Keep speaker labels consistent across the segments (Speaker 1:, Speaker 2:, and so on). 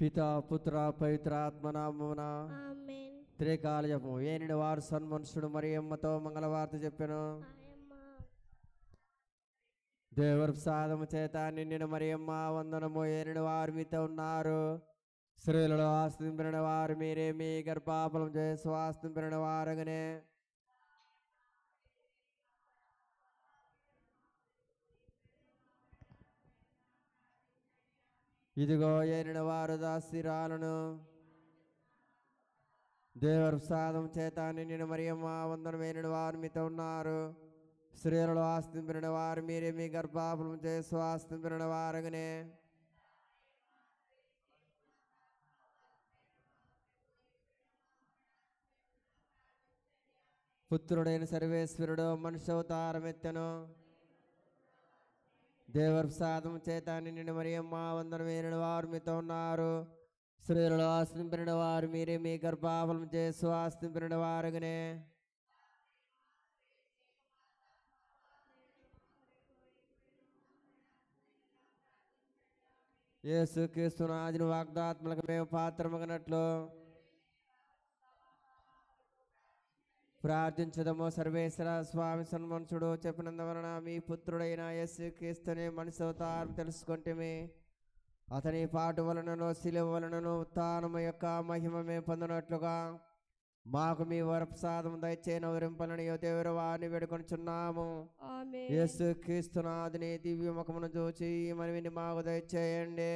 Speaker 1: పితా పుత్ర పవిత్రాత్మ నామమున
Speaker 2: ఆమేన్.
Speaker 1: త్రికాల జపము. ఏనిడి వారు సన్మనుషుడు మరియమ్మతో మంగళవార్త చెప్పెను.
Speaker 2: ఆయమ్మ
Speaker 1: దేవుని ప్రసాదము చేత నిండిన మరియమ్మ వందనము. ఏనిడి వారు మీతో ఉన్నారు. స్త్రీలలో ఆస్తింపిన వారు మీరే, మీ గర్భాఫలం చేసి ఆస్తింపిన వారగనే. ఇదిగో ఏనిన వారు దాసిరాలను. దేవుని ప్రసాదం చేత నిండిన మరియమ్మ వందనం. ఏనిన వారు మీతో ఉన్నారు. స్త్రీలలో ఆస్తింపిన వారు మీరే, మీ గర్భాఫలం చేసి ఆస్తింపిన వారగనే. పుత్రుడైన సర్వేశ్వరుడు మనుష్య అవతారం ఎత్తెను. దేవుని ప్రసాదం చేత నిండిన మరియమ్మ వందనం. ఏనిన వారు మీతో ఉన్నారు. స్త్రీలలో ఆస్తింపిన వారు మీరే, మీ గర్భాఫలం చేసి ఆస్తింపిన వారగనే. యేసుక్రీస్తు నాథుని వాగ్దాత్మలకు మేము పాత్రమగినట్లు ప్రార్థించదము. సర్వేశ్వర స్వామి సన్మనుషుడు చెప్పినందువలన మీ పుత్రుడైన యేసుక్రీస్తుని మనిషి అవతారం తెలుసుకుంటేమి. అతని పాటు వలనను శిలువ వలనను ఉత్థానము యొక్క మహిమ మేము పొందినట్లుగా మాకు మీ వరప్రసాదం దయచేయనవరింపలని దేవుని వారిని వేడుకొనుచున్నాము.
Speaker 2: ఆమేన్.
Speaker 1: యేసుక్రీస్తు నాథుని దివ్య ముఖమును చూచి ఈ మనవిని మాకు దయచేయండి.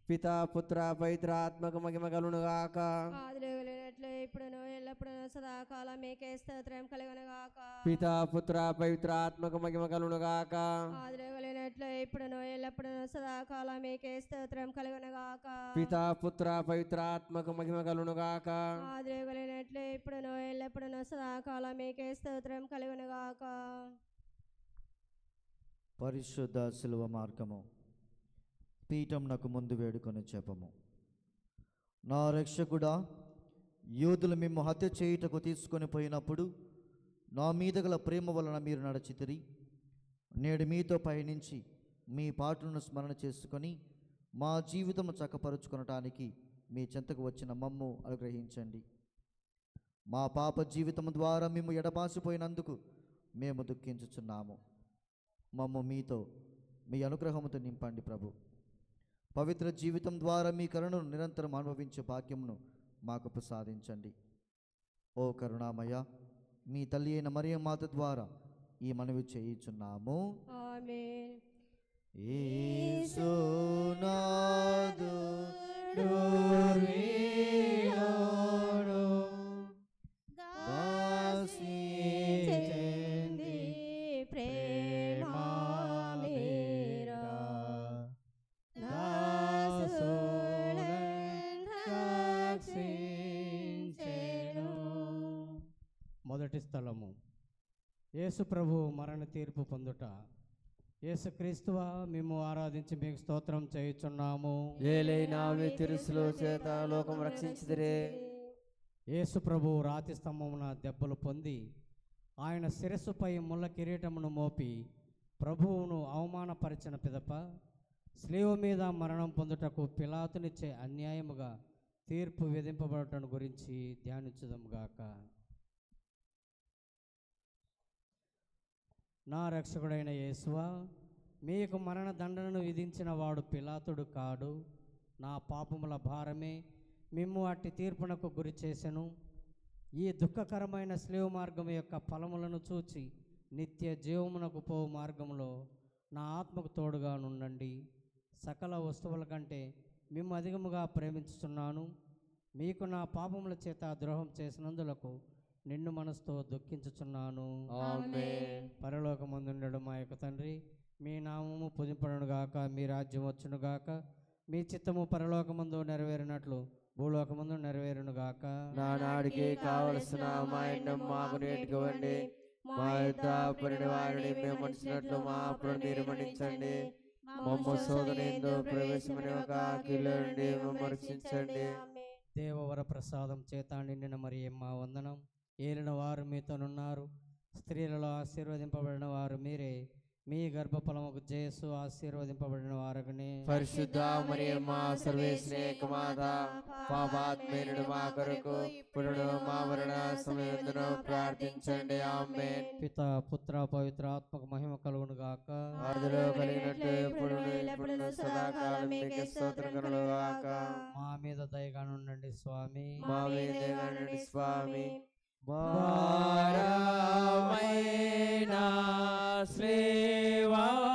Speaker 1: పితా పుత్ర పవిత్రాత్మక మహిమ కలుగును గాక.
Speaker 2: ఆదిలో కలిగినట్లే ఇప్పుడును ఎల్లప్పుడూ సదాకాలం మీకే స్తోత్రం కలుగును గాక.
Speaker 1: పితా పుత్ర పవిత్రాత్మక మహిమ కలుగును గాక.
Speaker 2: ఆదిలో కలిగినట్లే ఇప్పుడును ఎల్లప్పుడూ సదాకాలం మీకే స్తోత్రం కలుగును గాక.
Speaker 1: పితా పుత్ర పవిత్రాత్మక మహిమ కలుగును గాక.
Speaker 2: ఆదిలో కలిగినట్లే ఇప్పుడును ఎల్లప్పుడూ సదాకాలం మీకే స్తోత్రం కలుగును గాక.
Speaker 3: పరిశుద్ధ శిలువ మార్గము. పీఠం నాకు ముందు వేడుకొని చెప్పము. నా రక్షకుడా, యోధులు మిమ్ము హత్య చేయుటకు తీసుకొని పోయినప్పుడు నా మీద గల ప్రేమ వలన మీరు నడచితిరి. నేడు మీతో పయనించి మీ పాటలను స్మరణ చేసుకొని మా జీవితము చక్కపరుచుకొనటానికి మీ చెంతకు వచ్చిన మమ్ము అనుగ్రహించండి. మా పాప జీవితం ద్వారా మేము ఎడబాసిపోయినందుకు మేము దుఃఖించుచున్నాము. మమ్ము మీతో మీ అనుగ్రహముతో నింపండి ప్రభు. పవిత్ర జీవితం ద్వారా మీ కరుణను నిరంతరం అనుభవించే భాగ్యమును మాకు ప్రసాదించండి. ఓ కరుణామయ, మీ తల్లి అయిన మరియమాత ద్వారా ఈ మనవి చేయుచున్నాము.
Speaker 2: ఆమేన్.
Speaker 3: యేసునాథుడు వీడోడు దాసి
Speaker 2: చెంది ప్రేమ మీరా
Speaker 4: మొదటి స్థలము. యేసు ప్రభు మరణ తీర్పు పొందుట. యేసుక్రీస్తువా, మేము ఆరాధించి మీకు స్తోత్రం చేయుచున్నాము.
Speaker 1: ఏలైనా మీ తిరుసుల చేత లోకం రక్షించిదిరే.
Speaker 4: యేసు ప్రభు రాతి స్తంభమున దెబ్బలు పొంది ఆయన శిరస్సుపై ముళ్ళ కిరీటమును మోపి ప్రభువును అవమానపరిచిన పిదప స్లీవ మీద మరణం పొందుటకు పిలాతునిచ్చే అన్యాయముగా తీర్పు విధింపబడటం గురించి ధ్యానించుదాముగాక. నా రక్షకుడైన యేసువా, మీకు మరణ దండనను విధించిన వాడు పిలాతుడు కాడు. నా పాపముల భారమే మిమ్ము అట్టి తీర్పునకు గురి చేసెను. ఈ దుఃఖకరమైన స్లేవ్ మార్గం యొక్క ఫలములను చూచి నిత్య జీవమునకు పోవు మార్గంలో నా ఆత్మకు తోడుగా నుండండి. సకల వస్తువుల కంటే మిమ్ము అధికముగా ప్రేమించుచున్నాను. మీకు నా పాపముల చేత ద్రోహం చేసినందులకు నిన్ను మనసుతో దుఃఖించుచున్నాను.
Speaker 1: ఆమేన్.
Speaker 4: పరలోకమందుండడు మా యొక్క తండ్రి, మీ నామము పూజింపడునుగాక, మీ రాజ్యం వచ్చునుగాక, మీ చిత్తము పరలోకమందు నెరవేరినట్లు భూలోకమందు నెరవేరునుగాక.
Speaker 1: నానాడికి కావలసిన మా అన్నం మాకు నేర్చుకోండి. మా యుద్ధ పడిన వారిని మేము మనిషినట్లు మా అప్పుడు మీరు మన్నించండి. మమ్మ శోధనయందు ప్రవేశమని ఒక కీళ్ళండి మమ్మ రక్షించండి.
Speaker 4: దేవవర ప్రసాదం చేత నిండిన మరియమ్మ వందనం. ఏలిన వారు మీతోనున్నారు. స్త్రీలలో ఆశీర్వదింపబడిన వారు మీరే. మీ గర్భఫలముకు జేసు ఆశీర్వదింపబడిన వారకుని
Speaker 1: పరిశుద్ధ మరియమ్మ సర్వేశ్వరేక మాత పాపాత్మేనుడు మా కొరకు ఇప్పుడు మా మరణ సమయంలో ప్రార్థించండి. ఆమేన్.
Speaker 4: పిత పుత్ర పవిత్ర ఆత్మకు మహిమ కలుగును గాక.
Speaker 1: ఆదిలో కలిగినట్టు ఇప్పుడు ఇప్పుడు సదాకాలం మీకే స్తోత్రం కలుగును గాక.
Speaker 4: మా మీద దయగా నుండండి స్వామి.
Speaker 1: మా మీద దయగా నుండి స్వామి. భారమైన శ్రీవాబ్రానో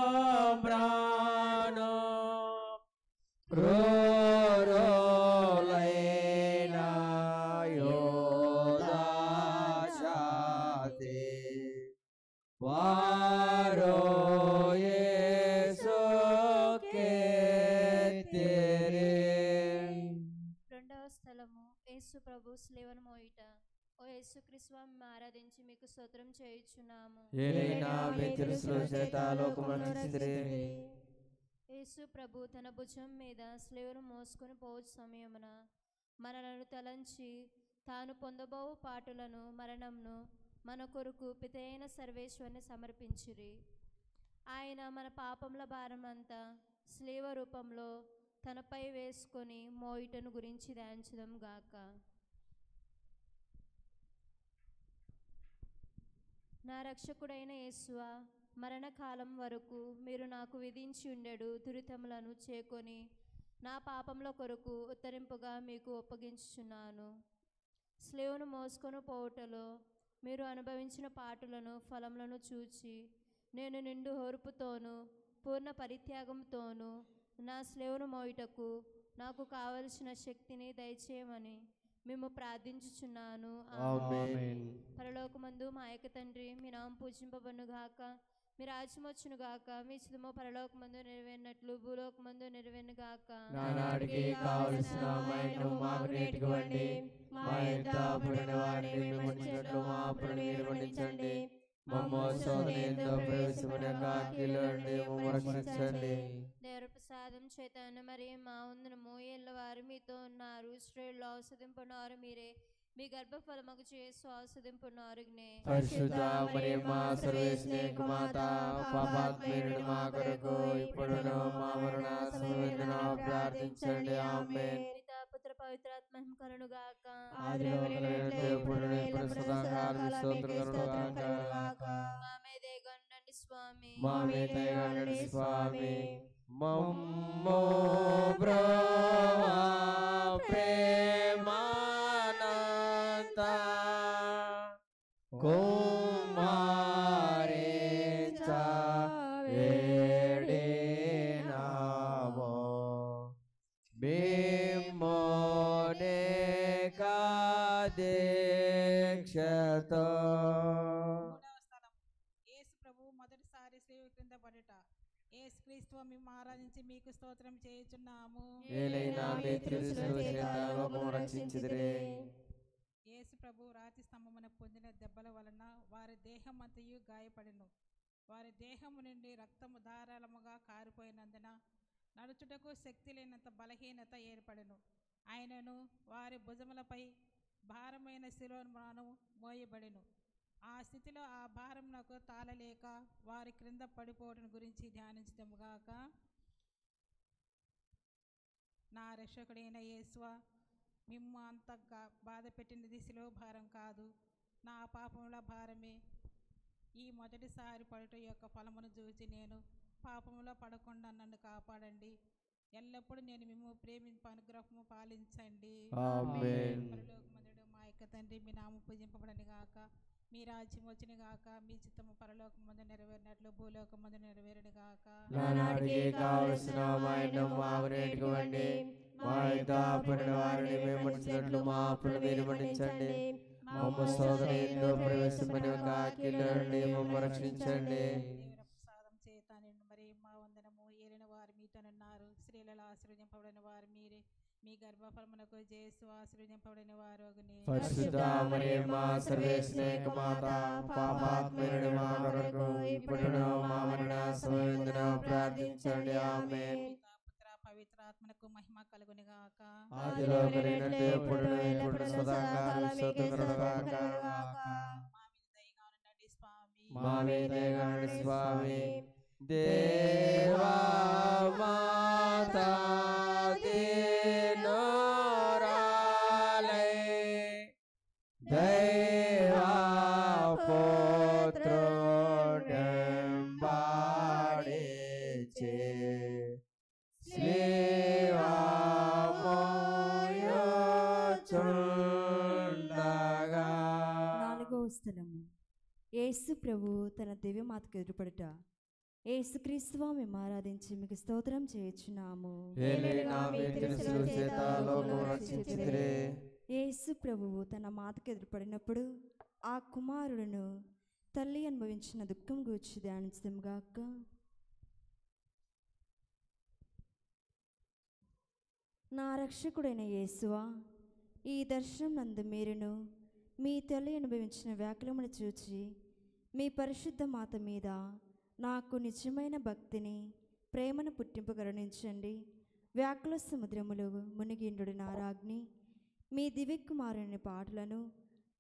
Speaker 1: రోలైన యోదాశాతే వారో యేసుకే తెరే.
Speaker 5: రెండవ స్థలము యేసు ప్రభు స్లేవను మోయిట. ఓ యేసుక్రీస్తు మేము ఆరాధించి మీకు స్తోత్రం చేయుచున్నాము.
Speaker 1: ఏలైనా మీ తెలుసులో చేత లోకమంచితిరి.
Speaker 5: యేసు ప్రభు తన భుజం మీద స్లేవను మోసుకొని పోవచ్చు సమయమున మనలను తలంచి తాను పొందబోవు పాటులను మరణంను మన కొరకు పితైన సర్వేశ్వరుని సమర్పించిరి. ఆయన మన పాపముల భారమంతా స్లేవ రూపంలో తనపై వేసుకొని మోయిటను గురించి ధ్యానించుదాం గాక. నా రక్షకుడైన యేసువా, మరణకాలం వరకు మీరు నాకు విధించి ఉండెడు దురితములను చేకొని నా పాపముల కొరకు ఉత్తరింపుగా మీకు ఒప్పగించుచున్నాను. స్లేవును మోసుకొని పోవుటలో మీరు అనుభవించిన పాటులను ఫలములను చూచి నేను నిండు ఓర్పుతోనూ పూర్ణ పరిత్యాగంతోనూ నా స్లేవును మోయుటకు నాకు కావలసిన శక్తిని దయచేయమని మేము ప్రార్థించుచున్నాను.
Speaker 1: ఆమేన్.
Speaker 5: పరలోకమందు మా యొక్క తండ్రి, మీ నామం పూజింపబడును గాక, మీ రాజ్యం వచ్చును గాక, మీ చిత్తము పరలోకమందు నెరవేరినట్లు భూలోకమందు నెరవేరును గాక.
Speaker 1: నానాటికి కావలసిన మైను మాకు నేటికి ఇవ్వండి. మా యొక్క అప్పుడైన వారిని మేము మన్నించినట్లు మా అప్పులను మీరు మన్నించండి. మమ్ము శోధనయందు ప్రవేశింపనివ్వక కీడులో నుండి మమ్ము రక్షించండి.
Speaker 5: దేవర ప్రసాదం చేతను మరి మా వందనము ఎల్ల వారు మీతో ఉన్నారు. స్త్రీల్లో ఔషధింపున్నారు మీరే, మీ గర్భఫలముకు చేసు ఔషధింపున్నారు.
Speaker 1: పరిశుద్ధ మరియమ్మ సర్వేశ్వరేక మాత పాపాత్మేనుడు మా కొరకు ఇప్పుడును మా మరణ సమయమున ప్రార్థించండి. ఆమేన్.
Speaker 5: పితా పుత్ర పవిత్రాత్మ కరుణు గాక.
Speaker 1: ఆదిలో కలిగినట్టు ఇప్పుడును ఇప్పుడు సదాకాలం స్తోత్రం కలుగును గాక.
Speaker 5: మా మీద దయగా ఉండండి స్వామి.
Speaker 1: మా మీద దయగా ఉండండి స్వామి. మమ్ము బ్రోవా ప్రేమానంద కుమారేచ వేడినామో బిమ్మోనేకా దీక్షతో.
Speaker 6: మూడవ స్థలం యేసు ప్రభు మొదటిసారి శ్రీవి క్రింద పడుట. యేసు క్రీస్తు మేము ఆరాధించి మీకు స్తోత్రం చేయుచున్నాము.
Speaker 1: ఏలైనా మీ తెలుసులో చేత లోకము రక్షించితిరి.
Speaker 6: యేసు ప్రభు రాతి స్తంభమున పొందిన దెబ్బల వలన వారి దేహమంతయు గాయపడెను. వారి దేహము నుండి రక్తము ధారాళముగా కారిపోయినందున నడుచుటకు శక్తి లేనంత బలహీనత ఏర్పడెను. ఆయనను వారి భుజములపై భారమైన శిరోను మోయబడెను. ఆ స్థితిలో ఆ భారం నాకు తాళలేక వారి క్రింద పడిపోవడం గురించి ధ్యానించదముగాక. నా రక్షకుడైన యేసువా, మిమ్ము అంత బాధ పెట్టినది శిలువ భారం కాదు, నా పాపముల భారమే. ఈ మొదటిసారి పడుట యొక్క ఫలమును చూచి నేను పాపములో పడకుండా నన్ను కాపాడండి. ఎల్లప్పుడూ నేను మిమ్ము ప్రేమింపు అనుగ్రహము పాలించండి.
Speaker 1: ఆమేన్.
Speaker 6: పరలోకమందుడు మా యొక్క తండ్రి, మీ నామము పూజింపబడని గాక, మీ రాజ్యం వచ్చును గాక, మీ చిత్తము పరలోకమందు నెరవేరినట్లు భూలోకమందు నెరవేరును గాక.
Speaker 1: నానాటికి కావలసిన మైను మాకు నేటికి ఇవ్వండి. మా యొక్క అప్పుడైన వారిని మేము మన్నించినట్లు మా అప్పులను మీరు మన్నించండి. మమ్ము శోధనయందు ప్రవేశింపనివ్వక కీడులో నుండి మమ్ము రక్షించండి.
Speaker 6: దేవుని ప్రసాదం చేత నిన్ను మరి మా వందనము ఏలిన వారు మీతోనున్నారు. స్త్రీలలో ఆశీర్వదింపబడిన వారు మీరే, మీ గర్భఫలమునకు జేసు ఆశీర్వదింపబడిన వారు.
Speaker 1: పరిశుద్ధ మరియమ్మ సర్వేశ్వరేక మాత పాపాత్మేనుడు మా కొరకు ఇప్పుడును మా మరణ సమయమున ప్రార్థించండి. ఆమేన్.
Speaker 6: పితా పుత్ర పవిత్రాత్మకు మహిమ కలుగును గాక.
Speaker 1: ఆదిలో కలిగినట్టు ఇప్పుడును ఇప్పుడు సదాకాలం స్తోత్రం కలుగును గాక.
Speaker 6: మా మీద దయగా ఉండండి స్వామి.
Speaker 1: మా మీద దయగా ఉండండి స్వామి. దేవా మాతా దీనురాలై దైవా పుత్రుడెంబాడిచే శ్రీవామోయుచుండగా.
Speaker 7: 4వ స్థలము యేసు ప్రభు తన దివ్యమాతకు ఎదురుపడుట. యేసుక్రీస్తువా మేము ఆరాధించి మీకు స్తోత్రం చేయుచున్నాము. యేసు ప్రభువు తన మాతకు ఎదురుపడినప్పుడు ఆ కుమారుడును తల్లి అనుభవించిన దుఃఖం గూర్చి ధ్యానించదంగాక. నా రక్షకుడైన యేసువా, ఈ దర్శనం నందు మీరును మీ తల్లి అనుభవించిన వ్యాకులమును చూచి మీ పరిశుద్ధ మాత మీద నాకు నిజమైన భక్తిని ప్రేమను పుట్టింపు కరుణించండి. వ్యాకుల సముద్రములు మునిగిండు నారాగ్ని మీ దివ్యకుమారుని పాటలను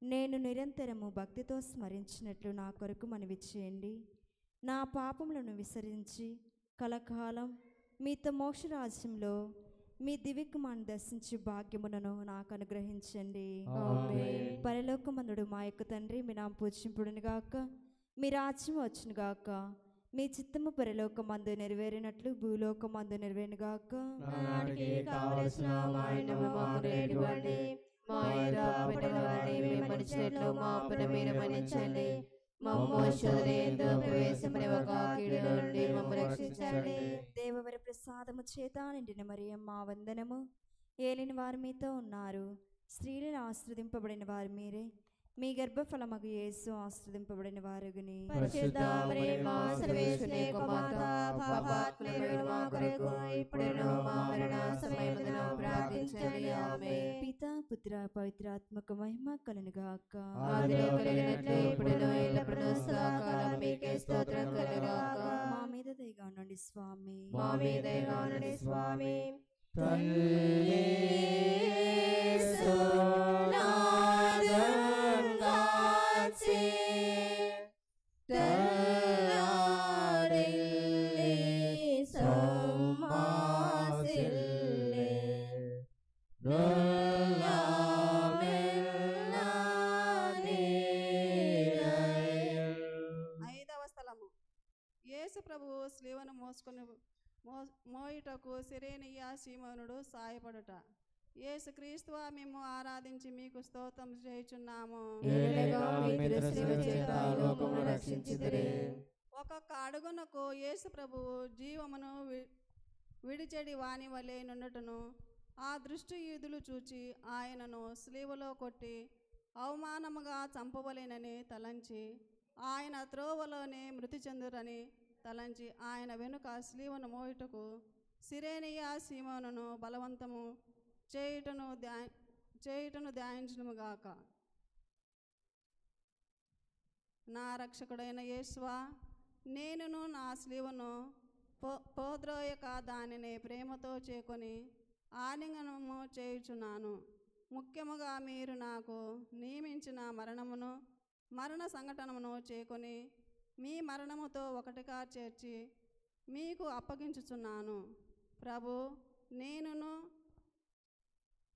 Speaker 7: నేను నిరంతరము భక్తితో స్మరించినట్లు నా కొరకు మనవి చేయండి. నా పాపములను విసరించి కలకాలం మీతో మోక్షరాజ్యంలో మీ దివ్యకుమారుని దర్శించి భాగ్యములను నాకు అనుగ్రహించండి. పరలోకమందుడు మా యొక్క తండ్రి, మీ నామము పూజింపబడును గాక, మీ రాజ్యం వచ్చును గాక, మీ చిత్తము పరలోకమందు నెరవేరినట్లు భూలోకమందు నెరవేరును గాక.
Speaker 2: నానాటికి కావలసిన మా అన్నము మాకు నేడు ఇవ్వండి. మా ఎదుట వారిని మేము మన్నించినట్లు మా అప్పును మీరు మన్నించండి. మమ్ము శోధనయందు ప్రవేశింపనివ్వక కీడు నుండి మమ్ము రక్షించండి.
Speaker 7: దేవవర ప్రసాదము చేత నిండిన మరియమ్మ వందనము. ఏలిన వారు మీతో ఉన్నారు, స్త్రీలను ఆశ్రదింపబడిన వారు మీరే, మీ గర్భఫలమగు యేసు ఆశ్రదింపబడిన వారుగుని.
Speaker 2: పరిశుద్ధ మరియమ్మ సర్వేశ్వరుని యొక్క మాత, పాపాత్ములైన మా కొరకు ఇప్పుడును మా మరణ సమయమున ప్రార్థించండి. ఆమేన్.
Speaker 7: పితా పుత్ర పవిత్రాత్మక మహిమ కలుగును గాక.
Speaker 2: ఆదిలో కలిగినట్లు ఇప్పుడును ఎల్లప్పుడూ సదాకాలం మీకే స్తోత్రం కలుగును గాక.
Speaker 7: మా మీద దయగా ఉండండి స్వామి.
Speaker 2: మా మీద దయగా ఉండండి స్వామి.
Speaker 1: తల్లి
Speaker 2: సోనాదంగాచి తెల్లారిల్లి సోమాసిల్లి
Speaker 8: ఐదవ స్థలము యేసు ప్రభువు స్లీవను మోయుటకు సిరేనియా సీమోనుడు సాయపడుట. యేసుక్రీస్తువా మేము ఆరాధించి మీకు స్తోత్రం చేయుచున్నాము. ఒక్కొక్క అడుగునకు యేసు ప్రభువు జీవమును విడిచెడి వాని వలె నుండుటను ఆ దృష్టి యూదులు చూచి ఆయనను స్లీవలో కొట్టి అవమానముగా చంపవలెనని తలంచి ఆయన త్రోవలోనే మృతి చెందురని తలంచి ఆయన వెనుక స్లీవను మోయుటకు సిరేనియా సీమోనును బలవంతము చేయుటను ధ్యానించునుగాక. నా రక్షకుడైన యేసువా, నేనును నా స్లీవను పోద్రోయక దానిని ప్రేమతో చేకొని ఆలింగనము చేయుచున్నాను. ముఖ్యముగా మీరు నాకు నియమించిన మరణ సంఘటనమును చేకొని మీ మరణముతో ఒకటిగా చేర్చి మీకు అప్పగించుచున్నాను. ప్రభు, నేనును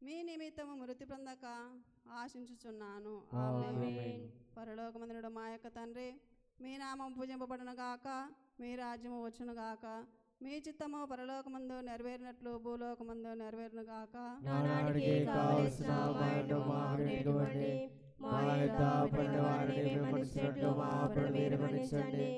Speaker 8: మీ నిమిత్తము మృతి పొందక ఆశించుచున్నాను. ఆమేన్. పరలోకమందుడు మా యొక్క తండ్రి, మీ నామం పూజింపబడును గాక, మీ రాజ్యము వచ్చును గాక, మీ చిత్తము పరలోకమందు నెరవేరినట్లు భూలోకమందు నెరవేరును గాక.
Speaker 2: నానాటికి కావలసిన మా అన్నము మాకు నేడు ఇవ్వండి. మా ఎదుట పడిన వారిని మేము మన్నించినట్లు మా అప్పును మీరు మన్నించండి.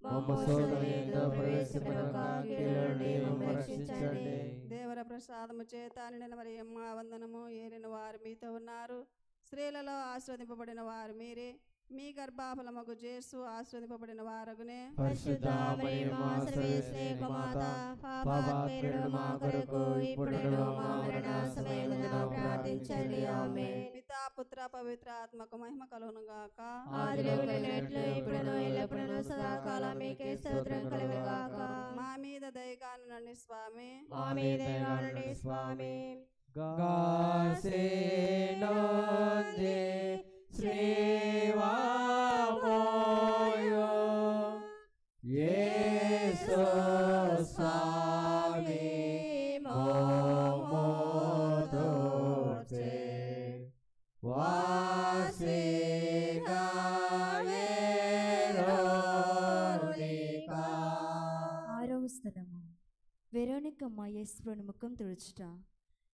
Speaker 2: మమ్ము శోధనయందు ప్రవేశింపనివ్వక కీడు నుండి మమ్ము రక్షించండి.
Speaker 8: దేవర ప్రసాదము చేత నిండిన మరియమ్మ వందనము. ఏలిన వారు మీతో ఉన్నారు, స్త్రీలలో ఆశీర్వదింపబడిన వారు మీరే, మీ గర్భఫలమగు యేసు ఆశీర్వదింపబడిన వారగునే.
Speaker 2: పరిశుద్ధ మరియమ్మ సర్వేశ్వరుని యొక్క మాత, పాపాత్ములైన మా కొరకు ఇప్పుడును మా మరణ సమయమున ప్రార్థించండి. ఆమేన్.
Speaker 8: పితా పుత్ర పవిత్ర ఆత్మకు మహిమ కలుగును గాక.
Speaker 2: ఆదిలో కలిగినట్లు ఇప్పుడును ఎల్లప్పుడూ సదాకాలం మీకే స్తోత్రం కలుగును గాక.
Speaker 8: మా మీద దయగా నుండండి స్వామి.
Speaker 2: మా మీద దయగా ఉండండి స్వామి.
Speaker 1: గాసేనోందే శ్రీవామోయో యేసు
Speaker 7: స్థలము. వెరోనికమ్మ యేసుప్రభుని ముఖం తుడుచుట.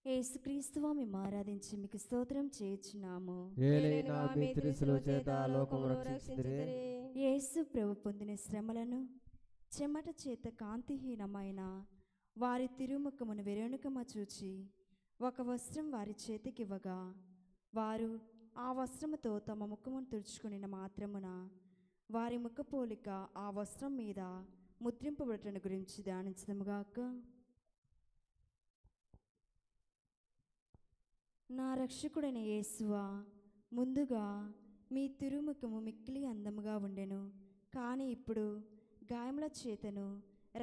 Speaker 7: యేసుక్రీస్తువా మేము ఆరాధించి మీకు స్తోత్రం చేయుచున్నాము.
Speaker 1: ఏలైనా మీ తిరుసుల చేత లోకమును రక్షించితిరి.
Speaker 7: యేసు ప్రభు పొందిన శ్రమలను చెమట చేత కాంతిహీనమైన వారి తిరుముఖమును వెరోనికమ్మ చూచి ఒక వస్త్రం వారి చేతికివ్వగా వారు ఆ వస్త్రముతో తమ ముఖమును తుడుచుకుని మాత్రమున వారి ముఖ పోలిక ఆ వస్త్రం మీద ముద్రింపబడటం గురించి ధ్యానించదముగాక. నా రక్షకుడైన యేసువా, ముందుగా మీ తిరుముఖము మిక్కిలి అందముగా ఉండెను, కానీ ఇప్పుడు గాయముల చేతను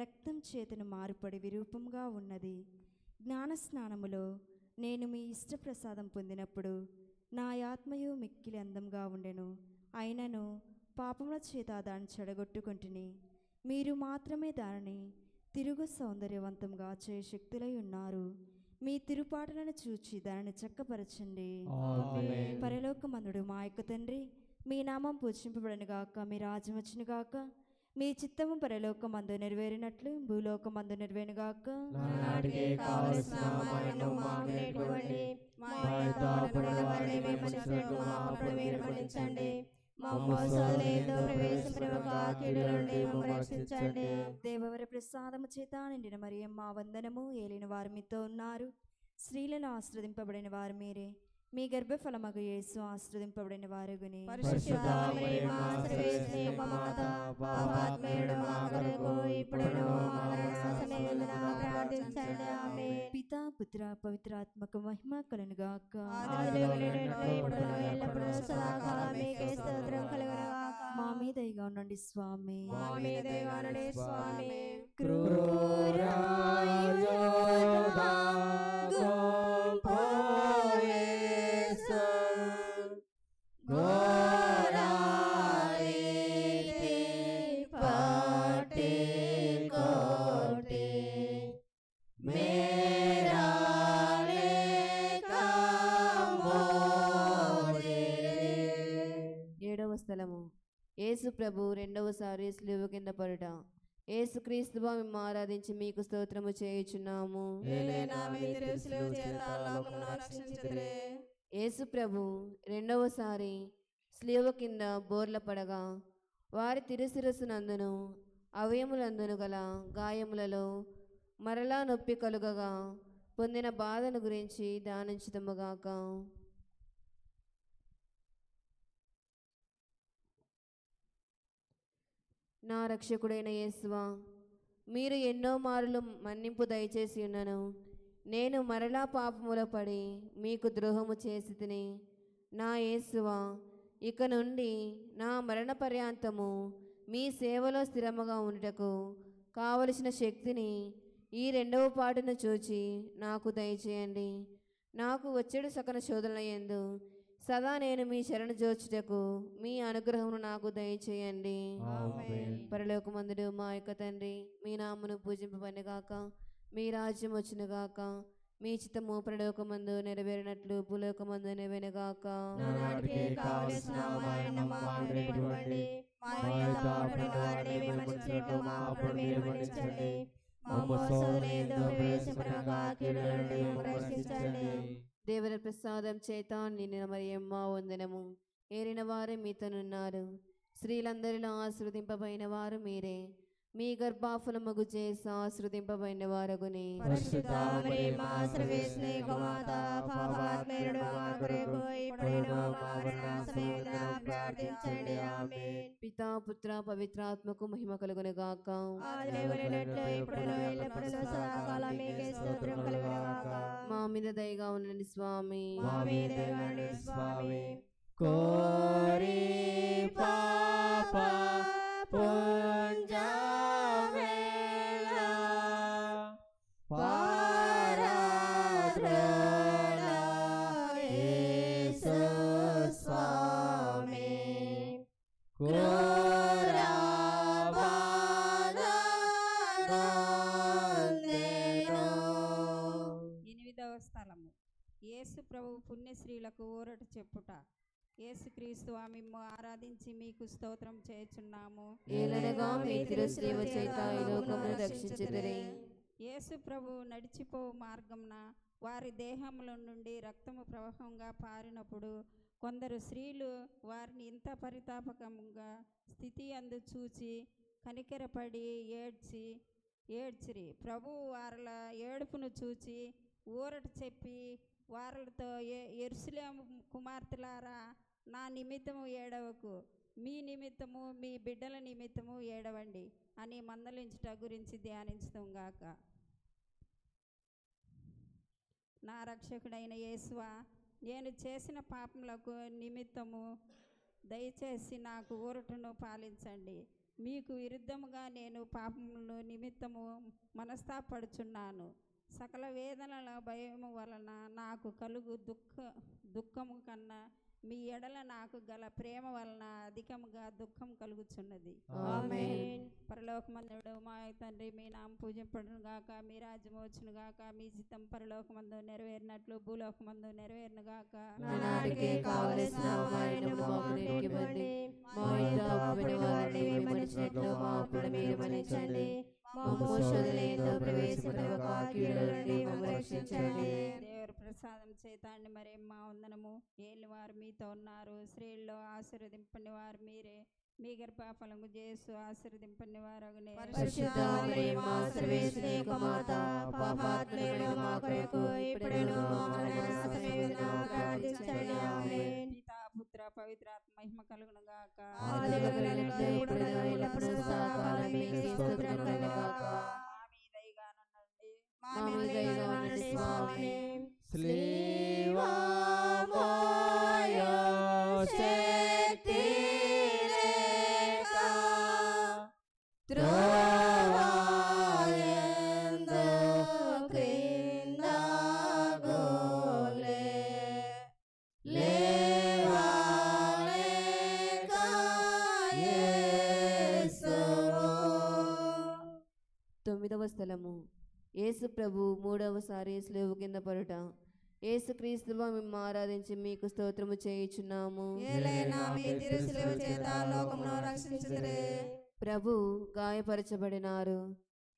Speaker 7: రక్తం చేతను మారుపడి విరూపంగా ఉన్నది. జ్ఞానస్నానములో నేను మీ ఇష్టప్రసాదం పొందినప్పుడు నా ఆత్మయు మిక్కిలి అందంగా ఉండెను. అయినను పాపముల చేత దాన్ని చెడగొట్టుకుంటుని మీరు మాత్రమే దానిని తిరుగు సౌందర్యవంతంగా చేయ శక్తులై ఉన్నారు. మీ తిరుపాటలను చూచి దానిని చక్కపరచండి.
Speaker 1: ఆమేన్.
Speaker 7: పరలోకమందుడు మా యొక్క తండ్రి, మీ నామం పూజింపబడను గాక, మీ రాజ్యం వచ్చును గాక, మీ చిత్తము పరలోకమందు నెరవేరినట్లు భూలోకమందు నెరవేరును గాక.
Speaker 2: నానాటికి కావలసిన మరణం మాకు నేర్పండి. మా యొక్క అపరాధములను మేము మన్నించున్నట్లు మా అపరాధములను మీరు మన్నించండి. మమ్మల్ని ప్రవేశింపనివ్వక కీడు నుండి మమ్మల్ని రక్షించండి.
Speaker 7: దేవవర ప్రసాదము చేత నిండిన మరియమ్మ వందనము. ఏలిన వారు మీతో ఉన్నారు, స్త్రీలను ఆశ్రదింపబడిన వారు మీరే, మీ గర్భఫలమగు యేసు ఆశ్రదింపబడిన వారుగుని.
Speaker 2: పరిశుద్ధ మరియమ్మ సర్వేశ్వరి యొక్క మాత, పాపాత్మయుడు మా కొరకు ఇప్పుడును మా మరణ సమయమున ప్రార్థించండి. ఆమేన్.
Speaker 7: పితా పుత్ర పవిత్రాత్మక మహిమ కలుగును గాక.
Speaker 2: ఆదిలో నుండి ఇప్పుడును ఎల్లప్పుడూ సదాకాలం మీకే స్తోత్రం కలుగును గాక.
Speaker 7: మా మీద దయగా ఉండండి స్వామి.
Speaker 2: మా మీద దయగా ఉండండి స్వామి.
Speaker 9: ఏడవ స్థలము. యేసు ప్రభు రెండవసారి సిలువ కింద పడుట. యేసుక్రీస్తువా మేము ఆరాధించి మీకు స్తోత్రము చేయుచున్నాము.
Speaker 2: ఏలైనా మీ తిరుసుల చేత లోకమును రక్షించితిరి.
Speaker 9: యేసు ప్రభు రెండవసారి సిలువ కింద బోర్ల పడగా వారి తిరుశిరస్సునందును అవయములందును గల గాయములలో మరలా నొప్పి కలుగగా పొందిన బాధను గురించి ధ్యానించుదముగాక. నా రక్షకుడైన యేసువా, మీరు ఎన్నో మారులు మన్నింపు దయచేసి ఉన్నను. నేను మరలా పాపములో పడి మీకు ద్రోహము చేసి తిని. నా యేసువా, ఇక నుండి నా మరణ పర్యాంతము మీ సేవలో స్థిరముగా ఉండుటకు కావలసిన శక్తిని ఈ రెండవ పాటను చూచి నాకు దయచేయండి. నాకు వచ్చేడు సకల శోధనల యందు సదా నేను మీ శరణు జోచుటకు మీ అనుగ్రహమును నాకు దయచేయండి.
Speaker 1: ఆమేన్.
Speaker 9: పరలోకమందుడు మా యొక్క తండ్రి, మీ నామమును పూజింపబడినగాక, మీ రాజ్యం వచ్చునుగాక, మీ చిత్తము పరలోకమందు నెరవేరినట్లు భూలోకమందు నెరవేరుగాక.
Speaker 2: నానాటికి కావలసిన మరణం మాకు నేర్పండి. మా యొక్క అపరాధములను మేము మన్నించున్నట్లు మా అపరాధములను మీరు మన్నించండి. మమ్మల్ని ప్రవేశింపనివ్వక కీడు నుండి మమ్మల్ని రక్షించండి.
Speaker 9: దేవుల ప్రసాదం చేత నిన్న మరియమ్మ వందనము. ఏరిన వారు మీతోనున్నారు, స్త్రీలందరిలో ఆశ్రదింపబడిన వారు మీరే, మీ గర్భఫలమగు చేసి ఆశ్రదింపబడిన వారగుని.
Speaker 2: పరిశుద్ధ మరియమ్మ సర్వేశ్వరి యొక్క మాత, పాపాత్మయుడు మా కొరకు ఇప్పుడును మా మరణ సమయమున ప్రార్థించండి. ఆమేన్.
Speaker 9: పితా పుత్ర పవిత్రాత్మకు మహిమ కలుగునుగాక.
Speaker 2: ఆదిలో నుండి ఇప్పుడును ఎల్లప్పుడూ సదాకాలం మీకే స్తోత్రం కలుగును గాక.
Speaker 9: మా మీద దయగా ఉండండి స్వామి.
Speaker 2: మా మీద దయగా ఉండండి స్వామి.
Speaker 1: కోరి పాప పుంజవేళ పారాధన యేసు స్వామి క్రూర బాధనందెను.
Speaker 10: 8వ స్థలము. యేసు ప్రభు పుణ్యశ్రీలకు ఊరట చెప్పుట. యేసుక్రీస్తు మిమ్ము ఆరాధించి మీకు స్తోత్రం చేయుచున్నాము.
Speaker 9: ఏలనగా మీ తిరుసేవ చేత ఈ లోకమును రక్షించుదురే.
Speaker 10: యేసు ప్రభు నడిచిపో మార్గమున వారి దేహముల నుండి రక్తము ప్రవాహంగా పారినప్పుడు కొందరు స్త్రీలు వారిని ఇంత పరితాపకంగా స్థితి అందు చూచి కనికెరపడి ఏడ్చిరి. ప్రభు వారల ఏడుపును చూచి ఊరట చెప్పి వారలతో, యెరూషలేము కుమార్తెలారా, నా నిమిత్తము ఏడవకు, మీ నిమిత్తము మీ బిడ్డల నిమిత్తము ఏడవండి అని మందలించుట గురించి ధ్యానించుతాంగాక. నా రక్షకుడైన యేసువా, నేను చేసిన పాపములకు నిమిత్తము దయచేసి నాకు ఊరటను పాలించండి. మీకు విరుద్ధముగా నేను పాపముల నిమిత్తము మనస్తాపడుచున్నాను. సకల వేదనల భయము వలన నాకు కలుగు దుఃఖము కన్నా మీ ఎడల నాకు గల ప్రేమ వలన అధికముగా దుఃఖం కలుగుచున్నది.
Speaker 9: ఆమేన్.
Speaker 10: పరలోకమందుడు మా తండ్రి, మీ నామం పూజింపడును గాక, మీ రాజ్యం వచ్చును గాక, మీ చిత్తం పరలోకమందు నెరవేరినట్లు భూలోకమందు నెరవేరును గాక.
Speaker 9: నానాటికి కావలసిన ఆహారమును మాకు నేర్పివ్వండి. మా ఇంట అప్పుని వారిని మన్నించినట్లు మా అప్పులు మీరు మన్నించండి. మమ్ము శోధనలో ప్రవేశపెట్టక కీడుల నుండి మమ్ము రక్షించండి.
Speaker 10: దేవుని ప్రసాదం చేతాండి మరి మా వందనము. ఏలి వారు మీతో ఉన్నారు, స్త్రీల్లో ఆశీర్వదింపని వారు మీరే. మీ గర్భఫలము యేసు ఆశీర్వదింపని వారు.
Speaker 9: పరిశుద్ధ మరియమ్మ సర్వేశ్వరి యొక్క మాత, పాపాత్ములైన మా కొరకు ఇప్పుడును మా మరణ సమయమున ప్రార్థించండి. ఆమేన్.
Speaker 10: పితా పుత్ర పవిత్రాత్మ మహిమ కలుగును గాక.
Speaker 9: ఆదిలో కలిగినట్లు ఇప్పుడును ఎల్లప్పుడూ సదాకాలం మీకే స్తోత్రం కలుగును గాక. మా మీద దయగా ఉండండి స్వామి. తొమ్మిదవ స్థలము. యేసు ప్రభు మూడవసారి స్లేవు కింద పడుట. యేసు క్రీస్తువా, మేము ఆరాధించి మీకు స్తోత్రము చేయుచున్నాము. ప్రభు గాయపరచబడినారు,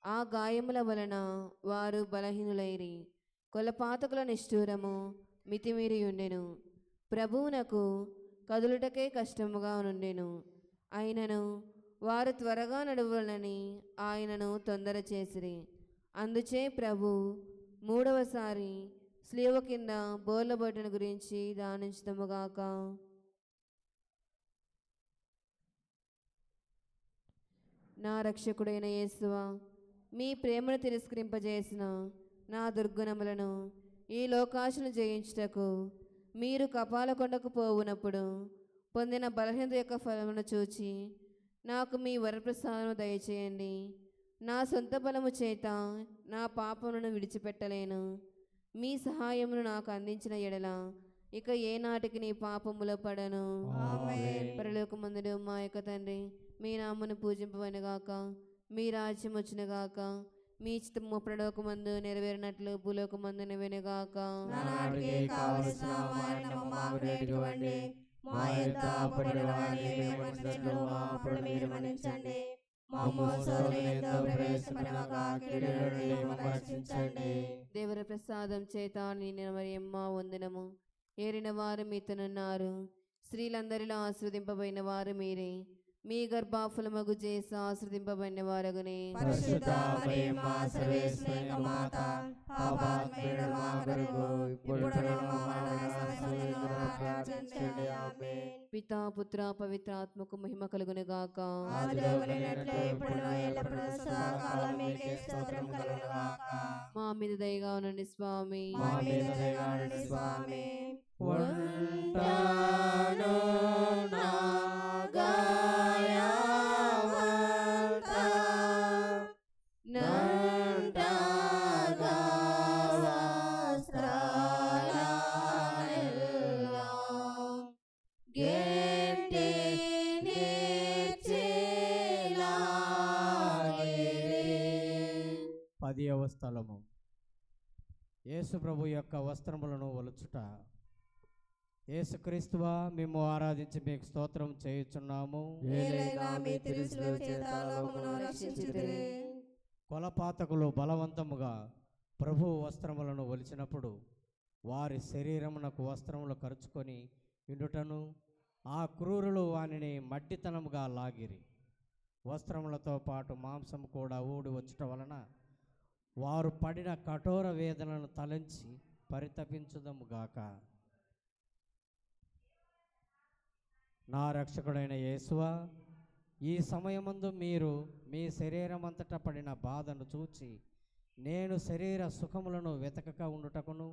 Speaker 9: ఆ గాయముల వలన వారు బలహీనులైరి. కొలపాతకుల నిష్ఠూరము మితిమీరి ఉండెను. ప్రభువునకు కదులుటకే కష్టముగా నుండెను. అయినను వారు త్వరగా నడువలని ఆయనను తొందర చేసిరి. అందుచే ప్రభు మూడవసారి స్లీవ కింద బోర్లబొట్టును గురించి ధ్యానించుదాముగాక. నా రక్షకుడైన యేసువా, మీ ప్రేమను తిరస్కరింపజేసిన నా దుర్గుణములను ఈ లోకాశను జయించుటకు మీరు కపాలకొండకు పోవునప్పుడు పొందిన బలహీనత యొక్క ఫలమును చూచి నాకు మీ వరప్రసాదము దయచేయండి. నా సొంత బలము చేత నా పాపములను విడిచిపెట్టలేను. మీ సహాయమును నాకు అందించిన ఎడల ఇక ఏనాటికి నీ పాపములో పడను. పరలోకమందుడు మా యొక్క తండ్రి, మీ నామమును పూజింపవనుగాక, మీ రాజ్యం వచ్చునుగాక, మీ చిత్తము పరలోకమందు నెరవేరినట్లు భూలోకమందు నెరవేరుగాక. దేవర ప్రసాదం చేత మరియమ్మ వందనము. ఏరిన వారు మీతోనున్నారు, స్త్రీలందరిలో ఆశ్రదింపబడిన వారు మీరే. మీ గర్భఫలమగు చేసి ఆశ్రదింపబడిన వారగునే. పితా పుత్ర పవిత్రాత్మకు మహిమ కలుగును గాక. మా మీద దయగా ఉండండి స్వామి.
Speaker 4: పదియవ స్థలము. యేసు ప్రభు యొక్క వస్త్రములను ఒలుచుట. యేసుక్రీస్తువా మేము ఆరాధించి మీకు స్తోత్రం చేయుచున్నాము.
Speaker 2: ఏలైనా మీ తిరుసిలువ చేత లోకమును రక్షించితిరి.
Speaker 4: కొలపాతకులు బలవంతముగా ప్రభు వస్త్రములను ఒలిచినప్పుడు వారి శరీరమునకు వస్త్రములు కరుచుకొని ఇండుటను ఆ క్రూరులు వానిని మడ్డితనముగా లాగిరి. వస్త్రములతో పాటు మాంసం కూడా ఊడి వచ్చుట వలన వారు పడిన కఠోర వేదనను తలంచి పరితపించుదముగాక. నా రక్షకుడైన యేసువా, ఈ సమయమందు మీరు మీ శరీరమంతటా పడిన బాధను చూచి నేను శరీర సుఖములను వెతకక ఉండుటకును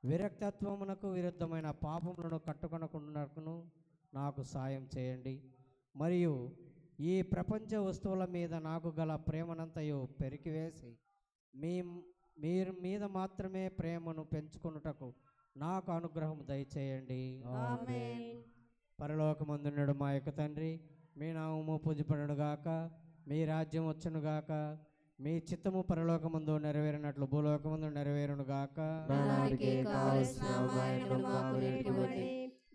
Speaker 4: విరక్తత్వమునకు విరుద్ధమైన పాపములను కట్టుకొనకుండాకును నాకు సాయం చేయండి. మరియు ఈ ప్రపంచ వస్తువుల మీద నాకు గల ప్రేమనంతయు పెరికివేసి మీరు మీద మాత్రమే ప్రేమను పెంచుకొనుటకు నాకు అనుగ్రహం దయచేయండి.
Speaker 2: ఆమేన్.
Speaker 4: పరలోకమందున్నడు మా యొక్క తండ్రి, మీ నామము పూజింపబడుగాక, మీ రాజ్యం వచ్చునుగాక, మీ చిత్తము పరలోకమందు నెరవేరినట్లు భూలోకమందు నెరవేరునుగాక.
Speaker 2: నానాటికి కావలసిన మాయను మాకు నేర్పివ్వండి.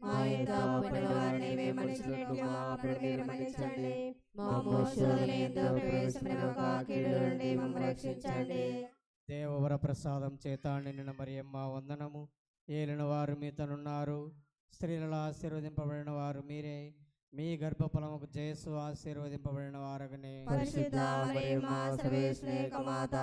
Speaker 2: మా యొక్క అప్పుల వారిని మేము మన్నించినట్లు మా అప్పులను మీరు మన్నించండి. మమ్ము శోధనలో యందు ప్రవేశపెట్టక కీడు నుండి మమ్ము రక్షించండి.
Speaker 4: దేవవర ప్రసాదం చేత నిండిన మరియమ్మ వందనము. ఏలిన వారు మీతోనున్నారు, స్త్రీలలో ఆశీర్వదింపబడిన వారు మీరే. మీ గర్భఫలముకు యేసు ఆశీర్వదింపబడిన వారగనే.
Speaker 2: పరిశుద్ధ మరియమ్మ సర్వేశ్వరి యొక్క మాత,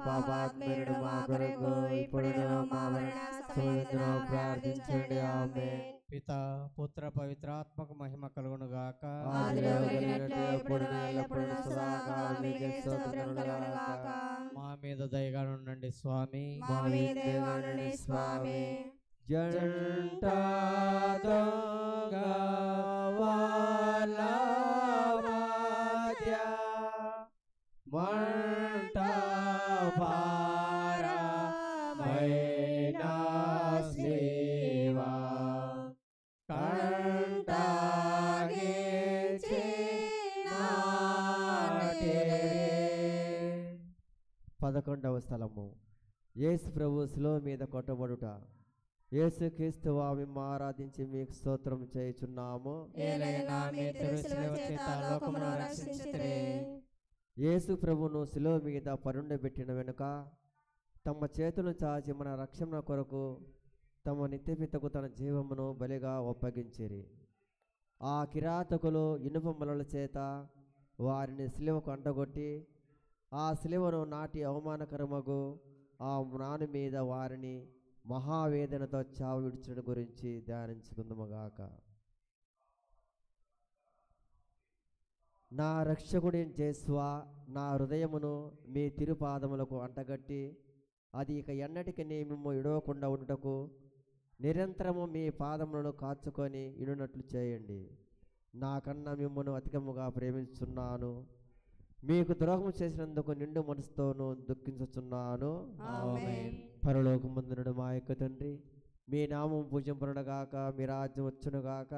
Speaker 2: పాపాత్ములైన మా కొరకు ఇప్పుడును మా మరణ సమయమున ప్రార్థించండి. ఆమేన్.
Speaker 4: పితా పుత్ర పవిత్రాత్మకు మహిమ కలుగునుగాక.
Speaker 2: ఆదిలో కలిగినట్లు ఎప్పుడును ఎల్లప్పుడును సదాకాలం మీకే స్తోత్రం కలుగునుగాక.
Speaker 4: మా మీద దయగా ఉండండి స్వామి.
Speaker 2: మా మీద దయగా ఉండండి స్వామి.
Speaker 1: జంట దొంగ వాళ్ళ మధ్య మంట భారమైన సేవా కంటాగిచినాటే. 11వ స్థలము యేసు ప్రభు శిలువ మీద కొట్టబడుట. యేసు క్రీస్తువా మిమ్ము ఆరాధించి మీకు స్తోత్రం చేయుచున్నాము.
Speaker 2: ఏలైనా మీ తిరుసిలువ చేత లోకమును రక్షించితిరి.
Speaker 1: యేసు ప్రభును శిలువ మీద పరుండబెట్టిన వెనుక తమ చేతులు చాచి మన రక్షణ కొరకు తమ నిత్యపితకు తన జీవమును బలిగా ఒప్పగించిరి. ఆ కిరాతకులు ఇనుప ములల చేత వారిని శిలువకు అంటగొట్టి ఆ శిలువను నాటి అవమానకరమగు ఆ మ్రాను మీద వారిని మహావేదనతో చావు విడుచడం గురించి ధ్యానించుకుందాముగాక. నా రక్షకుడి యేసువా, నా హృదయమును మీ తిరుపాదములకు అంటగట్టి అది ఇక ఎన్నటికి మిమ్ము ఇడవకుండా ఉండుటకు నిరంతరము మీ పాదములను కాచుకొని ఇడునట్లు చేయండి. నాకన్నా మిమ్మను అధికముగా ప్రేమిస్తున్నాను. మీకు ద్రోహం చేసినందుకు నిండు మనసుతోనూ దుఃఖించుచున్నాను.
Speaker 2: ఆమేన్.
Speaker 1: పరలోకమందునుడు మా యొక్క తండ్రి, మీ నామం పూజింపబడుగాక, మీ రాజ్యం వచ్చునుగాక,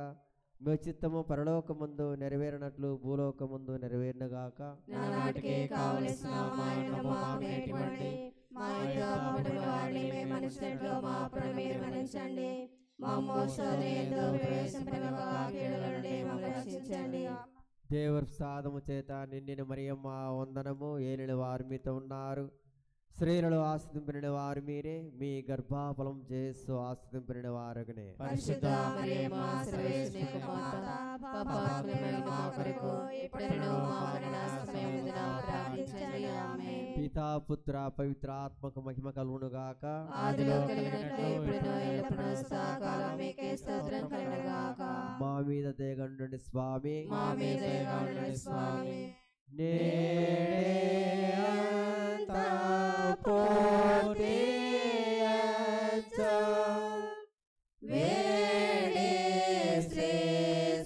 Speaker 1: మీ చిత్తము పరలోకమందు నెరవేరినట్లు భూలోకమందు నెరవేరునుగాక.
Speaker 2: నానాటికి కావలసిన మాయను మాకు నేర్పివ్వండి. మా యొక్క అప్పుల వారిని మేము మన్నించినట్లు మా అప్పులను మీరు మన్నించండి. మమ్ము శోధనలో యందు ప్రవేశపెట్టక కీడు నుండి మమ్ము రక్షించండి.
Speaker 1: దేవర ప్రసాదము చేత నిండిన మరియమ్మ వందనము. ఏలిన వారు మీతో ఉన్నారు, స్త్రీలలో ఆశ్రదింపబడిన వారు మీరే. మీ గర్భఫలం యేసు ఆశ్రదింపబడిన వారగనే.
Speaker 2: పరిశుద్ధ మరియమ్మ సర్వేశ్వరి యొక్క మాత, పాపాత్ములైన మా కొరకు ఇప్పుడును మా మరణ సమయమున ప్రార్థించండి. ఆమేన్.
Speaker 1: పితా పుత్ర పవిత్ర ఆత్మకు మహిమ కలుగునుగాక.
Speaker 2: ఆదిలో కలిగినట్లు ఇప్పుడును ఎల్లప్పుడూ సదాకాలం మీకే స్తోత్రం కలుగునుగాక.
Speaker 1: మా మీద దయగండి స్వామి.
Speaker 2: మా మీద దయగా ఉండండి స్వామి.
Speaker 1: నేడంతా పోటీయచ్చ
Speaker 2: వేడే శ్రీ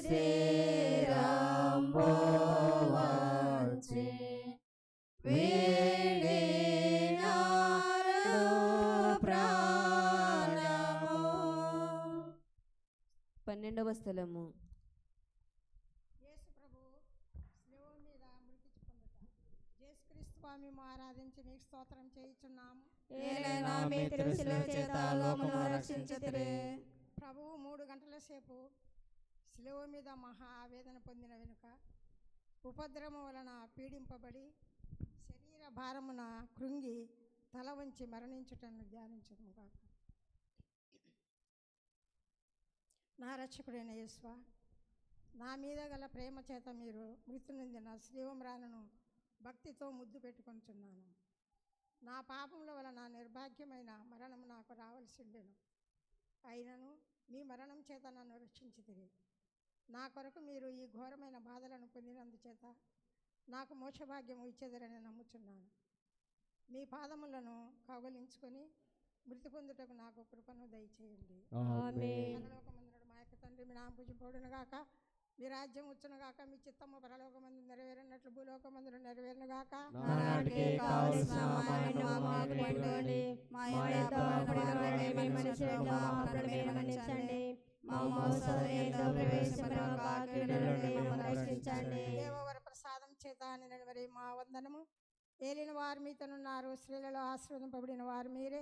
Speaker 2: శ్రీరాంబోవాంచి వేడే నారడు ప్రాణము.
Speaker 9: 12వ స్థలము.
Speaker 11: యేసు ప్రభు శిలువ మీద మృతి పొందుట. యేసుక్రీస్తు స్వామి ఆరాధించి మీకు స్తోత్రం చేయుచున్నాము.
Speaker 2: ఏలైనా మీ తిరుసిలువ చేత లోకమును రక్షించితిరి.
Speaker 11: ప్రభువు 3 గంటల సేపు శిలువ మీద మహా ఆవేదన పొందిన వెనుక ఉపద్రవం వలన పీడింపబడి శరీర భారమున కృంగి తల వంచి మరణించుటను ధ్యానించదుము కాక. నా రక్షకుడైన యేసువా, నా మీద గల ప్రేమ చేత మీరు మృతి నొందిన శ్రీవమ్రాలను భక్తితో ముద్దు పెట్టుకొంచున్నాను. నా పాపముల వలన నిర్భాగ్యమైన మరణం నాకు రావలసి ఉండెను. అయినను మీ మరణం చేత నన్ను రక్షించితిరి. నా కొరకు మీరు ఈ ఘోరమైన బాధలను పొందినందుచేత నాకు మోక్షభాగ్యము ఇచ్చేదరని నమ్ముచున్నాను. మీ పాదములను కౌగలించుకొని మృతి పొందుటకు నాకు కృపను దయచేయండి. పరలోకమందున మా యొక్క తండ్రి, మీ నామం పూజింపబడును గాక, మీ రాజ్యం వచ్చును గాక, మీ చిత్తము పరలోకమందు నెరవేరినట్లు భూలోకమందున నెరవేరును గాక. దేవవర ప్రసాదం చేత నిలవరి మా వందనము. ఏలిన వారు మీతోనున్నారు, స్త్రీలలో ఆశీర్వదింపబడిన వారు మీరే.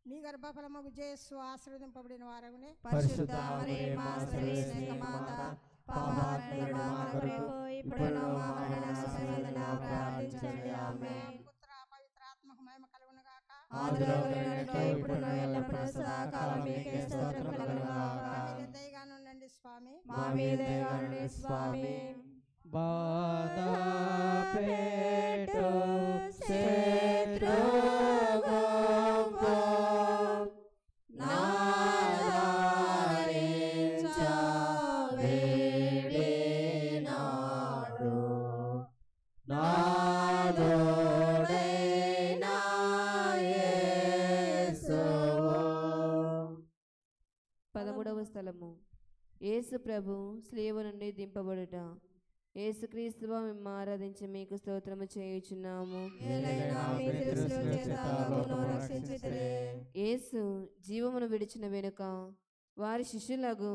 Speaker 11: నీ గర్భఫలమగు యేసు ఆశీర్వదింపబడిన వారగునే. పుత్ర పవిత్రాత్మకు మహిమ కలుగును గాక. దయగా నుండండి స్వామి.
Speaker 4: బాధ పెట్టు
Speaker 9: పదమూడవ స్థలము. యేసు ప్రభు స్లీవ నుండి దింపబడుట. యేసుక్రీస్తువా మేము ఆరాధించి మీకు స్తోత్రము చేయుచున్నాము. యేసు జీవమును విడిచిన వెనుక వారి శిష్యులకు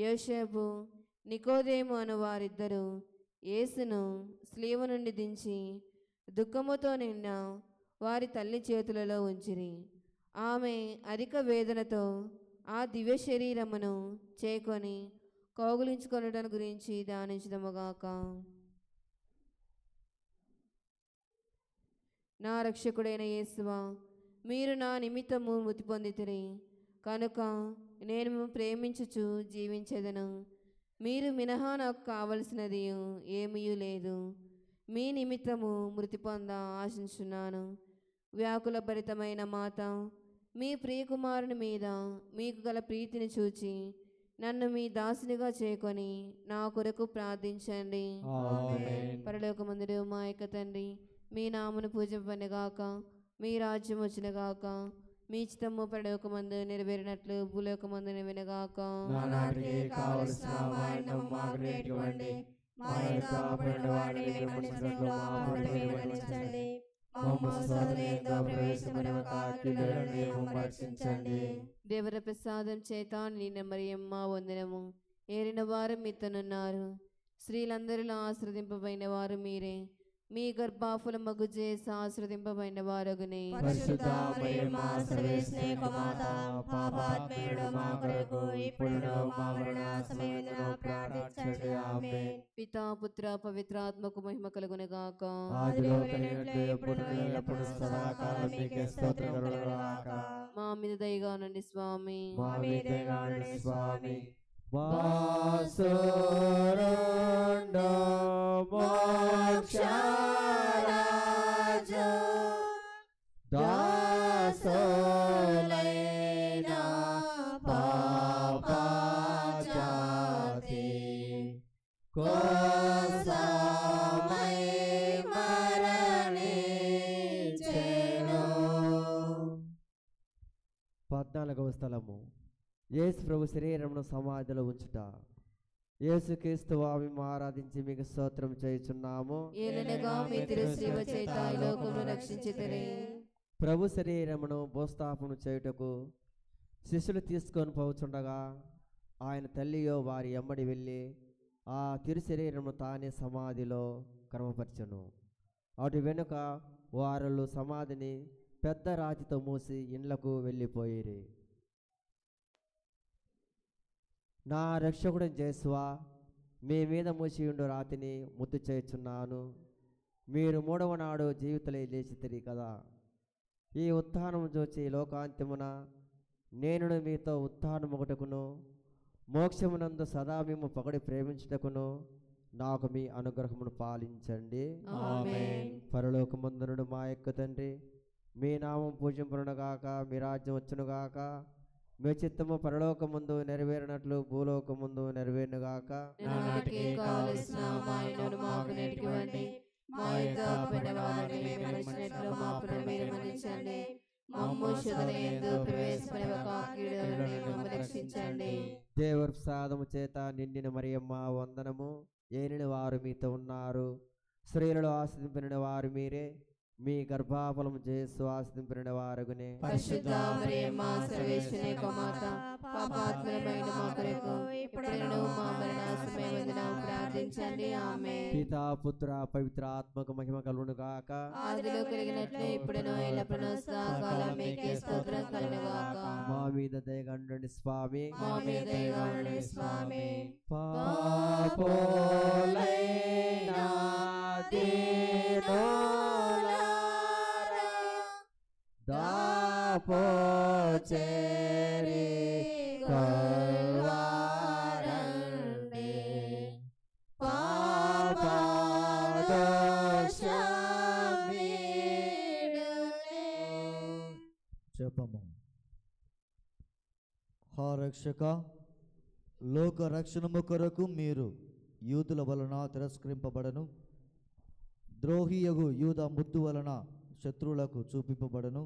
Speaker 9: యోసేపు, నికోదేము అను వారిద్దరూ యేసును స్లీవ నుండి దించి దుఃఖముతో నిన్న వారి తల్లి చేతులలో ఉంచిరి. ఆమె అధిక వేదనతో ఆ దివ్య శరీరమును చేకొని కౌగులించుకొనడం గురించి ధ్యానించుదముగాక. నా రక్షకుడైన యేసువా, మీరు నా నిమిత్తము మృతి పొందితిరి కనుక నేను ప్రేమించుచు జీవించేదను. మీరు మినహా నాకు కావలసినది ఏమీ లేదు. మీ నిమిత్తము మృతి పొంద ఆశించున్నాను. వ్యాకుల భరితమైన మాత, మీ ప్రియకుమారుని మీద మీకు గల ప్రీతిని చూచి నన్ను మీ దాసునిగా చేకొని నా కొరకు ప్రార్థించండి. పరలోకమందుడు మా యొక్క తండ్రి, మీ నామను పూజింపనిగాక, మీ రాజ్యం వచ్చినగాక, మీ చిత్తము పరలోకమందు నెరవేరినట్లు భూలోకమందు నెరవేరుగాక. దేవర ప్రసాదం చేత నిన్న మరియమ్మ వందనము. ఏరిన వారు మీతోనున్నారు, స్త్రీలందరిలో ఆశ్రదింపబడిన వారు మీరే. మీ గర్భఫలమగు యేసు ఆశ్రదింపబడిన వారగునే. పితా పుత్ర పవిత్రాత్మకు మహిమ కలుగును గాక. మా మీద దయగా నుండి స్వామి.
Speaker 1: పద్నాలుగవ స్థలము. యేసు ప్రభు శరీరమును సమాధిలో ఉంచుట. యేసుక్రీస్తువా మేము ఆరాధించి మీకు స్తోత్రం చేయుచున్నాము. ప్రభు శరీరమును భూస్థాపన చేయుటకు శిష్యులు తీసుకొని పోచుండగా ఆయన తల్లియో వారి ఎమ్మడి వెళ్ళి ఆ తిరు శరీరమును తానే సమాధిలో క్రమపరచను. అటు వెనుక వారు సమాధిని పెద్ద రాతితో మూసి ఇండ్లకు వెళ్ళిపోయిరి. నా రక్షకుడు జేసువా, మీ మీద మూసియుండు రాతిని ముద్దు చేయుచున్నాను. మీరు 3వ నాడు జీవితలే లేచితిరి కదా. ఈ ఉత్థానము చూచి లోకాంత్యమున నేను మీతో ఉత్థానమొకటకును మోక్షమునందు సదా మేము పగడి ప్రేమించుటకును నాకు మీ అనుగ్రహమును పాలించండి.
Speaker 9: ఆమేన్.
Speaker 1: పరలోకమందునుడు మా యొక్క తండ్రి, మీ నామం పూజింపనుగాక, మీ రాజ్యం వచ్చునుగాక, మీ చిత్తము పరలోకముందు నెరవేరినట్లు భూలోకముందు నెరవేరునుగాక.
Speaker 9: నాటికి కావలసిన మా ఇల్లును మాకు నేర్పివ్వండి. మా యొక్క అపరాధాలను మేము మన్నించినట్లు మా అప్పులను మీరు మన్నించండి. మమ్ము శోధనయందు ప్రవేశపడవక కీడుల నుండి మమ్మల్ని రక్షించండి.
Speaker 1: దేవర ప్రసాదము చేత నిండిన మరియమ్మ వందనము. ఏలిన వారు మీతో ఉన్నారు, స్త్రీలలో ఆశ్రదింపిన వారు మీరే, మీ గర్భాఫలము చేసు ఆశ్రదింపిన వారుగునే.
Speaker 9: పరిశుద్ధ మరియమ్మ సర్వేశ్వరుని యొక్క మాత, పాపాత్ములమైన మా కొరకు ఇప్పుడును మా మరణ సమయమందున ప్రార్థించండి. ఆమేన్.
Speaker 1: పితా పుత్ర పవిత్ర ఆత్మకు మహిమ కలుగును గాక.
Speaker 9: ఆదిలో కలిగినట్లు ఇప్పుడును ఎల్లప్పుడూ సదాకాలం మీకే స్తోత్రం కలుగుగాక.
Speaker 1: మా మీద దయగండి స్వామి,
Speaker 9: మా మీద దయగా ఉండండి స్వామి.
Speaker 1: పాపోలైన దీనులారా దాపోచేరి కల్వారండి,
Speaker 3: జపము. హా రక్షక, లోక రక్షణము కొరకు మీరు యూదుల వలన తిరస్కరింపబడను, ద్రోహియగు యూద ముద్దు వలన శత్రువులకు చూపింపబడను,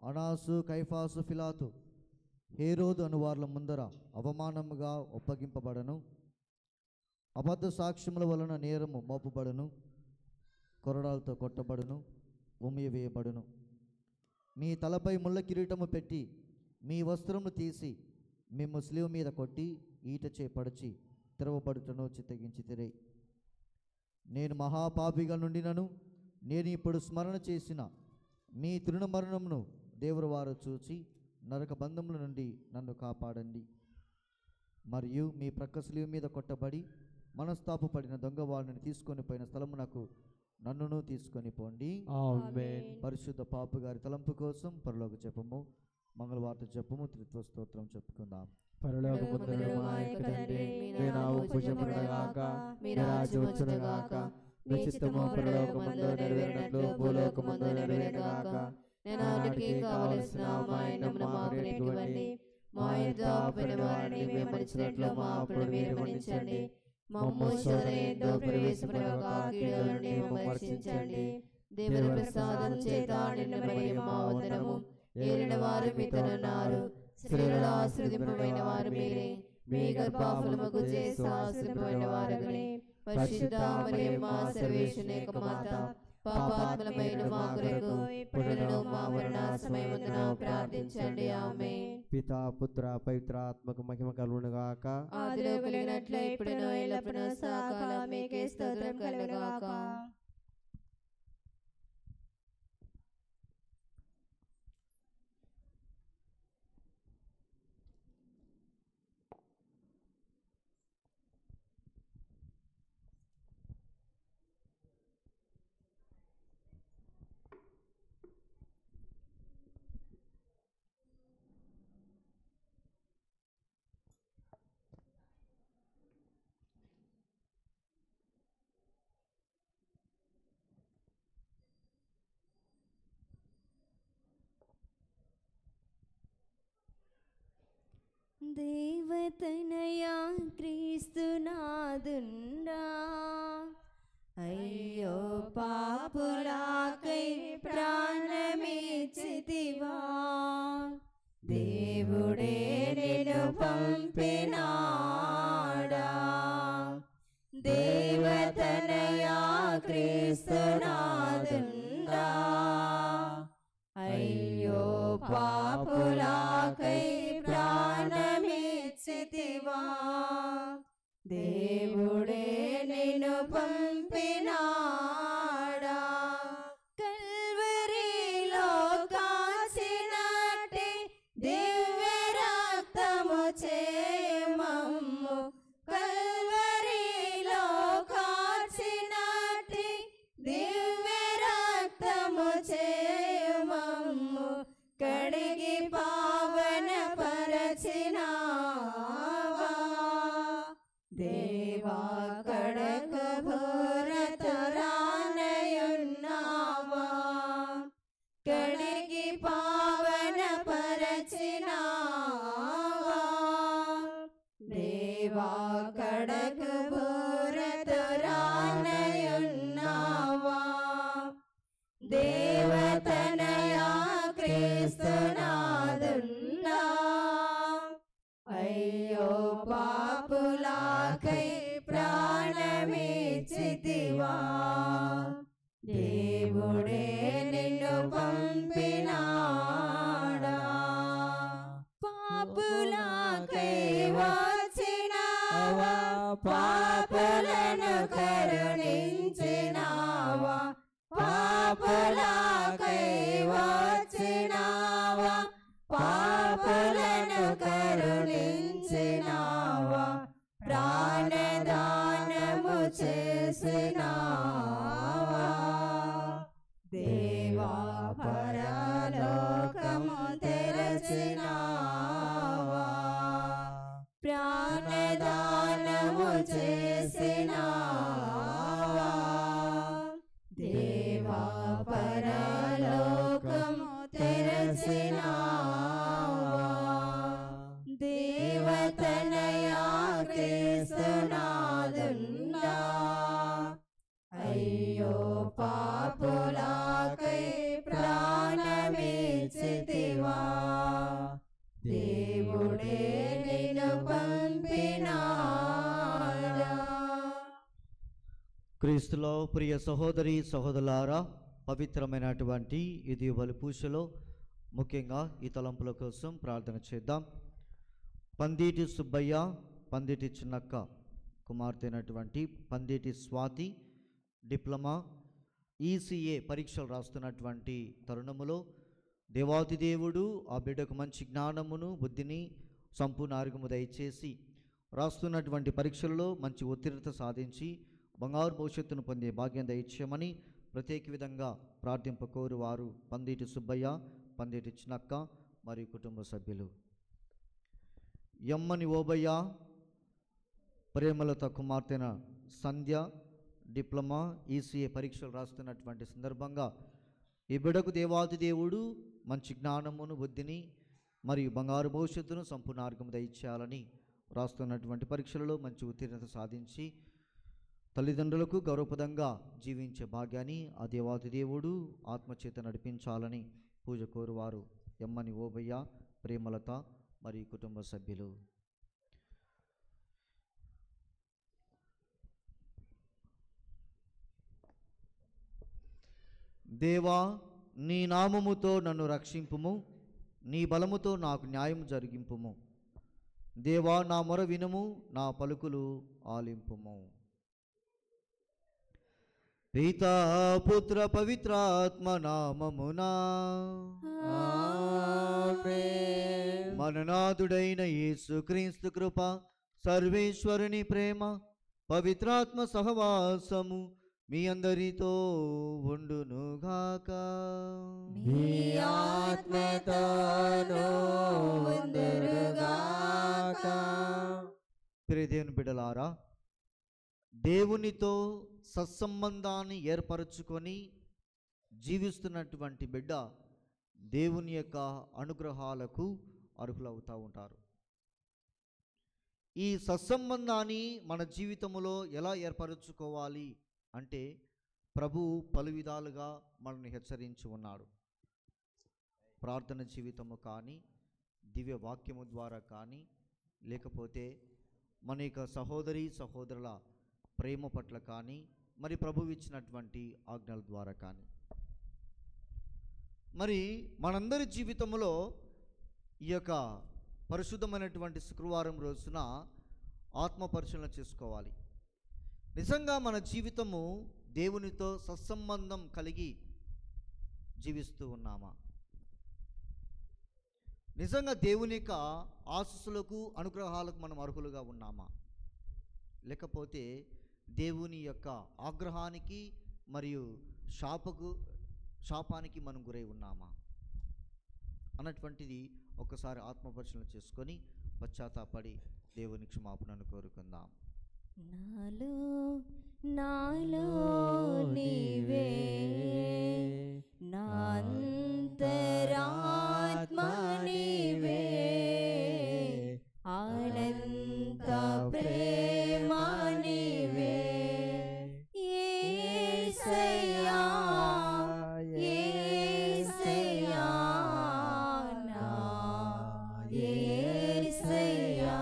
Speaker 3: అనాసు, కైఫాసు, ఫిలాతు, హేరోదు అను వార్ల ముందర అవమానముగా ఒప్పగింపబడను, అబద్ధ సాక్ష్యముల వలన నేరము మోపబడును, కొరడాలతో కొట్టబడును, ఉమ్మివేయబడును. మీ తలపై ముళ్ళ కిరీటము పెట్టి మీ వస్త్రమును తీసి మేము శిలువ మీద కొట్టి ఈటచే పడిచి తెరవబడుటను చిత్తగించితిరే. నేను మహాపాపిగా నుండినను నేను ఇప్పుడు స్మరణ చేసిన మీ తృణమరణమును దేవుడు వారు చూచి నరక బంధముల నుండి నన్ను కాపాడండి. మరియు మీ ప్రక్క శిలువ మీద కొట్టబడి మనస్తాపపడిన దొంగవాడిని తీసుకొని పోయిన స్థలమునకు నన్నును తీసుకొని పోండి.
Speaker 1: ఆమేన్.
Speaker 3: పరిశుద్ధ పాపు గారి తలంపు కోసం పరలోక జపము, మంగళవార్త జపము, త్రిత్వ స్తోత్రం చెప్పుకుందాం.
Speaker 1: పరలోకమందున మా యొక్క తండ్రి, మీ నామము పూజింపబడుగాక, మీ రాజ్యం వచ్చునుగాక, మీ చిత్తము పరలోకమందు నెరవేరినట్లు భూలోకమందు నెరవేరునుగాక.
Speaker 9: నాటికి కావలసిన మా ఇన్నమును మాకు నేర్పివ్వండి. మా యొక్క అపరాధాలను మేము మన్నించినట్లు మా అప్పులను మీరు మన్నించండి. మమ్ము శోధనయందు ప్రవేశపడవక కీడుల నుండి మమ్మల్ని రక్షించండి. దేవుని ప్రసాదం చేత నిండిన మరియమ్మ వందనము. ఏలిన వారు మీతోనున్నారు, స్త్రీలలో ఆశీర్వదింపబడిన వారు మీరే, మీ గర్భఫలముకు చేసి ఆశీర్వదింపబడిన వారుగనే. పరిశుద్ధ మరియమ్మ సర్వేశ్వరుని యొక్క మాత, పాపాత్ములమైన మా కొరకు ఇప్పుడును మా మరణ సమయమందున ప్రార్థించండి. ఆమేన్.
Speaker 1: పితా పుత్ర పవిత్ర ఆత్మకు మహిమ కలుగునుగాక.
Speaker 9: ఆదిలో కలిగినట్లు ఇప్పుడును ఎల్లప్పుడూ సదాకాలం మీకే స్తోత్రం కలుగుగాక.
Speaker 7: దేవతనయా క్రీస్తునాదుండా, అయ్యో పాపులాకై ప్రాణమిచ్చితివా, దేవుడే నిన్ను పంపినాడా. దేవతనయా క్రీస్తునాదుండా, అయ్యో పాపులాకై ప్రాణమిచ్చితివా, దేవుడే నిన్ను పంపినాడా. కల్వరిలో కాచినట్టి దివ్య రక్తము చేయ
Speaker 2: కడకు భూరతురానయున్నావా కడిగి పావన పరచినావా దేవా కడకు భూరతురానయున్నావా దేవతనయా క్రీస్తునాదున్నా అయ్యో పాపులాకై ప్రాణమిచ్చితివా దేవుడే నిన్ను పంపినాడా పాపులాకై వచ్చినావా పాపులను కరుణించినావా పాపులాకై వచ్చినావా పాపులను కరుణించినావా ప్రాణదానము చేసినావా దేవా పరలోకము తెరచినావా ప్రాణదానము చేసినావా దేవా పరలోకము తెరచినావా దేవతనయా క్రీస్తునాదున్నా అయ్యో పాపులాకై ప్రాణమిచ్చితివా దేవుడే నిన్ను పంపినాడా
Speaker 3: క్రీస్తులో ప్రియ సహోదరి సహోదరులారా, పవిత్రమైనటువంటి ఈ దీపావళి పూజలో ముఖ్యంగా ఈ తలంపుల కోసం ప్రార్థన చేద్దాం. పందిటి సుబ్బయ్య, పందిటి చిన్నక్క కుమార్తె అయినటువంటి పందిటి స్వాతి డిప్లొమా ఈసీఏ పరీక్షలు రాస్తున్నటువంటి తరుణములో దేవాతి దేవుడు ఆ బిడ్డకు మంచి జ్ఞానమును బుద్ధిని సంపూర్ణ ఆరోగ్యము దయచేసి రాస్తున్నటువంటి పరీక్షలలో మంచి ఉత్తీర్ణత సాధించి బంగారు భవిష్యత్తును పొందే భాగ్యం దయచేయమని ప్రత్యేక విధంగా ప్రార్థింపకోరు వారు పందిటి సుబ్బయ్య, పందిటి చిన్నక్క మరియు కుటుంబ సభ్యులు. యమ్మని ఓబయ్య, ప్రేమలత కుమార్తెన సంధ్య డిప్లొమా ఈసీఏ పరీక్షలు రాస్తున్నటువంటి సందర్భంగా ఈ బిడ్డకు దేవాది దేవుడు మంచి జ్ఞానమును బుద్ధిని మరియు బంగారు భవిష్యత్తును సంపూర్ణ ఆరోగ్యం దయచేయాలని రాస్తున్నటువంటి పరీక్షలలో మంచి ఉత్తీర్ణత సాధించి తల్లిదండ్రులకు గౌరవప్రదంగా జీవించే భాగ్యాన్ని ఆ దేవాది దేవుడు ఆత్మచేత నడిపించాలని పూజ కోరువారు యమ్మని ఓబయ్య, ప్రేమలత మరియు కుటుంబ సభ్యులు. దేవా, నీ నామముతో నన్ను రక్షింపుము, నీ బలముతో నాకు న్యాయం జరిగింపుము. దేవా, నా మొర వినుము, నా పలుకులు ఆలింపుము. పితా పుత్ర పవిత్రాత్మ నామమునా మననాథుడైన యేసుక్రీస్తు కృప, సర్వేశ్వరుని ప్రేమ, పవిత్రాత్మ సహవాసము మీ అందరితో ఉండునుగాక.
Speaker 2: మీ ఆత్మతోనూ ఉండునుగాక.
Speaker 3: ప్రియ దేవుని బిడ్డలారా, దేవునితో సత్సంబంధాన్ని ఏర్పరచుకొని జీవిస్తున్నటువంటి బిడ్డ దేవుని యొక్క అనుగ్రహాలకు అర్హులవుతూ ఉంటారు. ఈ సత్సంబంధాన్ని మన జీవితంలో ఎలా ఏర్పరచుకోవాలి అంటే ప్రభు పలు విధాలుగా మనల్ని హెచ్చరించి ఉన్నాడు. ప్రార్థన జీవితము కానీ, దివ్య వాక్యము ద్వారా కానీ, లేకపోతే మన యొక్క సహోదరి సహోదరుల ప్రేమ పట్ల కానీ, మరి ప్రభు ఇచ్చినటువంటి ఆజ్ఞల ద్వారా కానీ. మరి మనందరి జీవితంలో ఈ యొక్క పరిశుద్ధమైనటువంటి శుక్రవారం రోజున ఆత్మ పరిశీలన చేసుకోవాలి. నిజంగా మన జీవితము దేవునితో సత్సంబంధం కలిగి జీవిస్తూ ఉన్నామా? నిజంగా దేవుని యొక్క ఆశీస్సులకు అనుగ్రహాలకు మనం అర్హులుగా ఉన్నామా? లేకపోతే దేవుని యొక్క ఆగ్రహానికి మరియు శాపానికి మనం గురై ఉన్నామా అన్నటువంటిది ఒకసారి ఆత్మపరిశీలన చేసుకొని పశ్చాత్తాపడి దేవుని క్షమాపణను కోరుకుందాం.
Speaker 7: నాలో నాలో నీవే నా అంతరాత్మ నీవే అనంత ప్రేమ నీవే యేసయ్యా యేసయ్యా నా యేసయ్యా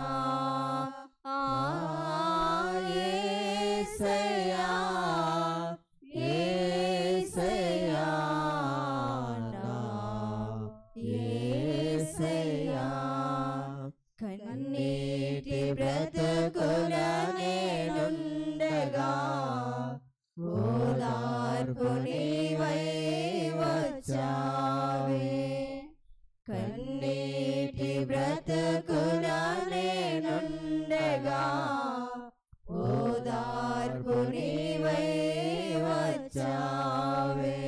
Speaker 7: యేసయ్యా యేసయ్యా నా యేసయ్యా కన్నీటి బ్రతుకున నేనుండగా ఓదార్పు నీవై వచ్చావే కన్నీటి బ్రతుకున నేనుండగా ఓదార్పు నీవై వచ్చావే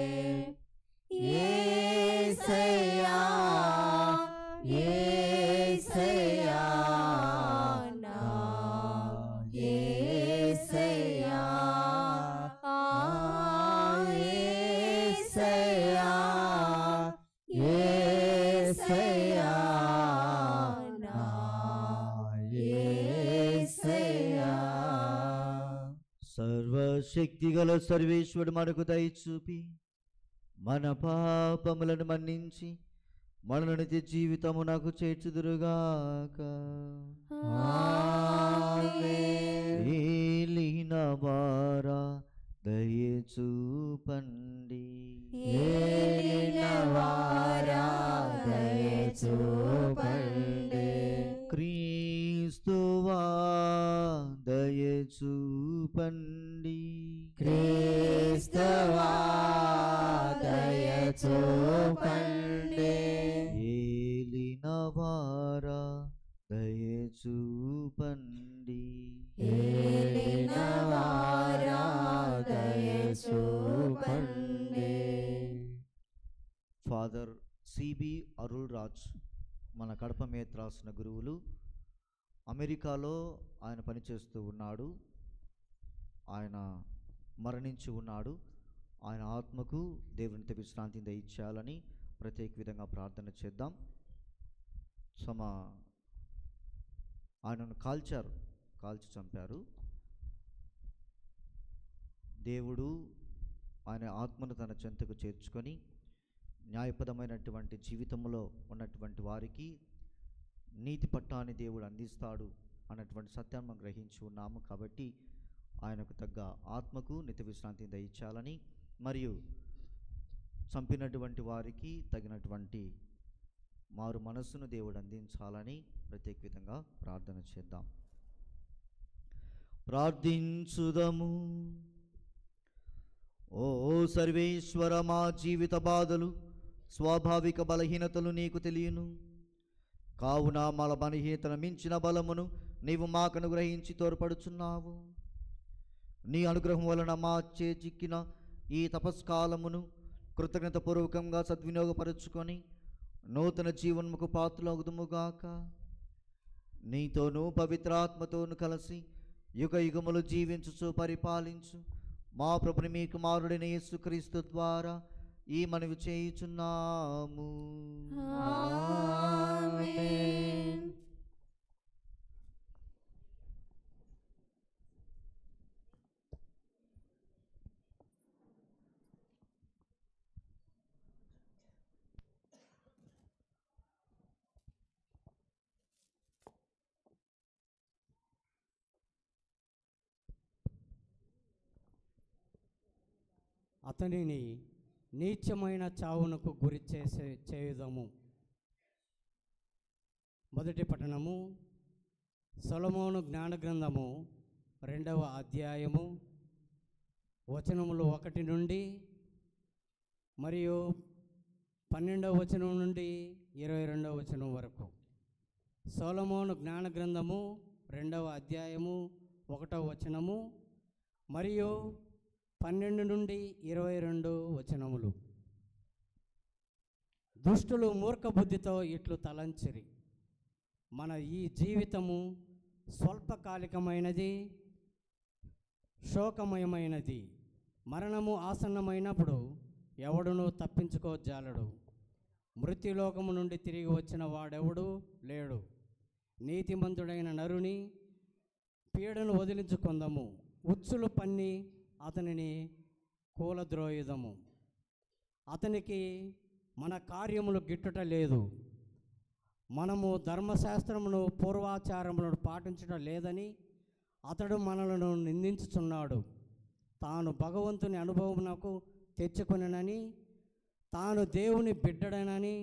Speaker 7: యేసయ్యా యేసయ్యా నా యేసయ్యా యేసయ్యా యేసయ్యా నా యేసయ్యా
Speaker 3: సర్వశక్తిగల సర్వేశ్వరుడు మనకు దయ చూపి మన పాపములను మన్నించి మన నిత్య జీవితము నాకు చేర్చుదురుగాక. ఏలిన వారా దయ చూపండి
Speaker 7: ఏలిన వారా దయ చూపండి
Speaker 3: క్రీస్తువా దయ చూపండి
Speaker 7: క్రీస్తువా దయ చూపండి
Speaker 3: ఏలిన వారా దయ చూపండి
Speaker 7: ఏలిన వారా దయ చూపండి.
Speaker 3: ఫాదర్ సిబి అరుల్ రాజ్ మన కడప మీద రాసిన గురువులు. అమెరికాలో ఆయన పనిచేస్తూ ఉన్నాడు. ఆయన మరణించి ఉన్నాడు. ఆయన ఆత్మకు దేవునితో విశ్రాంతిని దయచేయాలని ప్రత్యేక విధంగా ప్రార్థన చేద్దాం. ఆయనను కాల్చి చంపారు. దేవుడు ఆయన ఆత్మను తన చెంతకు చేర్చుకొని న్యాయపదమైనటువంటి జీవితంలో ఉన్నటువంటి వారికి నీతి పట్టాన్ని దేవుడు అందిస్తాడు అన్నటువంటి సత్యాన్ని మనం గ్రహించి ఉన్నాము. కాబట్టి ఆయనకు తగ్గ ఆత్మకు నిత్య విశ్రాంతిని దయచేయాలని మరియు చంపినటువంటి వారికి తగినటువంటి మారు మనస్సును దేవుడు అందించాలని ప్రత్యేక విధంగా ప్రార్థన చేద్దాం. ప్రార్థించుదము. ఓ సర్వేశ్వర, మా జీవిత బాధలు స్వాభావిక బలహీనతలు నీకు తెలియను. కావున మా బలహీనతను మించిన బలమును నీవు మాకు అనుగ్రహించి తోడ్పడుచున్నావు. నీ అనుగ్రహం వలన మా చిక్కిన ఈ తపస్కాలమును కృతజ్ఞతపూర్వకంగా సద్వినియోగపరుచుకొని నూతన జీవనముకు పాత్రలగుదుముగాక. నీతోనూ పవిత్రాత్మతోనూ కలిసి యుగ యుగములు జీవించుచు పరిపాలించు మా ప్రభుని మీ కుమారుడైన యేసుక్రీస్తు ద్వారా ఈ మనవి చేయుచున్నాము.
Speaker 7: ఆమేన్.
Speaker 4: అతనిని నీచమైన చావునకు గురి చేయుదము. మొదటి పట్టణము సొలొమోను జ్ఞాన గ్రంథము 2వ అధ్యాయము వచనములు 1 నుండి మరియు 12వ వచనం నుండి 22వ వచనం వరకు. సొలొమోను జ్ఞాన గ్రంథము 2వ అధ్యాయము 1వ వచనము మరియు 12 నుండి 22 వచనములు. దుష్టులు మూర్ఖ బుద్ధితో ఇట్లు తలంచిరి, మన ఈ జీవితము స్వల్పకాలికమైనది, శోకమయమైనది. మరణము ఆసన్నమైనప్పుడు ఎవడునూ తప్పించుకోజాలడు. మృత్యులోకము నుండి తిరిగి వచ్చిన వాడెవడూ లేడు. నీతిమంతుడైన నరుని పీడను వదిలించుకొందము, ఉచ్చులు పన్ని అతనిని కూలద్రోయుదము. అతనికి మన కార్యములు గిట్టుట లేదు. మనము ధర్మశాస్త్రమును పూర్వాచారములను పాటించడం లేదని అతడు మనలను నిందించుచున్నాడు. తాను భగవంతుని అనుభవమునకు తెచ్చుకొనని, తాను దేవుని బిడ్డడనని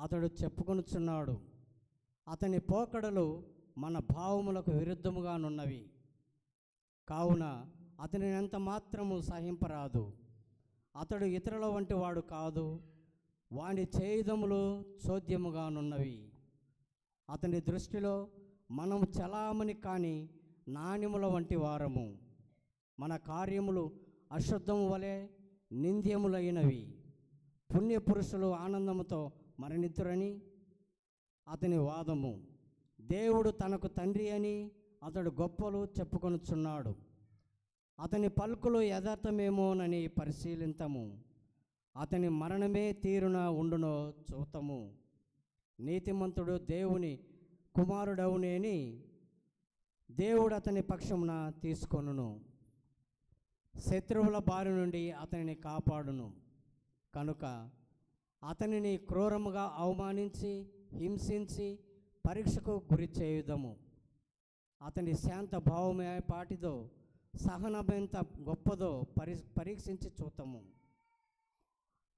Speaker 4: అతడు చెప్పుకొనుచున్నాడు. అతని పోకడలు మన భావములకు విరుద్ధముగానున్నవి. కావున అతనిని ఎంత మాత్రము సహింపరాదు. అతడు ఇతరుల వంటి వాడు కాదు, వాని చేయుదములు చోద్యముగానున్నవి. అతని దృష్టిలో మనము చలామణి కాని నాణ్యముల వంటి వారము. మన కార్యములు అశుద్ధము వలె నింద్యములైనవి. పుణ్యపురుషులు ఆనందముతో మరణితురని అతని వాదము. దేవుడు తనకు తండ్రి అని అతడు గొప్పలు చెప్పుకొనుచున్నాడు. అతని పలుకులు యథార్థమేమోనని పరిశీలింతము. అతని మరణమే తీరున ఉండునో చూతము. నీతిమంతుడు దేవుని కుమారుడవునేని దేవుడు అతని పక్షమున తీసుకొనును. శత్రువుల బారి నుండి అతనిని కాపాడును. కనుక అతనిని క్రూరముగా అవమానించి హింసించి పరీక్షకు గురి చేయుదము. అతని శాంత భావమే పాటిదో సహనమెంత గొప్పదో పరీక్షించి చూతము.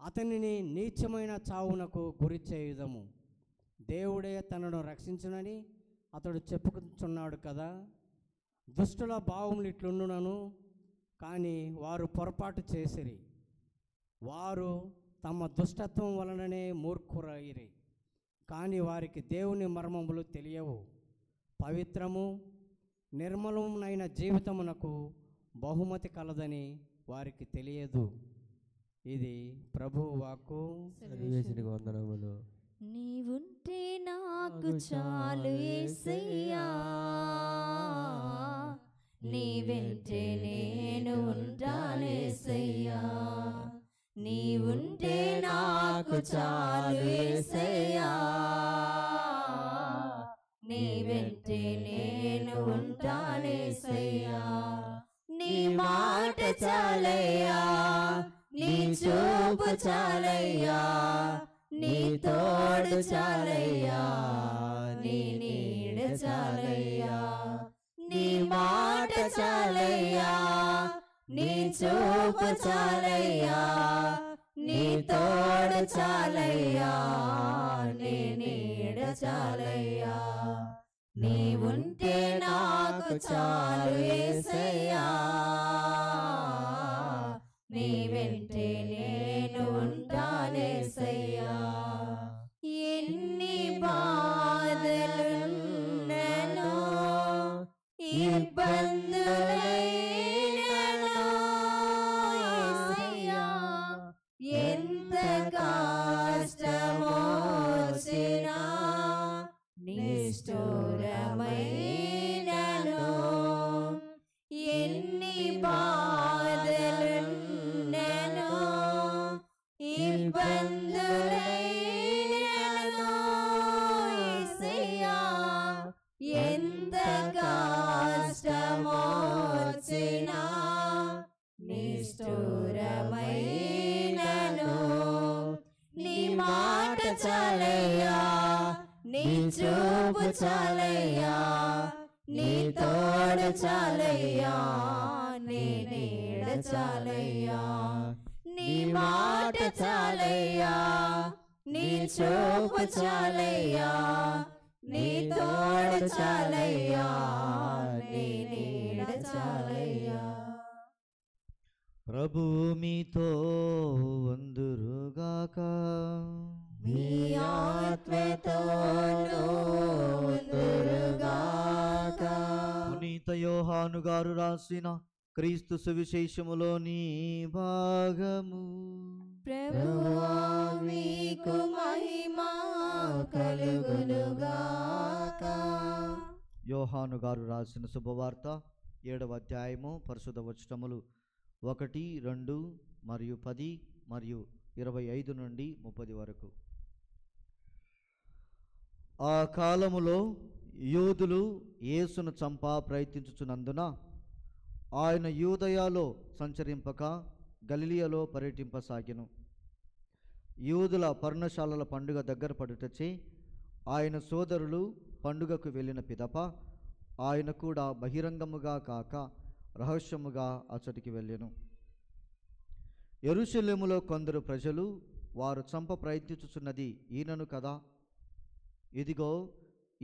Speaker 4: అతనిని నీచమైన చావునకు గురి చేయుదము. దేవుడే తనను రక్షించునని అతడు చెప్పుకుంటున్నాడు కదా. దుష్టుల భావములు ఇట్లుండునను, కానీ వారు పొరపాటు చేసిరి. వారు తమ దుష్టత్వం వలననే మూర్ఖురైరి. కానీ వారికి దేవుని మర్మములు తెలియవు. పవిత్రము నిర్మలమునైన జీవితమునకు బహుమతి కలదని వారికి తెలియదు. ఇది ప్రభువు వాక్కు.
Speaker 1: సర్వేశ్వరునికి వందనములు.
Speaker 2: నీవుంటే నాకు చాలు యేసయ్యా, నీ వెంటే నేను ఉంటాను యేసయ్యా. నీవుంటే నాకు చాలు యేసయ్యా, నీ వెంటే నేను ఉంటాను యేసయ్యా. నీ మాట చాలయ్యా, నీ చూపు చాలయ్యా, నీ తోడు చాలయ్యా, నీ నీడ చాలయ్యా. నీ మాట చాలయ్యా, నీ చూపు చాలయ్యా, నీ తోడు చాలయ్యా, నీ నీడ చాలయ్యా. నీవుంటే నాకు చాలు యేసయ్యా, నీ వెంటే నేను ఉంటాను యేసయ్యా. ఎన్ని బాధలున్నను ఇబ్బందులైనను యేసయ్యా, ఎంత కష్టమొచ్చినా నిష్ఠూరమైనను, ఎన్ని బాధలున్నను ఇబ్బందులైనను యేసయ్యా, ఎంత కష్టమొచ్చినా నిష్ఠూరమైనను. నీ మాట చాలయ్యా, నీ చూపు చాలయ్యా, నీ తోడు చాలయ్యా, నీ నీడ చాలయ్యా. నీ మాట చాలయ్యా, నీ చూపు చాలయ్యా, నీ తోడు చాలయ్యా, నీ నీడ చాలయ్యా.
Speaker 3: ప్రభువు మీతో వందురుగాక.
Speaker 2: మీ ఆత్మతోనూ వందురుగాక.
Speaker 3: పునీత యోహాను గారు రాసిన క్రీస్తు సువిశేషములోని భాగము.
Speaker 2: ప్రభువా మీకు మహిమ కలుగునుగాక.
Speaker 3: యోహాను గారు రాసిన శుభవార్త 7వ అధ్యాయము పరిశుద్ధ వచనములు 1, 2 మరియు 10 మరియు 25 నుండి 30 వరకు. ఆ కాలములో యూదులు యేసును ప్రయత్నించుచున్నందున ఆయన యూదయలో సంచరింపక గలిలియలో పర్యటింపసాగెను. యూదుల పర్ణశాలల పండుగ దగ్గర పడుటచే ఆయన సోదరులు పండుగకు వెళ్ళిన పిదప ఆయన కూడా బహిరంగముగా కాక రహస్యముగా అచ్చటికి వెళ్ళెను. యెరూషలేములో కొందరు ప్రజలు వారు ప్రయత్నించుచున్నది ఈయనను కదా, ఇదిగో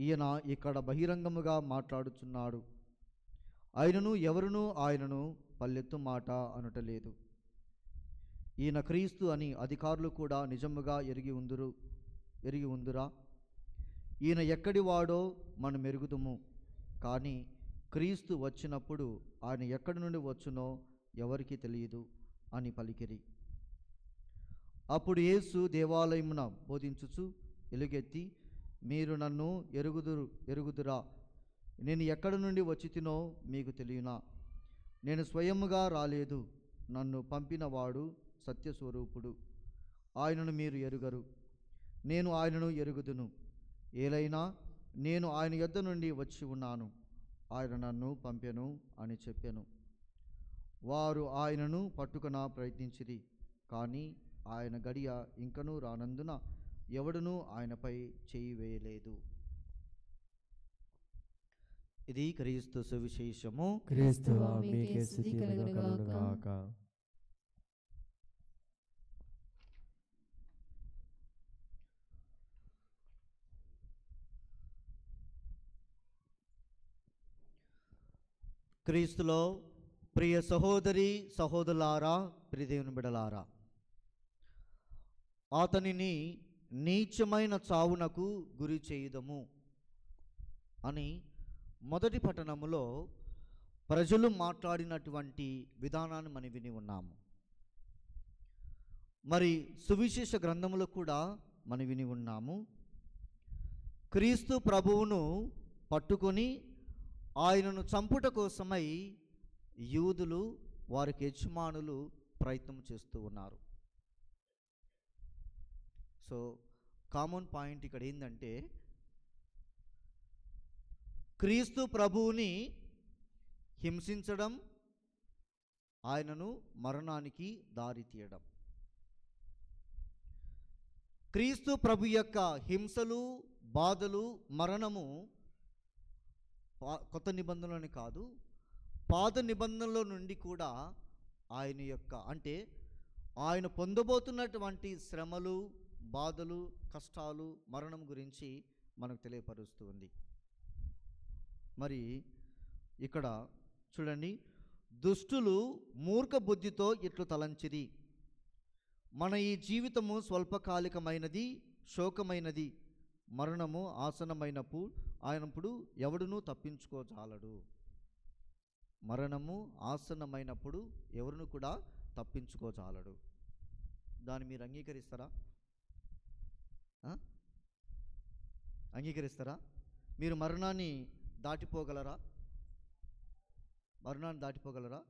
Speaker 3: ఈయన ఇక్కడ బహిరంగముగా మాట్లాడుచున్నాడు, ఆయనను ఎవరునూ ఆయనను పల్లెత్తు మాట అనటలేదు. ఈయన క్రీస్తు అని అధికారులు కూడా నిజముగా ఎరిగి ఉందురా? ఈయన ఎక్కడి వాడో మనం ఎరుగుదుము, కానీ క్రీస్తు వచ్చినప్పుడు ఆయన ఎక్కడి నుండి వచ్చునో ఎవరికి తెలియదు అని పలికిరి. అప్పుడు యేసు దేవాలయమున బోధించుచు ఎలుగెత్తి, మీరు నన్ను ఎరుగుదురా? నేను ఎక్కడి నుండి వచ్చితినో మీకు తెలియనా? నేను స్వయముగా రాలేదు, నన్ను పంపినవాడు సత్యస్వరూపుడు, ఆయనను మీరు ఎరుగరు, నేను ఆయనను ఎరుగుదును. ఏలైనా నేను ఆయన యొద్ద నుండి వచ్చి ఉన్నాను, ఆయన నన్ను పంపెను అని చెప్పెను. వారు ఆయనను పట్టుకొన ప్రయత్నించిరి, కానీ ఆయన గడియ ఇంకనూ రానందున ఎవడునూ ఆయనపై చేయి వేయలేదు. ఇది క్రీస్తు సువిశేషము.
Speaker 2: క్రీస్తువా మీకే స్తుతి కలుగునుగాక.
Speaker 3: క్రీస్తులో ప్రియ సహోదరి సహోదరులారా, ప్రియదేవుని బిడలారా, అతనిని నీచమైన చావునకు గురి చేయుదము అని మొదటి పట్టణములో ప్రజలు మాట్లాడినటువంటి విధానాన్ని మనం విని ఉన్నాము. మరి సువిశేష గ్రంథములో కూడా మనం విని ఉన్నాము. క్రీస్తు ప్రభువును పట్టుకొని ఆయనను చంపుట కోసమై యూదులు వారికి యజమానులు ప్రయత్నం చేస్తూ ఉన్నారు. సో కామన్ పాయింట్ ఇక్కడ ఏంటంటే, క్రీస్తు ప్రభువుని హింసించడం, ఆయనను మరణానికి దారి తీయడం. క్రీస్తు ప్రభు యొక్క హింసలు, బాధలు, మరణము కొత్త నిబంధనలోని కాదు, పాత నిబంధనలో నుండి కూడా ఆయన యొక్క అంటే ఆయన పొందబోతున్నటువంటి శ్రమలు, బాధలు, కష్టాలు, మరణం గురించి మనకు తెలియపరుస్తూ ఉంది. మరి ఇక్కడ చూడండి, దుష్టులు మూర్ఖ బుద్ధితో ఇట్లు తలంచిరి, మన ఈ జీవితము స్వల్పకాలికమైనది, శోకమైనది, మరణము ఆసన్నమైనప్పుడు ఎవడునూ తప్పించుకోజాలడు. మరణము ఆసన్నమైనప్పుడు ఎవరును కూడా తప్పించుకోజాలడు. దాన్ని మీరు అంగీకరిస్తారా? అంగీకరిస్తారా? మీరు మరణాన్ని దాటిపోగలరా? మరణాన్ని దాటిపోగలరా?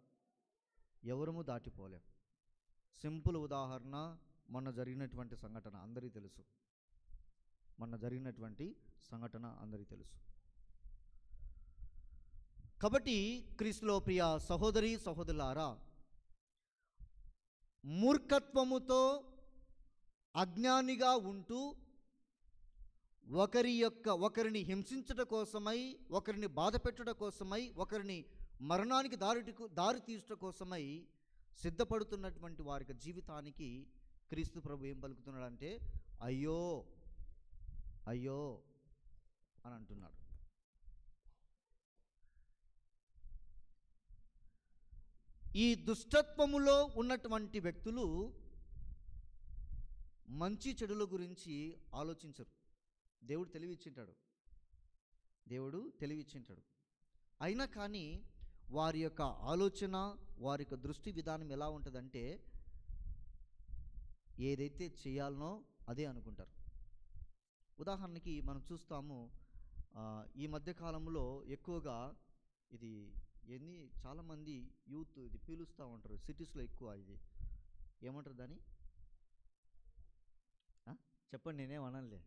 Speaker 3: ఎవరము దాటిపోలేం. సింపుల్ ఉదాహరణ, మొన్న జరిగినటువంటి సంఘటన అందరికీ తెలుసు. కాబట్టి క్రీస్తులో ప్రియ సహోదరి సహోదరులారా, మూర్ఖత్వముతో అజ్ఞానిగా ఉంటూ ఒకరిని హింసించట కోసమై, ఒకరిని బాధ పెట్టడ కోసమై, ఒకరిని మరణానికి దారి తీసట కోసమై సిద్ధపడుతున్నటువంటి వారి జీవితానికి క్రీస్తు ప్రభు ఏం పలుకుతున్నాడంటే, అయ్యో అయ్యో అని అంటున్నాడు. ఈ దుష్టత్వములో ఉన్నటువంటి వ్యక్తులు మంచి చెడుల గురించి ఆలోచించరు. దేవుడు తెలివిచ్చింటాడు. అయినా కానీ వారి యొక్క ఆలోచన, వారి యొక్క దృష్టి విధానం ఎలా ఉంటుందంటే, ఏదైతే చేయాలనో అదే అనుకుంటారు. ఉదాహరణకి మనం చూస్తాము, ఈ మధ్యకాలంలో ఎక్కువగా ఇది ఎన్ని చాలామంది యూత్ ఇది పీలుస్తూ ఉంటారు సిటీస్లో ఎక్కువ. ఇది ఏమంటారు దాన్ని? చెప్పండి, నేనేం అనలే.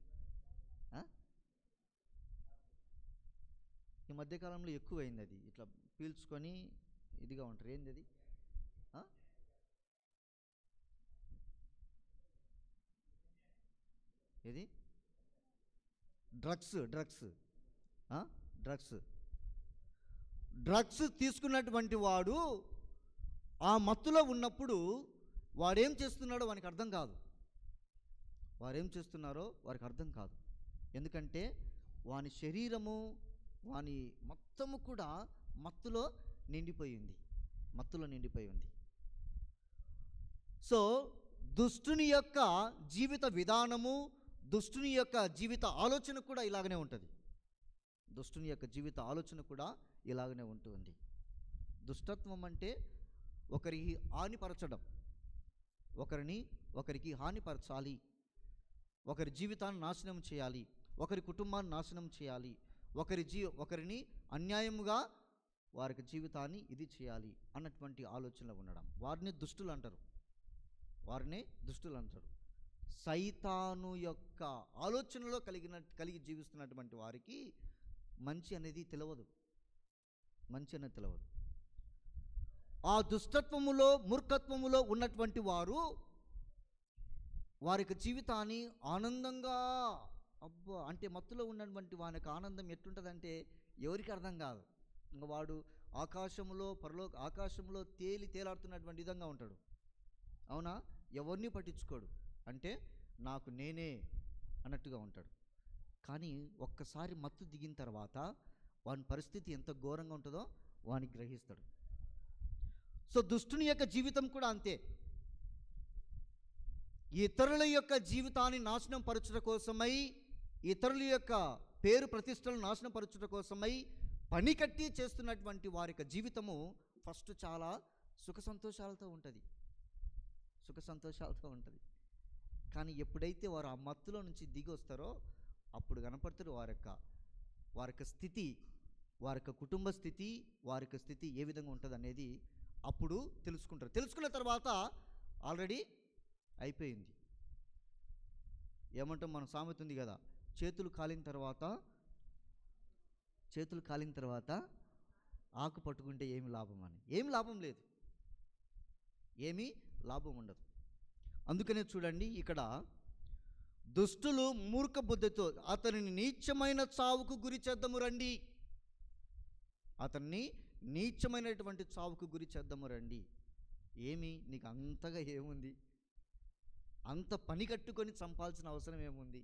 Speaker 3: ఈ మధ్యకాలంలో ఎక్కువైంది అది, ఇట్లా పీల్చుకొని ఇదిగా ఉంటారు. ఏంది అది? ఏది? డ్రగ్స్. డ్రగ్స్ తీసుకున్నటువంటి వాడు ఆ మత్తులో ఉన్నప్పుడు వాడేం చేస్తున్నాడో వానికి అర్థం కాదు. వారేం చేస్తున్నారో వారికి అర్థం కాదు. ఎందుకంటే వాని శరీరము, వాని మొత్తము కూడా మత్తులో నిండిపోయి ఉంది. సో దుష్టుని యొక్క జీవిత విధానము, దుష్టుని యొక్క జీవిత ఆలోచన కూడా ఇలాగనే ఉంటుంది. దుష్టత్వం అంటే ఒకరికి హానిపరచడం, ఒకరికి హానిపరచాలి, ఒకరి జీవితాన్ని నాశనం చేయాలి, ఒకరి కుటుంబాన్ని నాశనం చేయాలి, ఒకరిని అన్యాయముగా వారికి జీవితాన్ని ఇది చేయాలి అన్నటువంటి ఆలోచనలో ఉండడం, వారిని దుష్టులు అంటారు. సైతాను యొక్క ఆలోచనలో కలిగి జీవిస్తున్నటువంటి వారికి మంచి అనేది తెలియదు. ఆ దుష్టత్వములో, మూర్ఖత్వములో ఉన్నటువంటి వారు వారికి జీవితాన్ని ఆనందంగా, అంటే మత్తులో ఉన్నటువంటి వానికి ఆనందం ఎట్లుంటుందంటే ఎవరికి అర్థం కాదు. ఇంకా వాడు ఆకాశంలో తేలాడుతున్నటువంటి విధంగా ఉంటాడు. అవునా? ఎవరిని పట్టించుకోడు, అంటే నాకు నేనే అన్నట్టుగా ఉంటాడు. కానీ ఒక్కసారి మత్తు దిగిన తర్వాత వాని పరిస్థితి ఎంత ఘోరంగా ఉంటుందో వానికి గ్రహిస్తాడు. సో దుష్టుని యొక్క జీవితం కూడా అంతే. ఇతరుల యొక్క జీవితాన్ని నాశనం పరచుట కోసమై, ఇతరుల యొక్క పేరు ప్రతిష్టలను నాశనం పరచుట కోసమై పని కట్టి చేస్తున్నటువంటి వారి యొక్క జీవితము ఫస్ట్ చాలా సుఖ సంతోషాలతో ఉంటుంది. కానీ ఎప్పుడైతే వారు ఆ మత్తులో నుంచి దిగి వస్తారో అప్పుడు కనపడతారు వారి యొక్క స్థితి, వారి యొక్క కుటుంబ స్థితి, వారి యొక్క స్థితి ఏ విధంగా ఉంటుంది అనేది అప్పుడు తెలుసుకుంటారు. తెలుసుకున్న తర్వాత ఆల్రెడీ అయిపోయింది. ఏమంటాం, మన సామెత ఉంది కదా, చేతులు కాలిన తర్వాత ఆకు పట్టుకుంటే ఏమి లాభం అని. ఏమి లాభం లేదు, ఏమీ లాభం ఉండదు. అందుకనే చూడండి, ఇక్కడ దుష్టులు మూర్ఖ బుద్ధితో అతనిని నీచమైన చావుకు గురి చేద్దాము రండి. నీచమైనటువంటి చావుకు గురి చేద్దాము రండి. ఏమి నీకు అంతగా ఏముంది? అంత పని కట్టుకొని చంపాల్సిన అవసరం ఏముంది?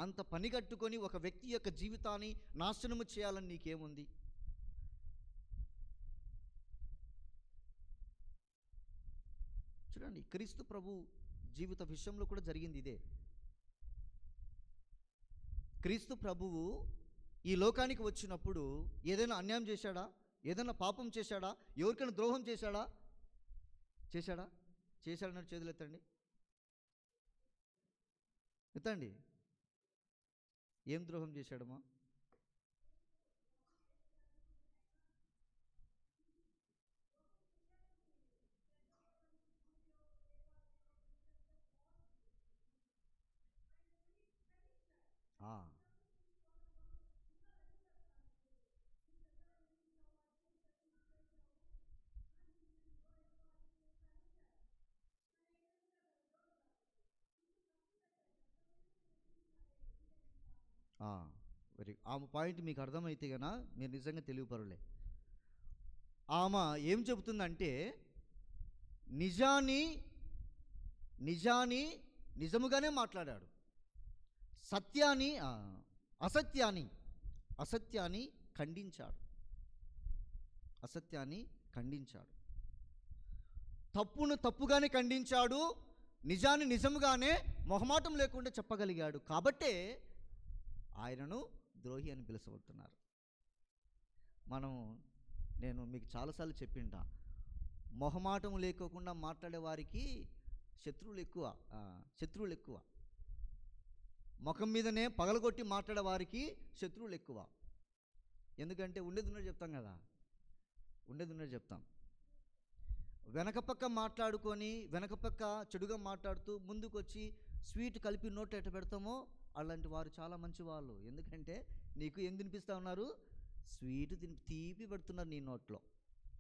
Speaker 3: అంత పని కట్టుకొని ఒక వ్యక్తి యొక్క జీవితాన్ని నాశనము చేయాలని నీకేముంది? చూడండి, క్రీస్తు ప్రభు జీవిత విషయంలో కూడా జరిగింది ఇదే. క్రీస్తు ప్రభువు ఈ లోకానికి వచ్చినప్పుడు ఏదైనా అన్యాయం చేశాడా? ఏదైనా పాపం చేశాడా? ఎవరికైనా ద్రోహం చేశాడా? చేశాడన్నట్టు చేతులు ఎత్తండి. ఏం ద్రోహం చేశాడమ్మా? ఆమె పాయింట్ మీకు అర్థమైతే కనుక మీరు నిజంగా తెలియపరులే. ఆమె ఏం చెబుతుందంటే, నిజాన్ని నిజముగానే మాట్లాడాడు, అసత్యాన్ని ఖండించాడు, తప్పును తప్పుగానే ఖండించాడు, నిజాన్ని నిజముగానే మొహమాటం లేకుండా చెప్పగలిగాడు. కాబట్టే ఆయనను ద్రోహి అని పిలువబడుతున్నారు. నేను మీకు చాలాసార్లు చెప్పింటా, మొహమాటం లేకోకుండా మాట్లాడే వారికి శత్రువులు ఎక్కువ. ముఖం మీదనే పగలగొట్టి మాట్లాడే వారికి శత్రువులు ఎక్కువ. ఎందుకంటే ఉండేది ఉన్నట్టు చెప్తాం కదా, ఉండేది ఉండేది చెప్తాం. వెనక పక్క మాట్లాడుకొని వెనక పక్క చెడుగా మాట్లాడుతూ ముందుకు వచ్చి స్వీట్ కలిపి నోట్లో ఎట్ట పెడతామో అలాంటి వారు చాలా మంచి వాళ్ళు. ఎందుకంటే నీకు ఏం తినిపిస్తూ ఉన్నారు? స్వీట్ తీపి పెడుతున్నారు నీ నోట్లో.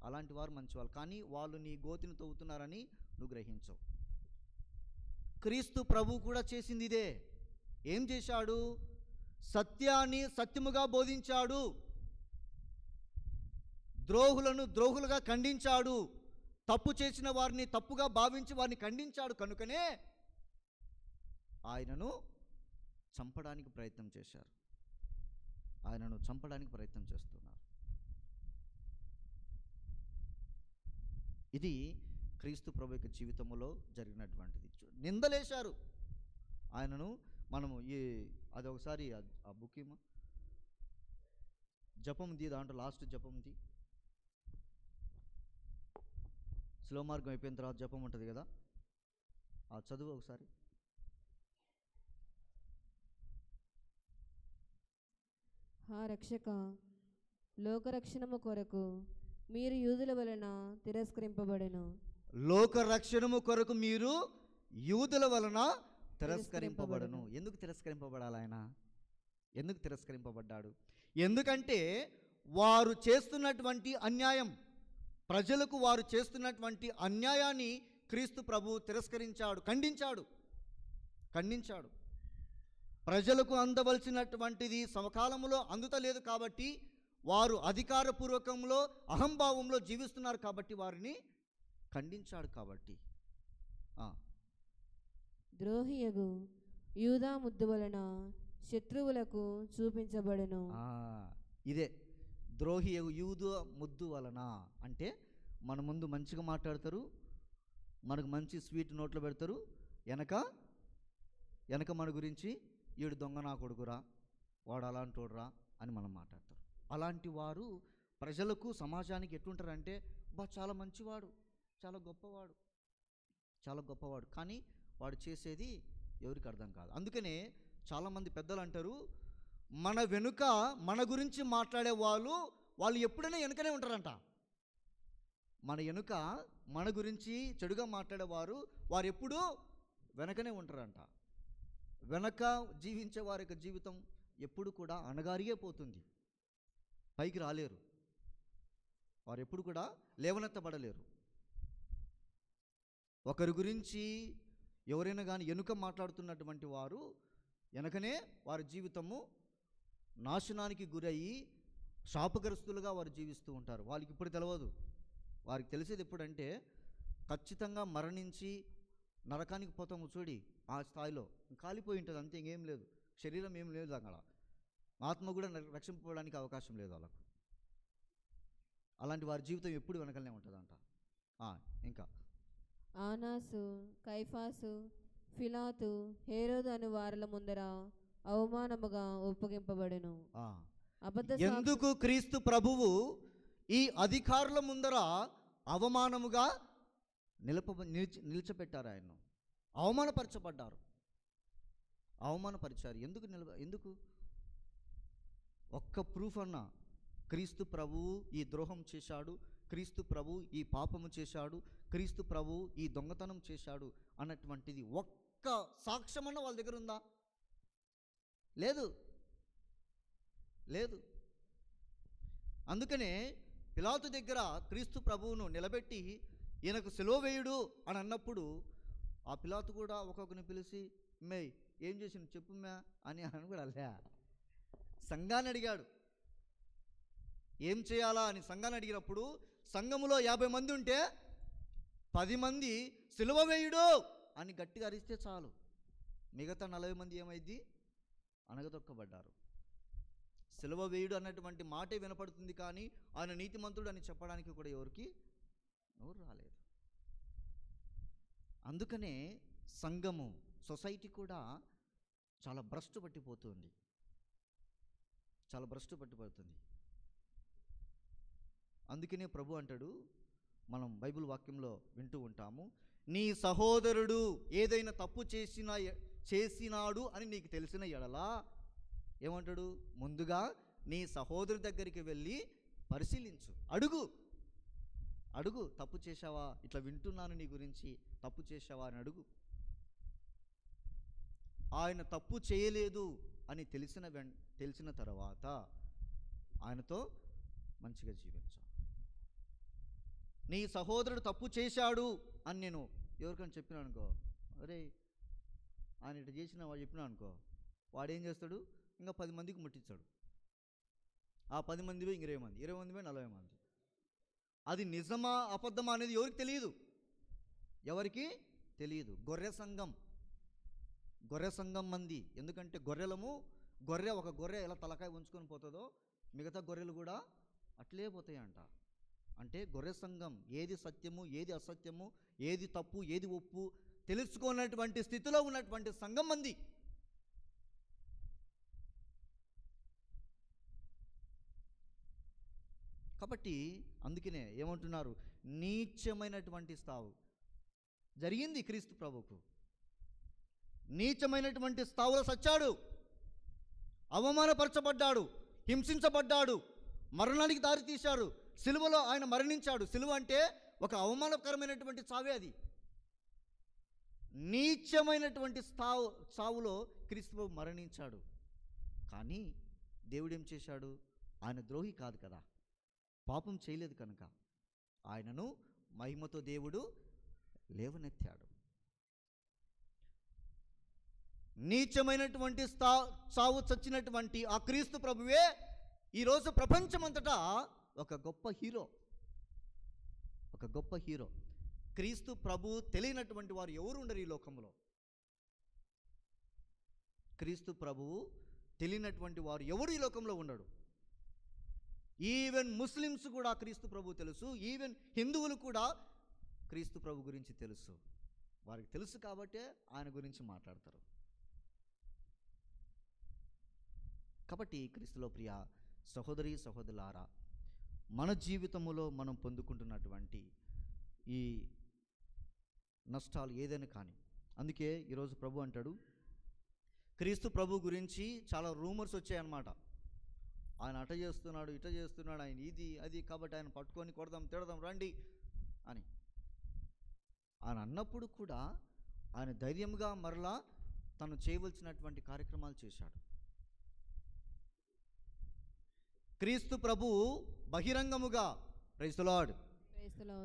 Speaker 3: అలాంటి వారు మంచివాళ్ళు. కానీ వాళ్ళు నీ గోతిని తవ్వుతున్నారని నువ్వు గ్రహించవు. క్రీస్తు ప్రభు కూడా చేసింది ఇదే. ఏం చేశాడు? సత్యాన్ని సత్యముగా బోధించాడు, ద్రోహులను ద్రోహులుగా ఖండించాడు, తప్పు చేసిన వారిని తప్పుగా భావించి వారిని ఖండించాడు. కనుకనే ఆయనను చంపడానికి ప్రయత్నం చేశారు. ఆయనను చంపడానికి ప్రయత్నం చేస్తున్నారు. ఇది క్రీస్తు ప్రభు యొక్క జీవితంలో జరిగినటువంటిది. నిందలేశారు ఆయనను. మనము అది ఒకసారి ఆ బుక్ ఏమో జపంది, దాంట్లో లాస్ట్ జపంది, స్లో మార్గం అయిపోయిన తర్వాత జపం ఉంటుంది కదా, ఆ చదువు ఒకసారి.
Speaker 9: హా రక్షక, లోకరక్షణము కొరకు మీరు యూదుల వలన తిరస్కరింపబడెను.
Speaker 3: లోక రక్షణము కొరకు మీరు యూదుల వలన తిరస్కరింపబడను. ఎందుకు తిరస్కరింపబడాలి ఆయన? ఎందుకు తిరస్కరింపబడ్డాడు? ఎందుకంటే వారు చేస్తున్నటువంటి అన్యాయం, ప్రజలకు వారు చేస్తున్నటువంటి అన్యాయాన్ని క్రీస్తు ప్రభు తిరస్కరించాడు, ఖండించాడు. ప్రజలకు అందవలసినటువంటిది సమకాలంలో అందుతలేదు కాబట్టి, వారు అధికారపూర్వకంలో అహంభావంలో జీవిస్తున్నారు కాబట్టి వారిని ఖండించాడు. కాబట్టి
Speaker 9: ద్రోహియగు యూదా ముద్దు వలన శత్రువులకు చూపించబడెను.
Speaker 3: ఇదే ద్రోహియగు యూదా ముద్దు వలన అంటే మన ముందు మంచిగా మాట్లాడతారు, మనకు మంచి స్వీట్ నోట్లో పెడతారు, వెనక మన గురించి ఈడు దొంగ నా కొడుకురా, వాడు అలాంటి వాడురా అని మనం మాట్లాడతారు. అలాంటి వారు ప్రజలకు సమాజానికి ఎట్లుంటారంటే చాలా మంచివాడు, చాలా గొప్పవాడు, కానీ వాడు చేసేది ఎవరికి అర్థం కాదు. అందుకనే చాలామంది పెద్దలు అంటారు, మన వెనుక మన గురించి మాట్లాడే వాళ్ళు ఎప్పుడైనా వెనుకనే ఉంటారంట. మన వెనుక మన గురించి చెడుగా మాట్లాడేవారు వారు ఎప్పుడూ వెనకనే ఉంటారంట. వెనక జీవించే వారి యొక్క జీవితం ఎప్పుడు కూడా అణగారిగే పోతుంది, పైకి రాలేరు, వారు ఎప్పుడు కూడా లేవనెత్తబడలేరు. ఒకరి గురించి ఎవరైనా కానీ వెనుక మాట్లాడుతున్నటువంటి వారు వెనకనే వారి జీవితము నాశనానికి గురయ్యి శాపగ్రస్తులుగా వారు జీవిస్తూ ఉంటారు. వాళ్ళకి ఇప్పుడు తెలియదు. వారికి తెలిసేది ఎప్పుడంటే ఖచ్చితంగా మరణించి నరకానికి పోతాము చూడి, ఆ స్థాయిలో కాలిపోయి ఉంటుంది, అంతే, ఇంకేం లేదు, శరీరం ఏం లేదు, అక్కడ ఆత్మ కూడా రక్షింపడానికి అవకాశం లేదు వాళ్ళకు. అలాంటి వారి జీవితం ఎప్పుడు వెనకలనే ఉంటుందంట. ఇంకా
Speaker 9: ఆనాసు, కైఫాసు, ఫిలాతు, హేరోదు అను వారుల ముందర అవమానముగా ఒప్పగింపబడెను.
Speaker 3: ఎందుకు క్రీస్తు ప్రభువు ఈ అధికారుల ముందర అవమానముగా నిలిచబెట్టారు? ఆయన్ను అవమానపరిచారు. ఎందుకు ఒక్క ప్రూఫ్ అన్నా క్రీస్తు ప్రభువు ఈ ద్రోహం చేశాడు, క్రీస్తు ప్రభు ఈ పాపము చేశాడు, క్రీస్తు ప్రభు ఈ దొంగతనం చేశాడు అన్నటువంటిది ఒక్క సాక్ష్యమన్నా వాళ్ళ దగ్గర ఉందా? లేదు. అందుకనే పిలాతు దగ్గర క్రీస్తు ప్రభువును నిలబెట్టి ఈయనకు సిలువ వేయుడు అని అన్నప్పుడు ఆ పిలాతు కూడా ఒక్కొక్కరిని పిలిచి, మే ఏం చేసిండు చెప్పుమ్యా అని కూడా అల్లే సంఘాన్ని అడిగాడు. ఏం చేయాలా అని సంఘాన్ని అడిగినప్పుడు సంఘములో 50 మంది ఉంటే 10 మంది సిలువ వేయుడు అని గట్టిగా అరిస్తే చాలు, మిగతా 40 మంది ఏమైంది? అనగదొక్కబడ్డారు. సిలువ వేయుడు అన్నటువంటి మాటే వినపడుతుంది, కానీ ఆయన నీతిమంతుడు అని చెప్పడానికి కూడా ఎవరు రాలేదు. అందుకనే సంఘము, సొసైటీ కూడా చాలా భ్రష్టు పట్టిపోతుంది. అందుకనే ప్రభు అంటాడు, మనం బైబిల్ వాక్యంలో వింటూ ఉంటాము, నీ సహోదరుడు ఏదైనా తప్పు చేసినాడు అని నీకు తెలిసిన ఎడలా ఏమంటాడు? ముందుగా నీ సహోదరు దగ్గరికి వెళ్ళి పరిశీలించు, అడుగు, అడుగు, తప్పు చేశావా, ఇట్లా వింటున్నాను నీ గురించి, తప్పు చేశావా అని అడుగు. ఆయన తప్పు చేయలేదు అని తెలిసిన తర్వాత ఆయనతో మంచిగా జీవించాలి. నీ సహోదరుడు తప్పు చేశాడు అని నేను ఎవరికైనా చెప్పినా అనుకో, అరే ఆయన ఇట్లా చేసిన వాడు చెప్పినా అనుకో, వాడు ఏం చేస్తాడు, ఇంకా 10 మందికి ముట్టించాడు. ఆ 10 మంది పోయి 20 మంది, 20 మంది పోయి 40 మంది. అది నిజమా అబద్ధమా అనేది ఎవరికి తెలియదు, ఎవరికి తెలియదు. గొర్రె సంఘం మంది. ఎందుకంటే ఒక గొర్రె ఎలా తలకాయ ఉంచుకొని పోతుందో మిగతా గొర్రెలు కూడా అట్లే పోతాయంట. అంటే గొర్రె సంఘం ఏది సత్యము, ఏది అసత్యము, ఏది తప్పు, ఏది ఒప్పు తెలుసుకున్నటువంటి స్థితిలో ఉన్నటువంటి సంఘం మంది. కాబట్టి అందుకనే ఏమంటున్నారు, నీచమైనటువంటి స్థావు జరిగింది క్రీస్తు ప్రభువుకు. నీచమైనటువంటి స్థావులో సచ్చాడు, అవమానపరచబడ్డాడు, హింసించబడ్డాడు, మరణానికి దారితీశాడు. సిలువలో ఆయన మరణించాడు. సిలువ అంటే ఒక అవమానకరమైనటువంటి చావే అది. నీచమైనటువంటి చావులో క్రీస్తు మరణించాడు. కానీ దేవుడు ఏం చేశాడు, ఆయన ద్రోహి కాదు కదా, పాపం చేయలేదు కనుక ఆయనను మహిమతో దేవుడు లేవనెత్తాడు. నీచమైనటువంటి చావు చచ్చినటువంటి ఆ క్రీస్తు ప్రభువే ఈరోజు ప్రపంచమంతటా ఒక గొప్ప హీరో. క్రీస్తు ప్రభు తెలియనటువంటి వారు ఎవరు ఉండరు ఈ లోకంలో. క్రీస్తు ప్రభువు తెలియనటువంటి వారు ఎవరు ఈ లోకంలో ఉండడు. ఈవెన్ ముస్లిమ్స్ కూడా క్రీస్తు ప్రభు తెలుసు, ఈవెన్ హిందువులు కూడా క్రీస్తు ప్రభు గురించి తెలుసు. వారికి తెలుసు కాబట్టే ఆయన గురించి మాట్లాడతారు. కాబట్టి క్రీస్తులో ప్రియ సహోదరి సహోదరులారా, మన జీవితంలో మనం పొందుకుంటున్నటువంటి ఈ నష్టాలు ఏదైనా కానీ, అందుకే ఈరోజు ప్రభు అంటాడు, క్రీస్తు ప్రభు గురించి చాలా రూమర్స్ వచ్చాయన్నమాట. ఆయన అట చేస్తున్నాడు, ఇట చేస్తున్నాడు, ఆయన ఇది అది, కాబట్టి ఆయన పట్టుకొని కొడదాం, తిడదాం రండి అని ఆయన అన్నప్పుడు కూడా ఆయన ధైర్యంగా మరలా తను చేయవలసినటువంటి కార్యక్రమాలు చేశాడు. క్రీస్తు ప్రభువు బహిరంగముగా praise the Lord,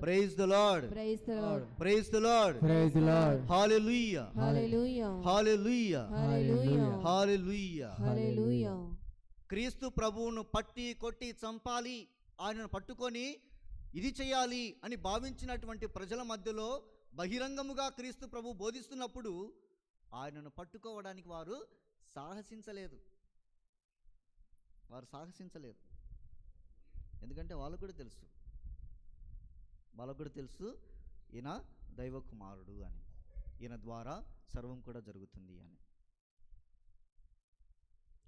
Speaker 3: praise the Lord, praise the Lord, praise the Lord, praise the Lord, hallelujah, hallelujah, hallelujah, hallelujah, hallelujah. క్రీస్తు ప్రభువును పట్టి కొట్టి చంపాలి, ఆయనను పట్టుకొని ఇది చేయాలి అని భావించినటువంటి ప్రజల మధ్యలో బహిరంగముగా క్రీస్తు ప్రభు బోధిస్తున్నప్పుడు ఆయనను పట్టుకోవడానికి వారు సాహసించలేదు. ఎందుకంటే వాళ్ళకు కూడా తెలుసు ఈయన దైవ కుమారుడు అని, ఈయన ద్వారా సర్వం కూడా జరుగుతుంది అని.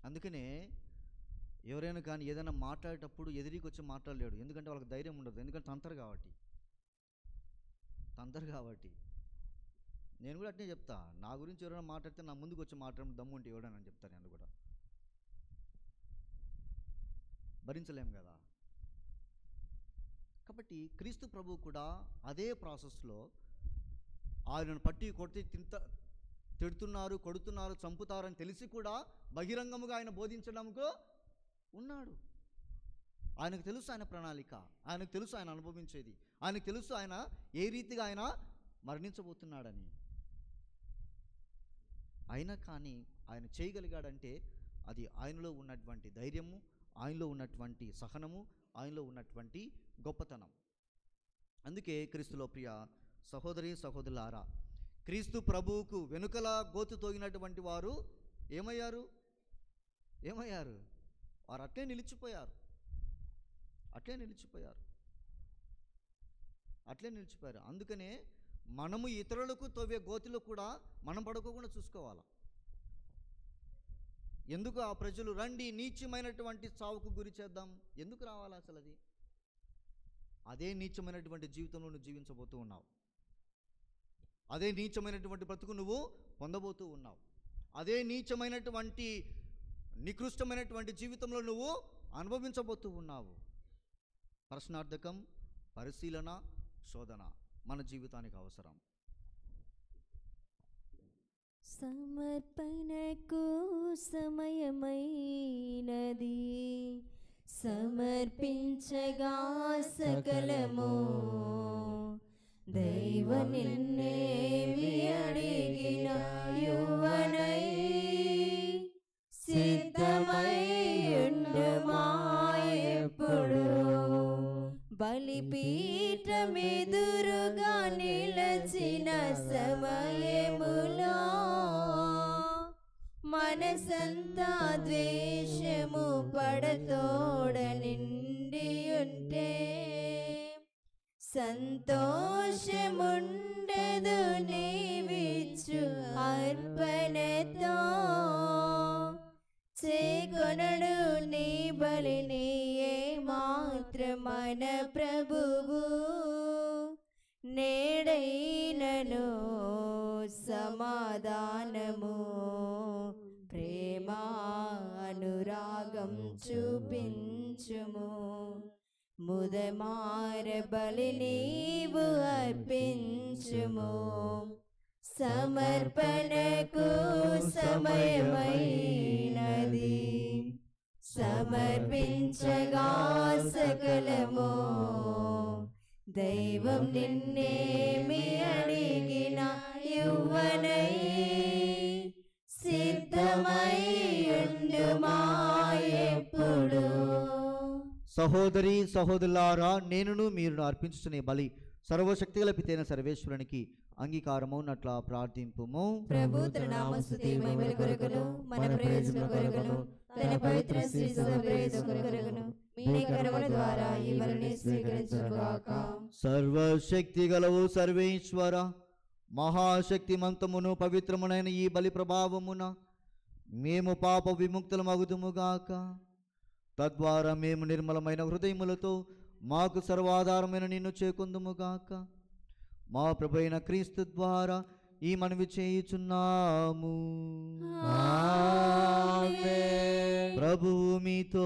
Speaker 3: అందుకనే ఎవరైనా కానీ ఏదైనా మాట్లాడేటప్పుడు ఎదిరికి వచ్చి మాట్లాడలేడు, ఎందుకంటే వాళ్ళకి ధైర్యం ఉండదు, ఎందుకంటే తంతరు కాబట్టి. నేను కూడా అట్నే చెప్తా, నా గురించి ఎవరైనా మాట్లాడితే నా ముందుకు వచ్చి మాట్లాడడం దమ్ము ఉంటే ఎవడని అని చెప్తాను. నేను కూడా భరించలేం కదా. కాబట్టి క్రీస్తు ప్రభు కూడా అదే ప్రాసెస్లో ఆయనను పట్టి కొట్టి తిడుతున్నారు, కొడుతున్నారు, చంపుతారని తెలిసి కూడా బహిరంగముగా ఆయన బోధించడంకు ఉన్నాడు. ఆయనకు తెలుసు ఆయన ప్రణాళిక, ఆయనకు తెలుసు ఆయన అనుభవించేది, ఆయనకు తెలుసు ఆయన ఏ రీతిగా ఆయన మరణించబోతున్నాడని. అయినా కానీ ఆయన చేయగలిగాడంటే అది ఆయనలో ఉన్నటువంటి ధైర్యము, ఆయనలో ఉన్నటువంటి సహనము, ఆయనలో ఉన్నటువంటి గొప్పతనం. అందుకే క్రీస్తులో ప్రియ సహోదరి సహోదరులారా, క్రీస్తు ప్రభువుకు వెనుకల గోతు తోగినటువంటి వారు ఏమయ్యారు? వారు అట్లే నిలిచిపోయారు. అందుకనే మనము ఇతరులకు తవ్వే గోతిలో కూడా మనం పడుకోకుండా చూసుకోవాలి. ఎందుకు ఆ ప్రజలు రండి నీచమైనటువంటి చావుకు గురి చేద్దాం, ఎందుకు రావాలి అసలు? అది అదే నీచమైనటువంటి జీవితంలో నువ్వు జీవించబోతూ ఉన్నావు, అదే నీచమైనటువంటి బ్రతుకు నువ్వు పొందబోతూ ఉన్నావు, అదే నీచమైనటువంటి నికృష్టమైనటువంటి జీవితంలో నువ్వు అనుభవించబోతూ ఉన్నావు. ప్రశ్నార్థకం పరిశీలన, శోధన మన జీవితానికి అవసరం.
Speaker 2: సమర్పణకు సమయమైనది, సమర్పించగా సకలము. దైవ నిన్నేమి అడిగిన యువనై సిద్ధమయ్యుండుమా ఎప్పుడు. బలిపీఠమెదురుగా నిలచిన సమయములో మనసంతా ద్వేషము పడతోడ నిండి ఉంటే సంతోషముండదు నీవిచ్చు అర్పణతో. చేకొనడు నీ బలిని ఏ మాత్రం మన ప్రభువు. నేడైనను సమాధానము ప్రేమ అనురాగం చూపించుము. ముదమార బలి నీవు అర్పించుము. సమర్పణకు సమయమైనది, సమర్పించగా సకలము. దైవం నిన్నేమి అడిగిన యువనై సిద్ధమయ్యుండుమా ఎప్పుడు.
Speaker 3: సహోదరి సహోదరులారా, నేనును మీరును అర్పించుచునే బలి సర్వశక్తిగల పితైన సర్వేశ్వరునికి అంగీకారమౌనట్ల ప్రార్థింపుము.
Speaker 2: ప్రభు తన నామస్తుతి మహిమల కొరకును మన ప్రయోజనం కొరకును తన పవిత్ర శ్రీ సభ ప్రయోజనం కొరకును మీ కరముల ద్వారా ఈ బలిని స్వీకరించుగాక.
Speaker 3: సర్వశక్తి గలవు సర్వేశ్వర, మహాశక్తిమంతమును పవిత్రమునైన ఈ బలి ప్రభావమున మేము పాప విముక్తులమగుదుముగాక. తద్వారా మేము నిర్మలమైన హృదయములతో మాకు సర్వాధారమైన నిన్ను చేకొందుముగాక. మా ప్రభువైన క్రీస్తు ద్వారా ఈ మనవి చేయుచున్నాము. ప్రభువు మీతో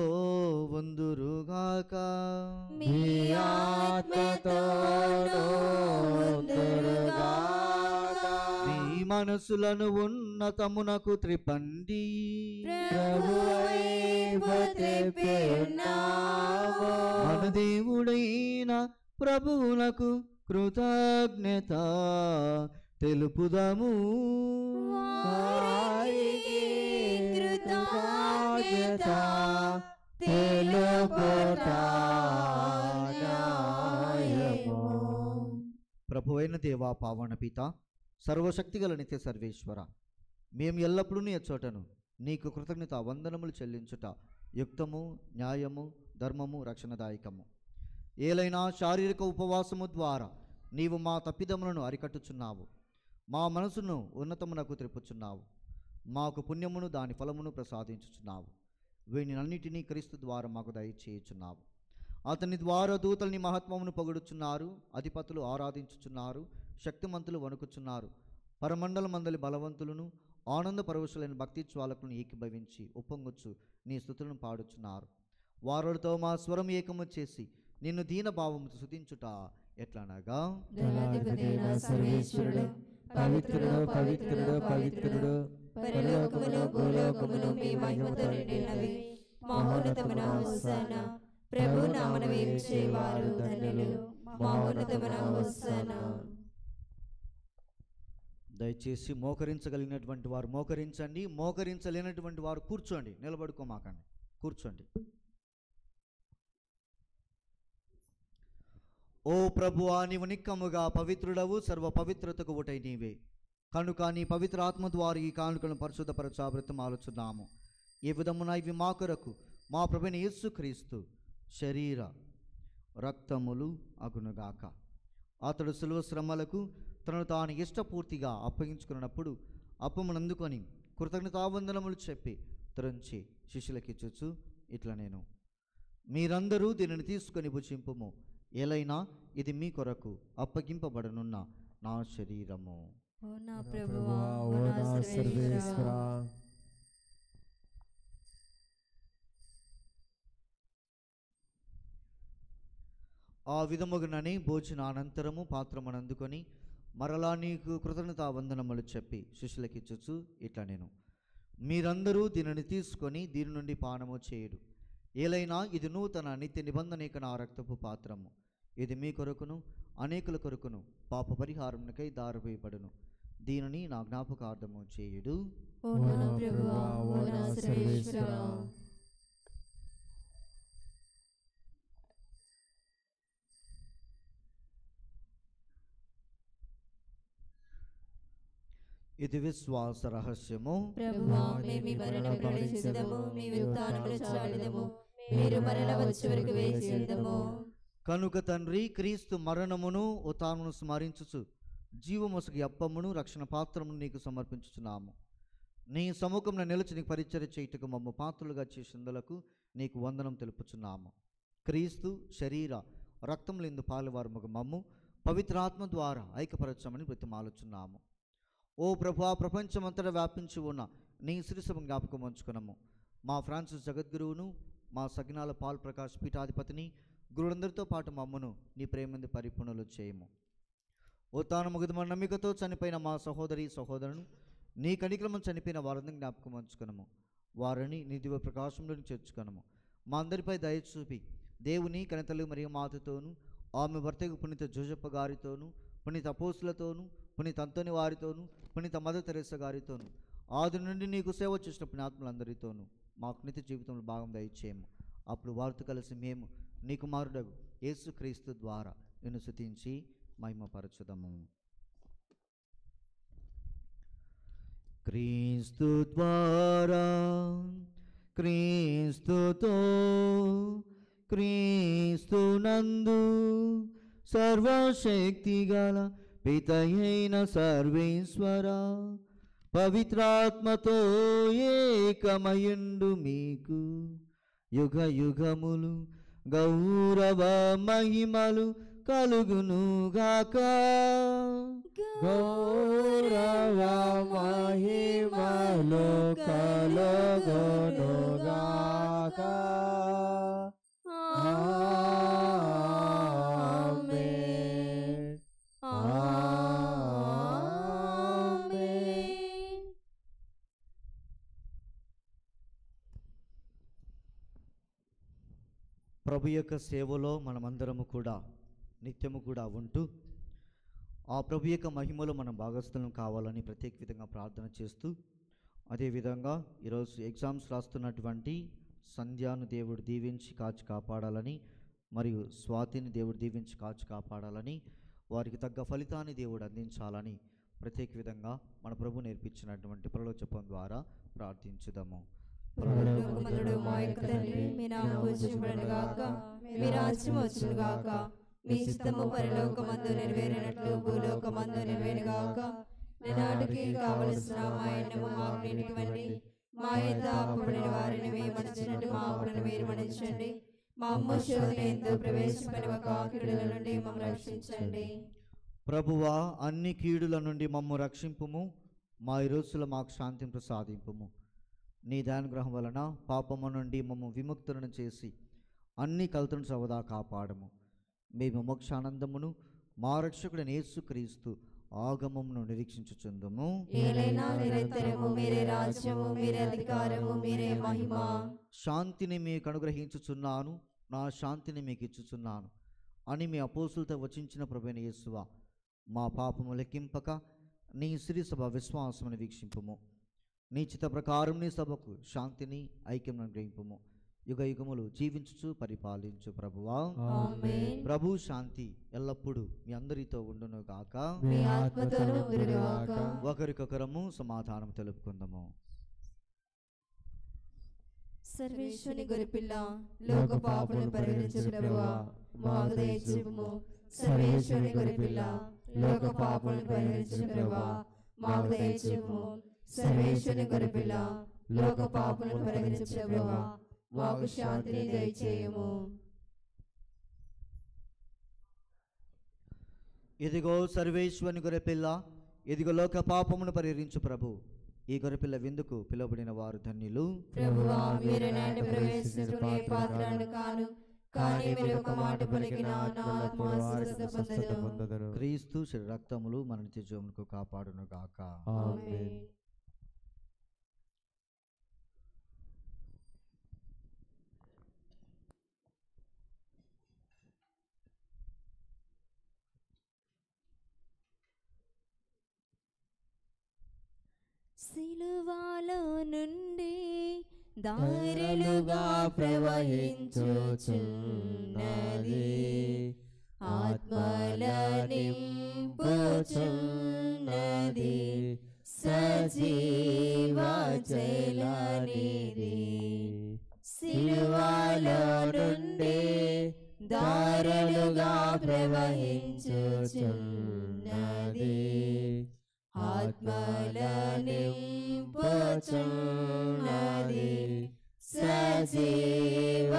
Speaker 3: వందురుగాక.
Speaker 2: మీ ఆత్మతోను వందురుగాక.
Speaker 3: మీ మనసులను ఉన్నతమునకు త్రిపండి. మన దేవుడైన ప్రభువునకు కృతజ్ఞత తెలుపుదము. ప్రభువైన దేవా, పావన పిత, సర్వశక్తిగల నిత్య సర్వేశ్వర, మేము ఎల్లప్పుడూ నీ చోటను నీకు కృతజ్ఞత వందనములు చెల్లించుట యుక్తము, న్యాయము, ధర్మము, రక్షణదాయకము. ఏలైనా శారీరక ఉపవాసము ద్వారా నీవు మా తప్పిదములను అరికట్టుచున్నావు, మా మనసును ఉన్నతమునకు త్రిప్పుచున్నావు, మాకు పుణ్యమును దాని ఫలమును ప్రసాదించుచున్నావు. వీనినన్నిటినీ క్రీస్తు ద్వారా మాకు దయచేయుచున్నావు. అతని ద్వారా దూతల్ని మహత్వమును పొగుడుచున్నారు, అధిపతులు ఆరాధించుచున్నారు, శక్తిమంతులు వణుకుచున్నారు, పరమండల మందలి బలవంతులను ఆనంద పరవశులైన భక్తి జ్వాలకులను ఏకీభవించి ఉప్పొంగుచు నీ స్తుతులను పాడుచున్నారు. వారులతో మా స్వరం ఏకము చేసి నిన్ను దీనభావము స్తుతించుట ఎట్లనగా,
Speaker 2: పవిత్రుడు పవిత్రుడు పవిత్రుడు, పరలోకమును భూలోకమును మీ మహిమతో నిండినవి. మహోన్నతమున హోసన్నా, ప్రభు నామమున వేయించేవారు ధన్యులు. మహోన్నతమున హోసన్నా.
Speaker 3: దయచేసి మోకరించగలిగినటువంటి వారు మోకరించండి, మోకరించలేనటువంటి వారు కూర్చోండి, నిలబడుకోమాకండి, కూర్చోండి. ఓ ప్రభువా, నీవు నిక్కముగా పవిత్రుడవు, సర్వ పవిత్రతకు ఒకటై నీవే. కనుక నీ పవిత్ర ఆత్మ ద్వారా ఈ కానుకలను పరిశుద్ధపరచా బ్రతమాలుచున్నాము. ఈ విధమున ఇవి మా కొరకు మా ప్రభువైన యేసుక్రీస్తు శరీర రక్తములు అగునుగాక. అతడు సులువ శ్రమలకు తనను తాను ఇష్టపూర్తిగా అప్పగించుకున్నప్పుడు అప్పమునందుకొని కృతజ్ఞతావందనములు చెప్పి త్రుంచి శిష్యులకిచ్చుచు ఇట్లా, నేను మీరందరూ దీనిని తీసుకొని భుజింపుము. ఏలైనా ఇది మీ కొరకు అప్పగింపబడనున్న నా శరీరము.
Speaker 2: ఓ నా ప్రభువా, ఓ నా సర్వేశ్వరా.
Speaker 3: ఆ విధముగునని భోజన అనంతరము పాత్రమును అందుకొని మరలా నీకు కృతజ్ఞతా వందనములు చెప్పి శిష్యులకిచ్చుచు ఇట్లా నేను మీరందరూ దీనిని తీసుకొని దీని నుండి పానము చేయుడు. ఏలైనా ఇది నూతన నిత్య నిబంధనకు నా రక్తపు పాత్రము. ఇది మీ కొరకును అనేకుల కొరకును పాప పరిహారమునకై దారివేయబడును. దీనిని నా జ్ఞాపకార్థము చేయుడు.
Speaker 9: ఓ నా ప్రభువా, ఓ నా సర్వేశ్వరా.
Speaker 3: ఇది విశ్వాస రహస్యము.
Speaker 9: ప్రభువా, మేము మీ మరణ ప్రకటించుదము, మీ ఉత్థానమును చాటుదము, మీరు మరల వచ్చే వరకు వేచి ఉందము.
Speaker 3: కనుక తండ్రి, క్రీస్తు మరణమును ఉత్థానమును స్మరించుచు జీవమొసగి అప్పమును రక్షణ పాత్రమును నీకు సమర్పించుచున్నాము. నీ సముఖంలో నిలిచి నీకు పరిచర్య చేయుటకు మమ్మ పాత్రలుగా చేసిందులకు నీకు వందనం తెలుపుచున్నాము. క్రీస్తు శరీర రక్తములందు పాలువారముగా మమ్ము పవిత్రాత్మ ద్వారా ఐక్యపరచమని బ్రతిమాలుచున్నాము. ఓ ప్రభువా, ప్రపంచమంతటా వ్యాపించి ఉన్న నీ శ్రీసభ జ్ఞాపకం ఉంచుకున్నాము. మా ఫ్రాన్సిస్ జగద్గురువును, మా సగ్నాల పాల్ ప్రకాష్ పీఠాధిపతిని, గురువులందరితో పాటు మమ్మను నీ ప్రేమంది పరిపూర్ణలు చేయము. ఓ తాను ముగిదమ నమ్మికతో చనిపోయిన మా సహోదరి సహోదరును, నీ కనిక్రమం చనిపోయిన వారందరినీ జ్ఞాపకం ఉంచుకున్నాము. వారిని నీ దివ్య ప్రకాశంలో చేర్చుకున్నాము. మా అందరిపై దయ చూపి దేవుని కనితలు మరియు మాతతోను, ఆమె భర్తకు పునీత జోజప్ప గారితోను, పునీత అపోస్తులతోను, పునీత అంతోని వారితోను, పునీత మదర్ తెరేసా గారితోను, ఆది నుండి నీకు సేవ చేసిన పుణ్యాత్ములందరితోనూ మాకు నిత్య జీవితంలో భాగం దయచేయము. అప్పుడు వారితో కలిసి మేము నీ కుమారుడగు యేసుక్రీస్తు ద్వారా నిన్ను స్తుతించి మహిమపరచుదము. క్రీస్తు ద్వారా, క్రీస్తుతో, క్రీస్తునందు సర్వశక్తి గల పితయైన సర్వేశ్వర పవిత్రాత్మతో ఏకమయుండు మీకు యుగ యుగములు గౌరవ మహిమలు కలుగునుగాక.
Speaker 2: గౌరవ మహిమలు కలుగునుగాక. ఆమేన్. ఆమేన్.
Speaker 3: ప్రభు యొక్క సేవలో మనమందరము కూడా నిత్యము కూడా ఉంటూ ఆ ప్రభు యొక్క మహిమలో మనం భాగస్థులం కావాలని ప్రత్యేక విధంగా ప్రార్థన చేస్తూ, అదేవిధంగా ఈరోజు ఎగ్జామ్స్ రాస్తున్నటువంటి సంధ్యాను దేవుడు దీవించి కాచి కాపాడాలని, మరియు స్వాతిని దేవుడు దీవించి కాచి కాపాడాలని, వారికి తగ్గ ఫలితాన్ని దేవుడు అందించాలని ప్రత్యేక విధంగా మన ప్రభు నేర్పించినటువంటి పరలోచపం ద్వారా ప్రార్థించుదాము.
Speaker 9: పరలోకమందుడు మా యొక్క తండ్రి, మీ నామము పూజింపబడునుగాక, మీ రాజ్యం వచ్చునుగాక, మీ చిత్తము పరలోకమందు నెరవేరినట్లు భూలోకమందు నెరవేరుగాక. నాటికి కావలసిన మా అన్నము మాకు నేటివ్వండి. మా యొద్ద అప్పుబడిన వారిని మేము మన్నించినట్టు మా అప్పులను మీరు మన్నించండి. మా అమ్మ శోధన యందు ప్రవేశపెట్టవక, కీడుల నుండి మమ్మల్ని రక్షించండి.
Speaker 3: ప్రభువా, అన్ని కీడుల నుండి మమ్ము రక్షింపుము. మా ఈ రోజులో మాకు శాంతిని ప్రసాదింపుము. నీ దానుగ్రహం వలన పాపము నుండి మమ్ము విముక్తులను చేసి అన్ని కలుతులను సవదా కాపాడము. మేము మోక్షానందమును మా రక్షకుడైన యేసుక్రీస్తు ఆగమమును నిరీక్షించుచుందుము.
Speaker 9: ఏలైనా నిరంతరము మీరే రాజ్యము, మీరే అధికారము, మీరే మహిమ.
Speaker 3: శాంతిని మీకు అనుగ్రహించుచున్నాను, నా శాంతిని మీకు ఇచ్చుచున్నాను అని మీ అపోస్తులతో వచించిన ప్రభువైన యేసువా, మా పాపము లెక్కింపక నీ శ్రీ సభ విశ్వాసమును వీక్షింపుము. నీ చిత్త ప్రకారం నీ సభకు శాంతిని ఐక్యం అనుగ్రహింపుము. యుగ యుగములు జీవించుచు పరిపాలించు ప్రభువా.
Speaker 9: ఆమేన్.
Speaker 3: ప్రభు శాంతి ఎల్లప్పుడూ మీ అందరితో ఉండును గాక.
Speaker 9: మీ ఆత్మతోనూ ఉండునుగాక.
Speaker 3: ఒకరికొకరము సమాధానం తెలుపుకుందాము.
Speaker 9: సర్వేశ్వరుని గొర్రెపిల్ల, లోక పాపములను పరిహరించు ప్రభువా, మాకు దయచూపుము. సర్వేశ్వరుని గొర్రెపిల్ల, లోక పాపములను పరిహరించు ప్రభువా, మాకు దయచూపుము. సర్వేశ్వరుని గొర్రెపిల్ల, లోక పాపములను పరిహరించు ప్రభువా, మాకు శాంతిని దయచేయము.
Speaker 3: ఇదిగో సర్వేశ్వరుని గొర్రెపిల్ల, ఇదిగో లోక పాపమును పరిహరించు ప్రభు. ఈ గొర్రెపిల్ల విందుకు పిలువబడిన వారు ధన్యులు.
Speaker 9: ప్రభువా, మీరు నాటి ప్రవేశించుకునే పాత్రను కాను, కానీ మీరు ఒక మాట పలికిన నా ఆత్మ స్వస్థత పొందును.
Speaker 3: క్రీస్తు శరీర రక్తములు మన నిత్య జీవమునకు కాపాడును గాక.
Speaker 2: ఆమేన్.
Speaker 7: సిలువలో నుండి దారులుగా ప్రవహించుచున్నది, ఆత్మల నింపుచున్నది, సజీవ జలనిధి. సిలువలో నుండి దారులుగా ప్రవహించుచున్నది, ఆత్మల నింపుచున్నది, సజీవ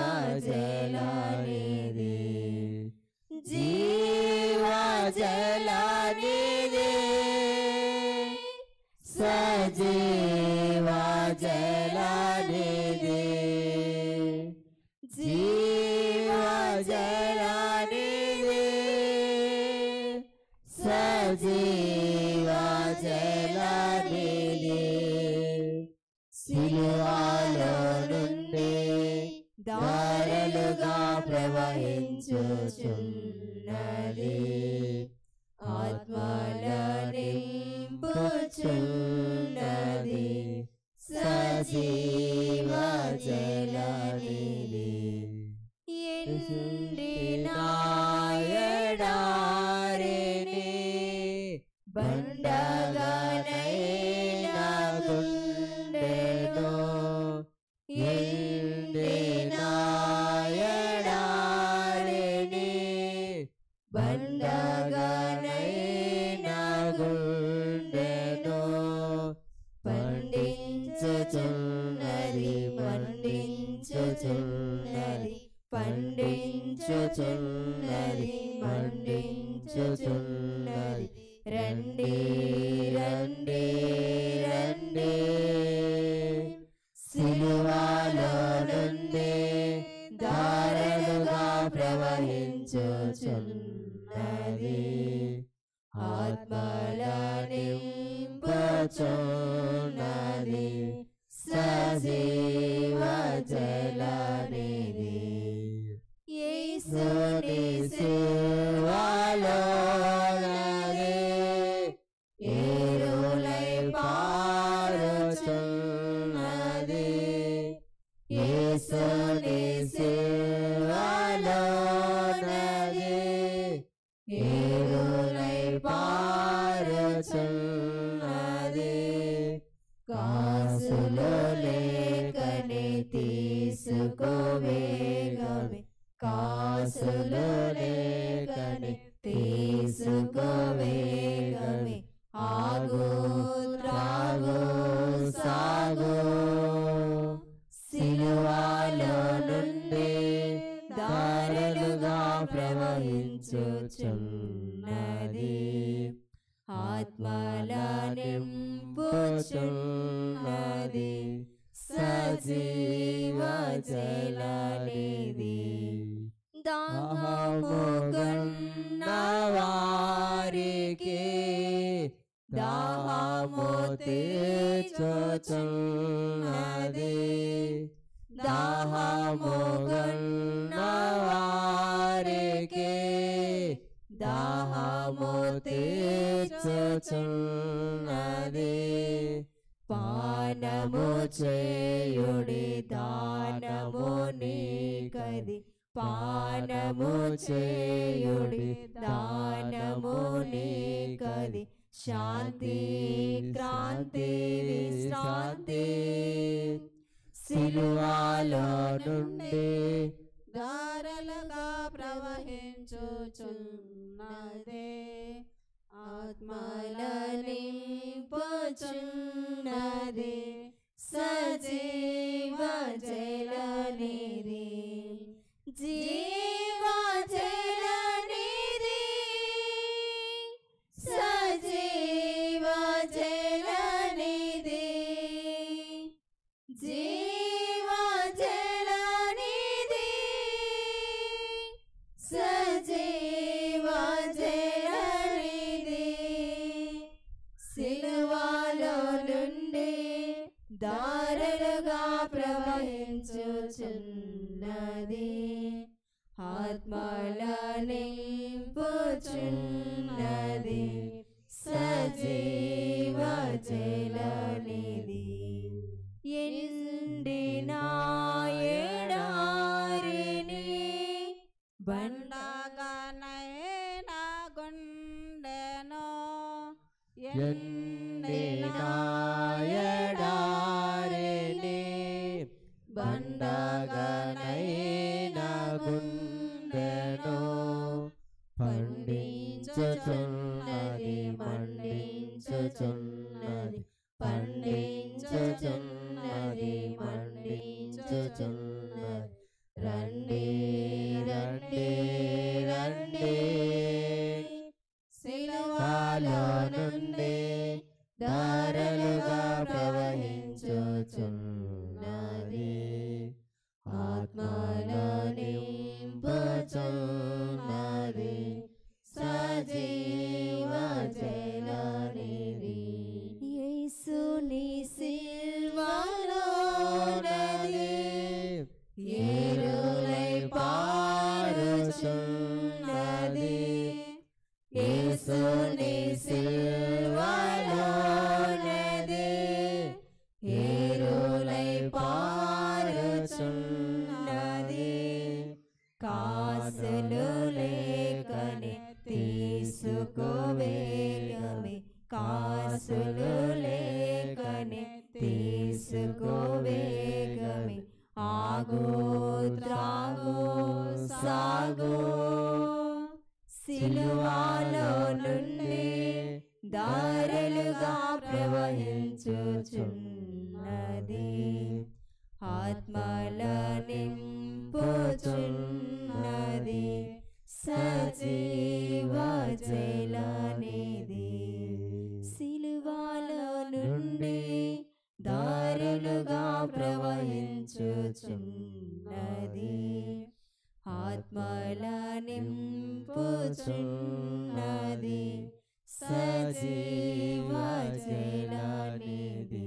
Speaker 7: జలనిధి. జీవ జలనిధి, సజీవ జలనిధి, జీవ జలనిధి, సజీవ జలనిధి. సిలువలో నుండి దారులుగా ప్రవహించుచున్నది, ఆత్మల నింపుచున్నది, సజీవ జలనిధి. ఎండిన ఎడారిని బండగానైన గుండెను, ఎండిన ఎడారిని బండగానైన గుండెను, పండించుచున్నది, పండించుచున్నది, పండించుచున్నది, పండించుచున్నది. రండి రండి రండి, సిలువలో నుండి దారులుగా ప్రవహించుచున్నది, ఆత్మల నింపుచున్నది, సజీవ జలనిధి. యేసుని సిలువలోనది ఏరులై పారుచున్నది, యేసుని సిలువలోనది ఏరులై పారుచున్నది, కాసులు లేకనే తీసుకోవేగమే, కాసులు లేకనే తీసుకోవేగమే, ఆగు త్రాగు సాగు. సిలువలో నుండి దారులుగా ప్రవహించుచున్నది, ఆత్మల నింపుచున్నది, సజీవ జలనిధి. దాహము గొన్న వారికి దాహము తీర్చుచున్నది, దాహము గొన్న వారికి దాహము తీర్చుచున్నది, పానము చేయుడి దానము నీకది, పానము చేయుడి దానము నీకది, శాంతి క్రాంతి విశ్రాంతి. సిలువలో నుండి
Speaker 8: దారులుగా ప్రవహించుచున్నదే, ఆత్మల నింపుచున్నది, సజీవ జలనిధి. జీవ జలనిధి, సజీవ జలనిధి, జీవ జలనిధి,
Speaker 9: ప్రవహించుచున్నది ఆత్మల నింపుచున్నది సజీవ జలనిధి ఎండిన ఎడారిని
Speaker 8: బండగనైనా గుండెను
Speaker 1: ఎండిన ఎడారిని బండగనైన గుండెను పండించుచున్నది మండించుచున్నది పండించుచున్నది మండించుచున్నది రండి రండి రండి సిలువలో నుండి ధారలుగా ప్రవహించుచున్నది ఆత్మలో నింపుచున్నది సజీవ జలనిధి
Speaker 7: యేసుని
Speaker 1: సిల్వలో నది ఏరులై పారుచున్నది యేసుని సిల్వలో నది ఏరులై పారుచున్నది
Speaker 7: కాసులు లేకనే తీసుకోవేగమే కాసులు లేకనే తీసుకోవేగమే ఆగు త్రాగు సాగు సిలువలో నుండి దారులుగా ప్రవహించుచున్నది ఆత్మల నింపుచున్నది సజీవ జలనిధి సిలువలో నుండి దారులుగా ప్రవహించుచున్నది ఆత్మల నింపుచున్నది సజీవ జలనిధి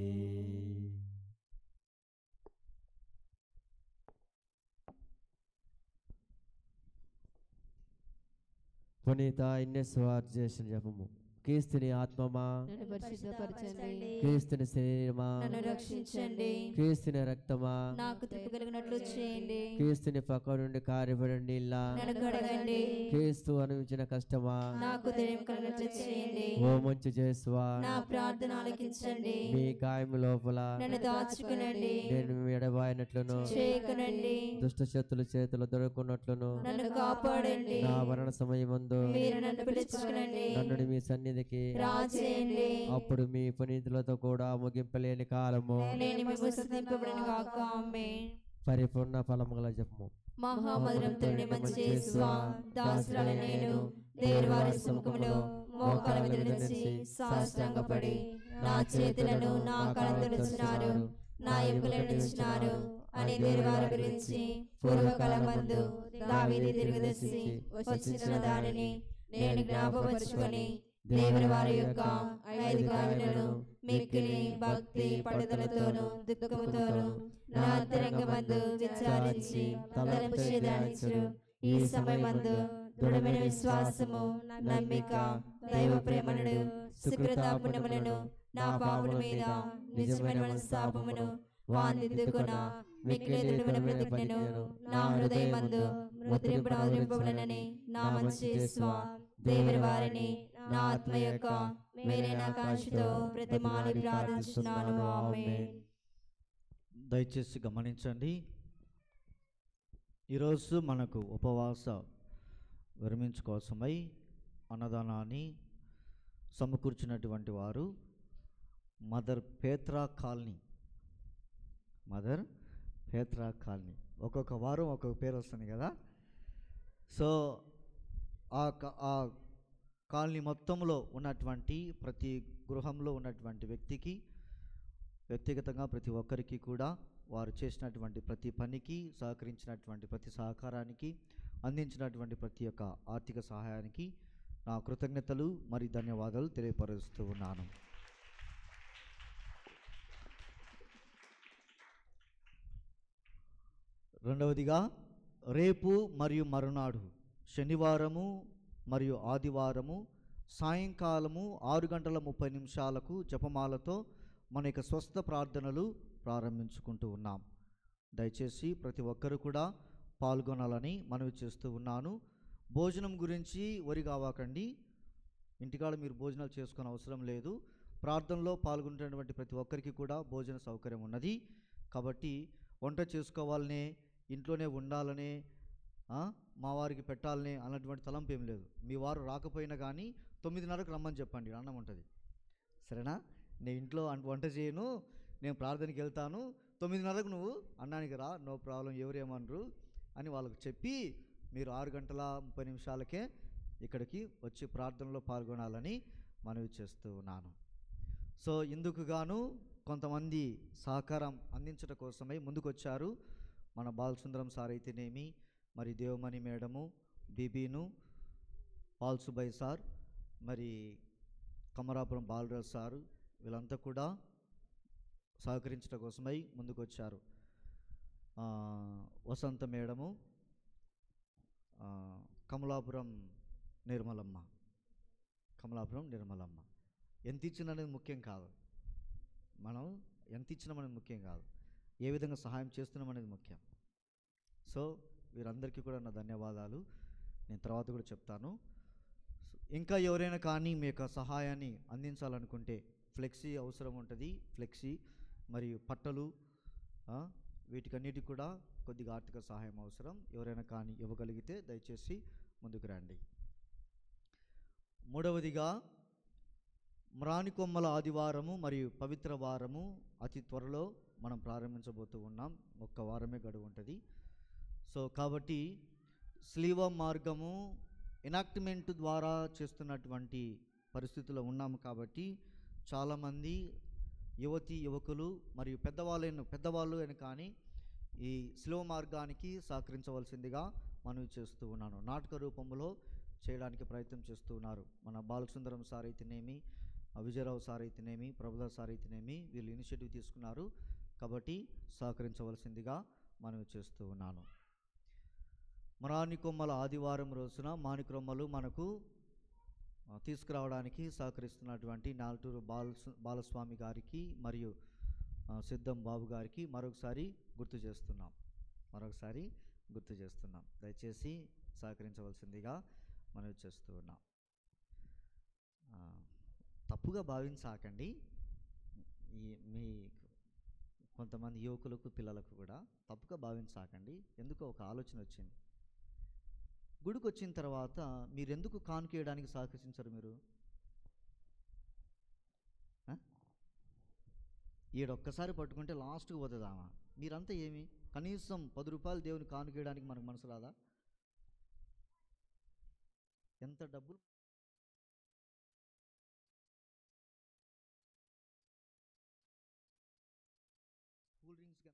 Speaker 7: పునీత ఇన్నెస్వార్ చేసిన జపము క్రీస్తుని ఆత్మమా
Speaker 9: నన్ను పరిశుద్ధపరచండి
Speaker 1: క్రీస్తుని శరీరమా
Speaker 7: నన్ను రక్షించండి
Speaker 1: క్రీస్తుని రక్తమా
Speaker 7: నాకు తిప్పగలిగినట్లు చేయండి
Speaker 1: క్రీస్తుని పక్క నుండి కారిబడండి ఇలా
Speaker 7: నన్ను కడగండి
Speaker 1: క్రీస్తు అనుభవించిన కష్టమా
Speaker 7: నాకు ధైర్యం కలిగినట్లు చేయండి
Speaker 1: ఓ మంచి చేసువా
Speaker 7: నా ప్రార్థన ఆలకించండి
Speaker 1: మీ గాయము లోపల
Speaker 7: నన్ను దాచుకునండి
Speaker 1: నేను ఎడబాయినట్లును
Speaker 7: చేయకునండి
Speaker 1: దుష్ట శక్తుల చేతులు దొరుకున్నట్లును
Speaker 7: నన్ను కాపాడండి
Speaker 1: నా మరణ సమయమందు
Speaker 7: మీరు నన్ను పిలుచుకునండి
Speaker 1: నన్ను మీ సన్నిధికి
Speaker 7: రాజేయండి
Speaker 1: అప్పుడు మీ పునీతులతో కూడా ముగింపలేని కాలము
Speaker 7: నేను మిమ్మల్ని స్తుతింపబడిన గాక ఆమేన్
Speaker 1: పరిపూర్ణ ఫలము గల జపము
Speaker 7: మహామధురంతో మంచి చేసువా దాసురాలు నేను దేవవారి సముఖములో మోకాల మీద నుంచి సాష్టాంగపడి నా చేతులను నా కళ్ళను తుడిచినారు నా ఎముకలను తుడిచినారు అని దేవవారి గురించి పూర్వకాలమందు దావీదు తిరుగుదర్శి వచ్చిన దానిని నేను జ్ఞాపకపరుచుకొని దేవుని వారి యొక్క 5 గాయములను మిక్కిలి భక్తి పట్టుదలతోనూ దుఃఖముతోనూ నా అంతరంగమందు విచారించి తలంపు ఛేదించును ఈ సమయమందు దృఢమైన విశ్వాసము నమ్మిక దైవ ప్రేమను సుకృతాపుణ్యములను నా పాపముల మీద నిజమైన మనస్తాపమును వాందిద్దుకున్న మిక్కిలి దృఢమైన ప్రతిజ్ఞను నా హృదయమందు ముద్రింపబడనని నా మంచి యేసువా దేవుని వారిని నా ఆత్మ యొక్క మేలైన కాంక్షతో ప్రతిమాని ప్రార్థిస్తున్నాను ఆమేన్.
Speaker 3: దయచేసి గమనించండి, ఈరోజు మనకు ఉపవాస విరమించుకోసమై అన్నదానాన్ని సమకూర్చినటువంటి వారు మదర్ పేత్రా కాలనీ. ఒక్కొక్క వారం ఒక్కొక్క పేరు వస్తుంది కదా. సో ఆ కాలనీ మొత్తంలో ఉన్నటువంటి ప్రతి గృహంలో ఉన్నటువంటి వ్యక్తికి వ్యక్తిగతంగా ప్రతి ఒక్కరికి కూడా వారు చేసినటువంటి ప్రతి పనికి సహకరించినటువంటి ప్రతి సహకారానికి అందించినటువంటి ప్రతి ఒక్క ఆర్థిక సహాయానికి నా కృతజ్ఞతలు మరి ధన్యవాదాలు తెలియపరుస్తూ ఉన్నాను. రెండవదిగా రేపు మరియు మరునాడు శనివారము మరియు ఆదివారము సాయంకాలము 6:30 జపమాలతో మన యొక్క స్వస్థ ప్రార్థనలు ప్రారంభించుకుంటూ ఉన్నాం. దయచేసి ప్రతి ఒక్కరు కూడా పాల్గొనాలని మనవి చేస్తూ ఉన్నాను. భోజనం గురించి వరి కావాకండి, ఇంటికాడ మీరు భోజనాలు చేసుకునే అవసరం లేదు. ప్రార్థనలో పాల్గొనేటువంటి ప్రతి ఒక్కరికి కూడా భోజన సౌకర్యం ఉన్నది. కాబట్టి వంట చేసుకోవాలనే, ఇంట్లోనే ఉండాలనే, మా వారికి పెట్టాలనే అన్నటువంటి తలంపు ఏం లేదు. మీ వారు రాకపోయినా కానీ 9:30కు రమ్మని చెప్పండి, అన్నం ఉంటుంది. సరేనా? నేను ఇంట్లో వంట చేయను, నేను ప్రార్థనకి వెళ్తాను, 9:30కు నువ్వు అన్నానికి రా, నో ప్రాబ్లం, ఎవరేమనరు అని వాళ్ళకు చెప్పి మీరు 6:30 ఇక్కడికి వచ్చి ప్రార్థనలో పాల్గొనాలని మనవి చేస్తూ ఉన్నాను. సో ఇందుకు గాను కొంతమంది సహకారం అందించడం కోసమై ముందుకొచ్చారు. మన బాలసుందరం సార్ అయితేనేమి, మరి దేవమణి మేడము, బీబీను, పాల్ సుబ్బయ్య సార్, మరి కమరాపురం బాలరాజ్ సారు, వీళ్ళంతా కూడా సహకరించడం కోసమై ముందుకొచ్చారు. వసంత మేడము, కమలాపురం నిర్మలమ్మ ఎంత ఇచ్చిన అనేది ముఖ్యం కాదు, మనం ఎంత ఇచ్చినాం అనేది ముఖ్యం కాదు, ఏ విధంగా సహాయం చేస్తున్నాం అనేది ముఖ్యం. సో వీరందరికీ కూడా నా ధన్యవాదాలు, నేను తర్వాత కూడా చెప్తాను. ఇంకా ఎవరైనా కానీ మీ యొక్క సహాయాన్ని అందించాలనుకుంటే ఫ్లెక్సీ అవసరం ఉంటుంది, ఫ్లెక్సీ మరియు పట్టలు, వీటికన్నిటికి కూడా కొద్దిగా ఆర్థిక సహాయం అవసరం. ఎవరైనా కానీ ఇవ్వగలిగితే దయచేసి ముందుకు రండి. మూడవదిగా మ్రానికొమ్మల ఆదివారము మరియు పవిత్ర వారము అతి త్వరలో మనం ప్రారంభించబోతూ ఉన్నాం. ఒక్క వారమే గడువు ఉంటుంది. సో కాబట్టి స్లీవ మార్గము ఎనాక్ట్మెంట్ ద్వారా చేస్తున్నటువంటి పరిస్థితుల్లో ఉన్నాము. కాబట్టి చాలామంది యువకులు మరియు పెద్దవాళ్ళు అని కానీ ఈ స్లో మార్గానికి సహకరించవలసిందిగా మనవి చేస్తూ ఉన్నాను. నాటక రూపంలో చేయడానికి ప్రయత్నం చేస్తూ ఉన్నారు. మన బాలసుందరం సార్ అయితేనేమి, విజయరావు సార్ అయితేనేమి, ప్రభుదాస్ సార్ అయితేనేమి, వీళ్ళు ఇనిషియేటివ్ తీసుకున్నారు. కాబట్టి సహకరించవలసిందిగా మనవి చేస్తూ ఉన్నాను. మ్రానికొమ్మల ఆదివారం రోజున మాణిక్రొమ్మలు మనకు తీసుకురావడానికి సహకరిస్తున్నటువంటి నాల్టూరు బాలస్వామి గారికి మరియు సిద్ధం బాబు గారికి మరొకసారి గుర్తు చేస్తున్నాం. దయచేసి సహకరించవలసిందిగా మనవి చేస్తూ ఉన్నాం. తప్పుగా భావించాకండి. మీ కొంతమంది యువకులకు, పిల్లలకు కూడా తప్పుగా భావించాకండి. ఎందుకో ఒక ఆలోచన వచ్చింది. గుడికి వచ్చిన తర్వాత మీరు ఎందుకు కానుకేయడానికి సహకరించరు? మీరు ఈడొక్కసారి పట్టుకుంటే లాస్ట్కి పోతుందామా? మీరంతా ఏమి కనీసం 10 రూపాయలు దేవుని కానుకేయడానికి మనకు మనసు రాదా? ఎంత డబ్బులు కూల్ డ్రింక్స్కి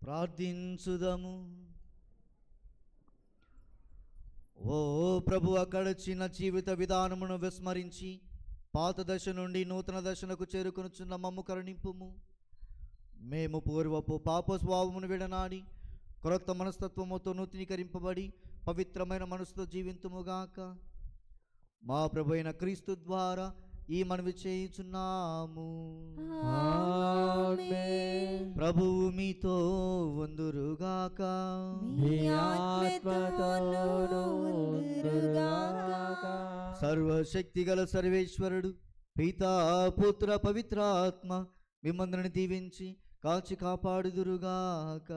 Speaker 3: ప్రార్థించుదము. ఓ ప్రభు, అక్కడొచ్చిన జీవిత విధానమును విస్మరించి పాత దశ నుండి నూతన దశలకు చేరుకొనుచున్న మమ్ము కరుణింపుము. మేము పూర్వపు పాప స్వభావమును విడనాడి క్రొత్త మనస్తత్వముతో నూతనీకరింపబడి పవిత్రమైన మనసుతో జీవింతుముగాక. మా ప్రభు అయిన క్రీస్తు ద్వారా ఈ మనవి చేయుచున్నాము. ప్రభువు మీతో ఉందురుగాక. సర్వశక్తి గల సర్వేశ్వరుడు పితా పుత్ర పవిత్రాత్మ మిమ్మందరిని దీవించి కాచి కాపాడుదురుగాక.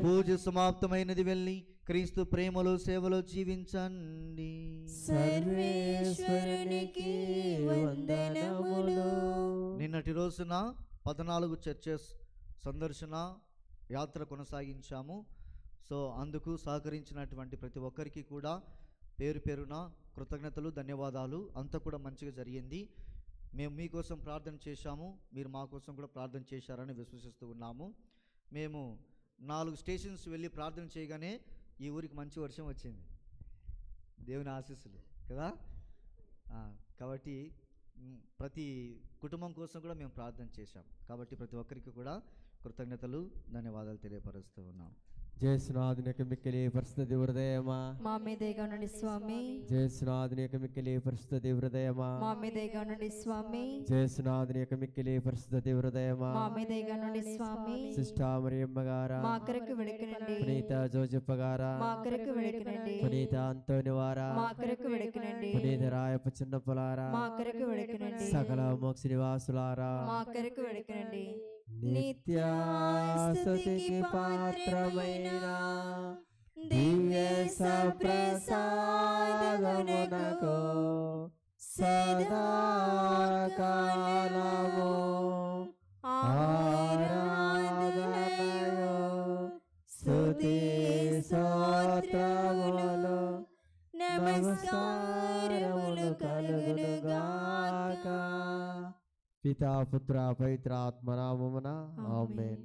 Speaker 3: పూజ సమాప్తమైనది. వెళ్ళి క్రీస్తు ప్రేమలో సేవలో జీవించండి.
Speaker 2: సర్వేశ్వరునికి వందనములు.
Speaker 3: నిన్నటి రోజున 14 చర్చెస్ సందర్శన యాత్ర కొనసాగించాము. సో అందుకు సహకరించినటువంటి ప్రతి ఒక్కరికి కూడా పేరు పేరున కృతజ్ఞతలు, ధన్యవాదాలు. అంతా కూడా మంచిగా జరిగింది. మేము మీకోసం ప్రార్థన చేశాము, మీరు మా కోసం కూడా ప్రార్థన చేశారని విశ్వసిస్తూ ఉన్నాము. మేము 4 స్టేషన్స్ వెళ్ళి ప్రార్థన చేయగానే ఈ ఊరికి మంచి వర్షం వచ్చింది. దేవుని ఆశీస్సులు కదా. కాబట్టి ప్రతి కుటుంబం కోసం కూడా మేము ప్రార్థన చేశాం. కాబట్టి ప్రతి ఒక్కరికి కూడా కృతజ్ఞతలు, ధన్యవాదాలు తెలియపరుస్తూ ఉన్నాం.
Speaker 1: జయసునాథునికి మిక్కిలి పరిశుద్ధ హృదయమా
Speaker 7: మా మీదేగా నుండి స్వామి.
Speaker 1: జయసునాథునికి మిక్కిలి పరిశుద్ధ హృదయమా
Speaker 7: మా మీదేగా నుండి స్వామి.
Speaker 1: జయసునాథునికి మిక్కిలి పరిశుద్ధ హృదయమా
Speaker 7: మా మీదేగా నుండి స్వామి.
Speaker 1: సిస్టా మరియమ్మ గారా,
Speaker 7: మా కొరకు వెడకనండి.
Speaker 1: పునీత జోజప్ప గారా,
Speaker 7: మా కొరకు వెడకనండి.
Speaker 1: పునీత అంతోని వారా,
Speaker 7: మా కొరకు వెడకనండి.
Speaker 1: పునీత రాయప్ప చిన్నపులారా,
Speaker 7: మా కొరకు వెడకనండి.
Speaker 1: సకల మోక్ష నివాసులారా,
Speaker 7: మా కొరకు వెడకనండి.
Speaker 1: నిత్యాస్తుతికి పాత్రమైన దివ్య సప్రసాదమునకు సదాకాలము ఆరాధనయు స్తుతి స్తోత్రములు నమస్కారములు కలుగునుగాక. పితా పుత్ర పవిత్ర ఆత్మ నామమున ఆమేన్.